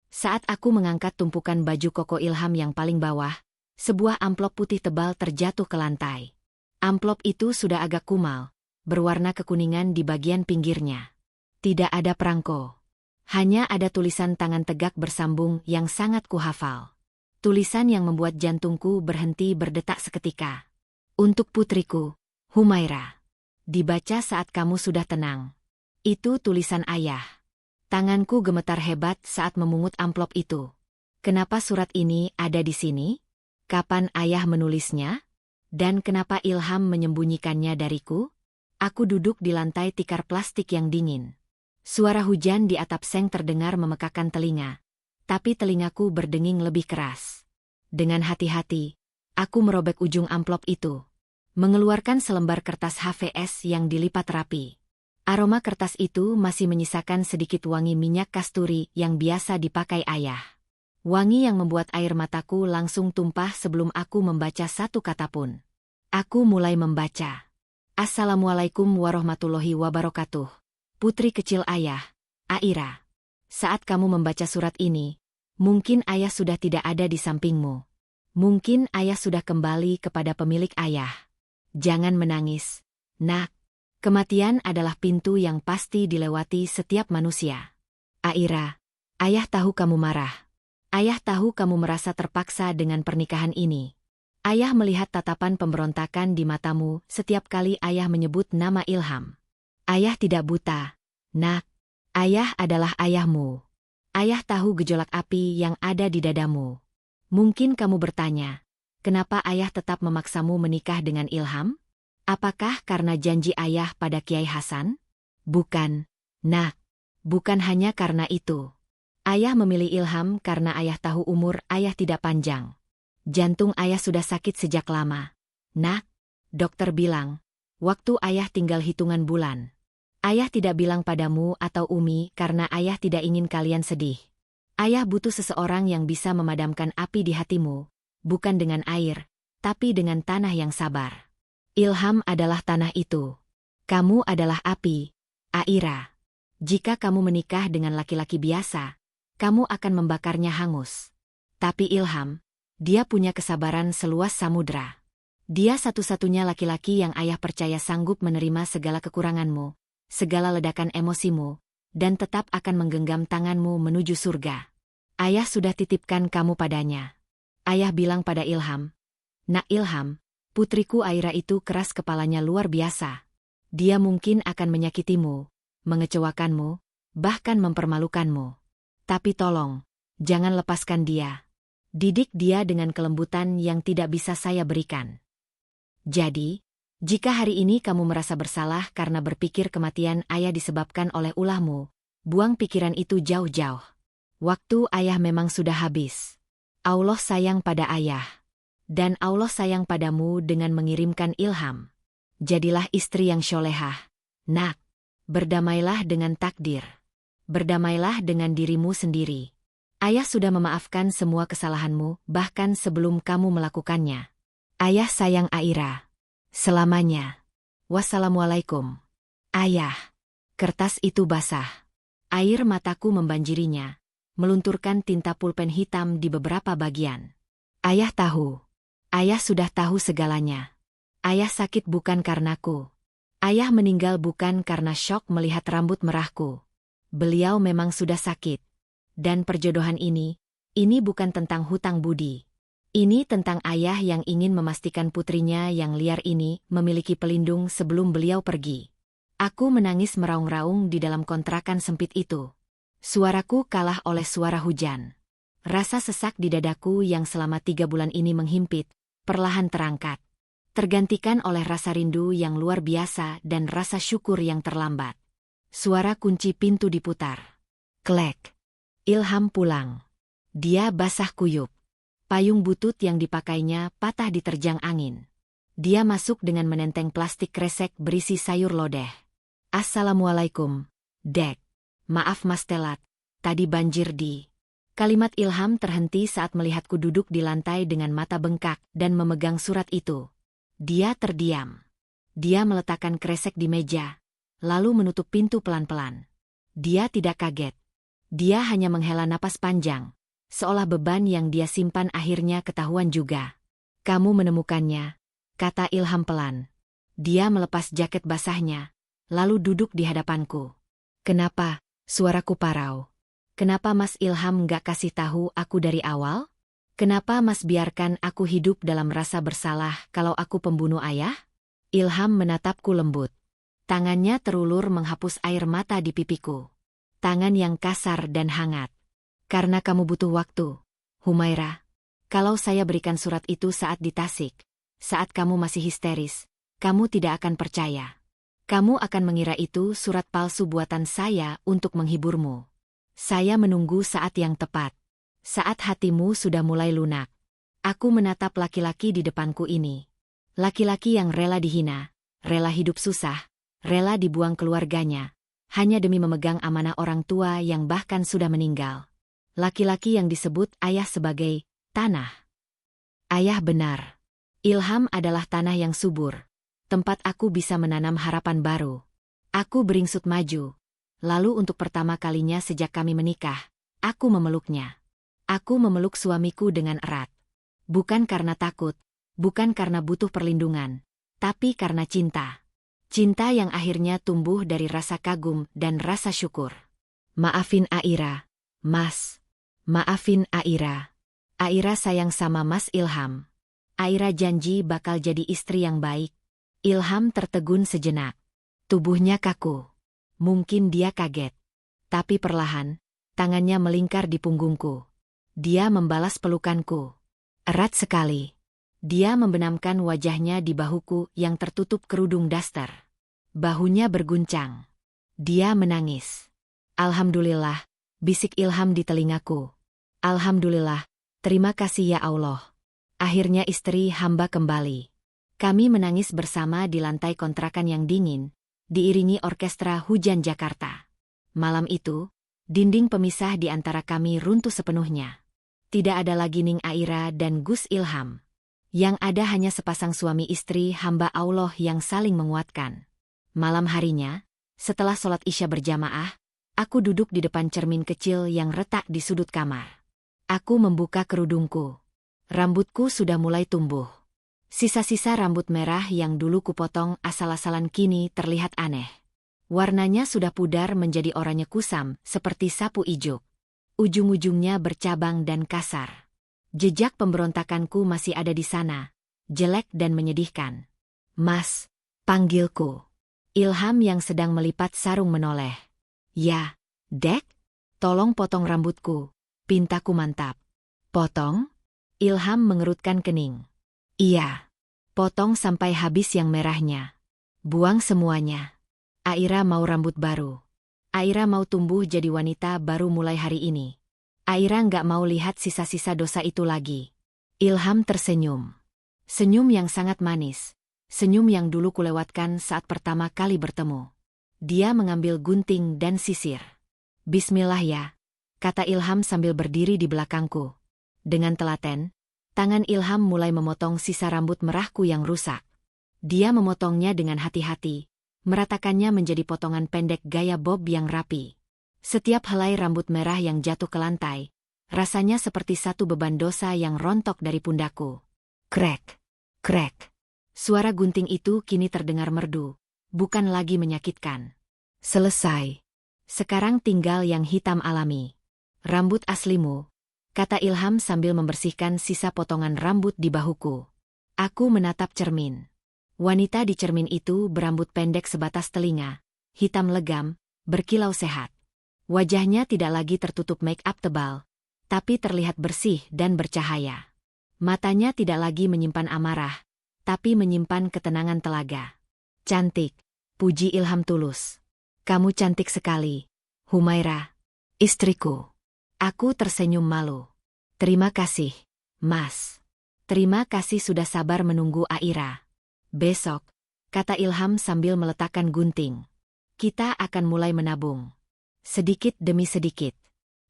Saat aku mengangkat tumpukan baju koko Ilham yang paling bawah, sebuah amplop putih tebal terjatuh ke lantai. Amplop itu sudah agak kumal, berwarna kekuningan di bagian pinggirnya. Tidak ada perangko. Hanya ada tulisan tangan tegak bersambung yang sangat kuhafal. Tulisan yang membuat jantungku berhenti berdetak seketika. Untuk putriku, Humaira. Dibaca saat kamu sudah tenang. Itu tulisan ayah. Tanganku gemetar hebat saat memungut amplop itu. Kenapa surat ini ada di sini? Kapan ayah menulisnya? Dan kenapa Ilham menyembunyikannya dariku? Aku duduk di lantai tikar plastik yang dingin. Suara hujan di atap seng terdengar memekakan telinga. Tapi telingaku berdenging lebih keras. Dengan hati-hati, aku merobek ujung amplop itu. Mengeluarkan selembar kertas HVS yang dilipat rapi. Aroma kertas itu masih menyisakan sedikit wangi minyak kasturi yang biasa dipakai ayah. Wangi yang membuat air mataku langsung tumpah sebelum aku membaca satu kata pun. Aku mulai membaca. Assalamualaikum warahmatullahi wabarakatuh. Putri kecil ayah, Aira. Saat kamu membaca surat ini, mungkin ayah sudah tidak ada di sampingmu. Mungkin ayah sudah kembali kepada pemilik ayah. Jangan menangis, nak. Kematian adalah pintu yang pasti dilewati setiap manusia. Aira, ayah tahu kamu marah. Ayah tahu kamu merasa terpaksa dengan pernikahan ini. Ayah melihat tatapan pemberontakan di matamu setiap kali ayah menyebut nama Ilham. Ayah tidak buta, nak. Ayah adalah ayahmu. Ayah tahu gejolak api yang ada di dadamu. Mungkin kamu bertanya, kenapa ayah tetap memaksamu menikah dengan Ilham? Apakah karena janji ayah pada Kiai Hasan? Bukan, nak. Bukan hanya karena itu. Ayah memilih Ilham karena ayah tahu umur ayah tidak panjang. Jantung ayah sudah sakit sejak lama. Nak, dokter bilang, waktu ayah tinggal hitungan bulan. Ayah tidak bilang padamu atau Umi karena ayah tidak ingin kalian sedih. Ayah butuh seseorang yang bisa memadamkan api di hatimu, bukan dengan air, tapi dengan tanah yang sabar. Ilham adalah tanah itu. Kamu adalah api, Aira. Jika kamu menikah dengan laki-laki biasa, kamu akan membakarnya hangus. Tapi Ilham, dia punya kesabaran seluas samudra. Dia satu-satunya laki-laki yang ayah percaya sanggup menerima segala kekuranganmu, segala ledakan emosimu, dan tetap akan menggenggam tanganmu menuju surga. Ayah sudah titipkan kamu padanya. Ayah bilang pada Ilham, nak Ilham, putriku Aira itu keras kepalanya luar biasa. Dia mungkin akan menyakitimu, mengecewakanmu, bahkan mempermalukanmu. Tapi tolong, jangan lepaskan dia. Didik dia dengan kelembutan yang tidak bisa saya berikan. Jadi, jika hari ini kamu merasa bersalah karena berpikir kematian ayah disebabkan oleh ulahmu, buang pikiran itu jauh-jauh. Waktu ayah memang sudah habis. Allah sayang pada ayah. Dan Allah sayang padamu dengan mengirimkan Ilham. Jadilah istri yang syolehah. Nak, berdamailah dengan takdir. berdamailah dengan dirimu sendiri. Ayah sudah memaafkan semua kesalahanmu, bahkan sebelum kamu melakukannya. Ayah sayang Aira. Selamanya. Wassalamualaikum. Ayah. Kertas itu basah. Air mataku membanjirinya, melunturkan tinta pulpen hitam di beberapa bagian. Ayah tahu. Ayah sudah tahu segalanya. Ayah sakit bukan karenaku. Ayah meninggal bukan karena syok melihat rambut merahku. Beliau memang sudah sakit. Dan perjodohan ini bukan tentang hutang budi. Ini tentang ayah yang ingin memastikan putrinya yang liar ini memiliki pelindung sebelum beliau pergi. Aku menangis meraung-raung di dalam kontrakan sempit itu. Suaraku kalah oleh suara hujan. Rasa sesak di dadaku yang selama 3 bulan ini menghimpit, perlahan terangkat. Tergantikan oleh rasa rindu yang luar biasa dan rasa syukur yang terlambat. Suara kunci pintu diputar. Klek. Ilham pulang. Dia basah kuyup. Payung butut yang dipakainya patah diterjang angin. Dia masuk dengan menenteng plastik kresek berisi sayur lodeh. Assalamualaikum, Dek. Maaf Mas Telat, tadi banjir di... Kalimat Ilham terhenti saat melihatku duduk di lantai dengan mata bengkak dan memegang surat itu. Dia terdiam. Dia meletakkan kresek di meja, lalu menutup pintu pelan-pelan. Dia tidak kaget. Dia hanya menghela napas panjang, seolah beban yang dia simpan akhirnya ketahuan juga. Kamu menemukannya, kata Ilham pelan. Dia melepas jaket basahnya, lalu duduk di hadapanku. Kenapa? Suaraku parau. Kenapa Mas Ilham nggak kasih tahu aku dari awal? Kenapa Mas biarkan aku hidup dalam rasa bersalah kalau aku pembunuh ayah? Ilham menatapku lembut. Tangannya terulur menghapus air mata di pipiku. Tangan yang kasar dan hangat. Karena kamu butuh waktu, Humaira. Kalau saya berikan surat itu saat di Tasik, saat kamu masih histeris, kamu tidak akan percaya. Kamu akan mengira itu surat palsu buatan saya untuk menghiburmu. Saya menunggu saat yang tepat. Saat hatimu sudah mulai lunak. Aku menatap laki-laki di depanku ini. Laki-laki yang rela dihina, rela hidup susah, rela dibuang keluarganya, hanya demi memegang amanah orang tua yang bahkan sudah meninggal. Laki-laki yang disebut ayah sebagai tanah. Ayah benar. Ilham adalah tanah yang subur. Tempat aku bisa menanam harapan baru. Aku beringsut maju. Lalu untuk pertama kalinya sejak kami menikah, aku memeluknya. Aku memeluk suamiku dengan erat. Bukan karena takut, bukan karena butuh perlindungan, tapi karena cinta. Cinta yang akhirnya tumbuh dari rasa kagum dan rasa syukur. Maafin Aira, Mas. Maafin Aira. Aira sayang sama Mas Ilham. Aira janji bakal jadi istri yang baik. Ilham tertegun sejenak. Tubuhnya kaku. Mungkin dia kaget. Tapi perlahan, tangannya melingkar di punggungku. Dia membalas pelukanku. Erat sekali. Dia membenamkan wajahnya di bahuku yang tertutup kerudung daster. Bahunya berguncang. Dia menangis. Alhamdulillah, bisik Ilham di telingaku. Alhamdulillah, terima kasih ya Allah. Akhirnya istri hamba kembali. Kami menangis bersama di lantai kontrakan yang dingin, diiringi orkestra Hujan Jakarta. Malam itu, dinding pemisah di antara kami runtuh sepenuhnya. Tidak ada lagi Ning Aira dan Gus Ilham. Yang ada hanya sepasang suami istri hamba Allah yang saling menguatkan. Malam harinya, setelah sholat Isya berjamaah, aku duduk di depan cermin kecil yang retak di sudut kamar. Aku membuka kerudungku. Rambutku sudah mulai tumbuh. Sisa-sisa rambut merah yang dulu kupotong asal-asalan kini terlihat aneh. Warnanya sudah pudar menjadi oranye kusam seperti sapu ijuk. Ujung-ujungnya bercabang dan kasar. Jejak pemberontakanku masih ada di sana, jelek dan menyedihkan. Mas, panggilku. Ilham yang sedang melipat sarung menoleh. Ya, Dek, tolong potong rambutku, pintaku mantap. Potong? Ilham mengerutkan kening. Iya, potong sampai habis yang merahnya. Buang semuanya. Aira mau rambut baru. Aira mau tumbuh jadi wanita baru mulai hari ini. Aira nggak mau lihat sisa-sisa dosa itu lagi. Ilham tersenyum. Senyum yang sangat manis. Senyum yang dulu kulewatkan saat pertama kali bertemu. Dia mengambil gunting dan sisir. Bismillah ya, kata Ilham sambil berdiri di belakangku. Dengan telaten, tangan Ilham mulai memotong sisa rambut merahku yang rusak. Dia memotongnya dengan hati-hati, meratakannya menjadi potongan pendek gaya bob yang rapi. Setiap helai rambut merah yang jatuh ke lantai, rasanya seperti satu beban dosa yang rontok dari pundakku. Krek, krek. Suara gunting itu kini terdengar merdu, bukan lagi menyakitkan. Selesai. Sekarang tinggal yang hitam alami. Rambut aslimu, kata Ilham sambil membersihkan sisa potongan rambut di bahuku. Aku menatap cermin. Wanita di cermin itu berambut pendek sebatas telinga, hitam legam, berkilau sehat. Wajahnya tidak lagi tertutup make-up tebal, tapi terlihat bersih dan bercahaya. Matanya tidak lagi menyimpan amarah, tapi menyimpan ketenangan telaga. Cantik, puji Ilham tulus. Kamu cantik sekali, Humaira, istriku. Aku tersenyum malu. Terima kasih, Mas. Terima kasih sudah sabar menunggu Aira. Besok, kata Ilham sambil meletakkan gunting. Kita akan mulai menabung. Sedikit demi sedikit.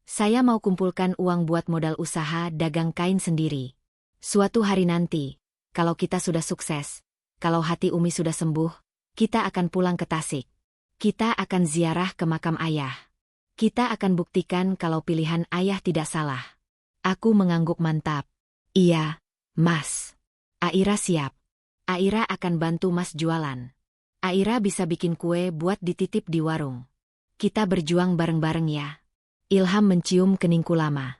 Saya mau kumpulkan uang buat modal usaha dagang kain sendiri. Suatu hari nanti, kalau kita sudah sukses, kalau hati Umi sudah sembuh, kita akan pulang ke Tasik. Kita akan ziarah ke makam ayah. Kita akan buktikan kalau pilihan ayah tidak salah. Aku mengangguk mantap. Iya, Mas. Aira siap. Aira akan bantu Mas jualan. Aira bisa bikin kue buat dititip di warung. Kita berjuang bareng-bareng ya. Ilham mencium keningku lama.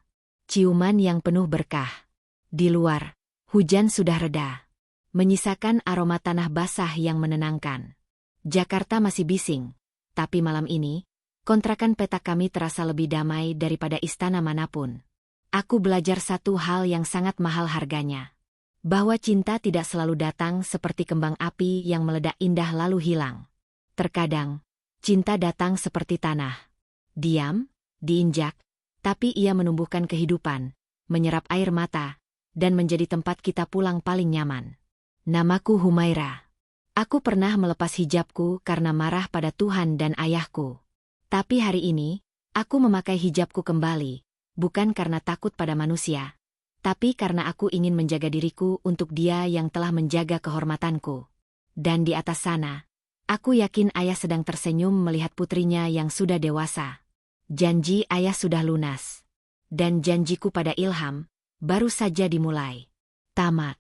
Ciuman yang penuh berkah. Di luar, hujan sudah reda. Menyisakan aroma tanah basah yang menenangkan. Jakarta masih bising, tapi malam ini, kontrakan petak kami terasa lebih damai daripada istana manapun. Aku belajar satu hal yang sangat mahal harganya. Bahwa cinta tidak selalu datang seperti kembang api yang meledak indah lalu hilang. Terkadang, cinta datang seperti tanah. Diam, diinjak, tapi ia menumbuhkan kehidupan, menyerap air mata, dan menjadi tempat kita pulang paling nyaman. Namaku Humaira. Aku pernah melepas hijabku karena marah pada Tuhan dan ayahku. Tapi hari ini, aku memakai hijabku kembali, bukan karena takut pada manusia, tapi karena aku ingin menjaga diriku untuk Dia yang telah menjaga kehormatanku. Dan di atas sana, aku yakin ayah sedang tersenyum melihat putrinya yang sudah dewasa. Janji ayah sudah lunas. Dan janjiku pada Ilham baru saja dimulai. Tamat.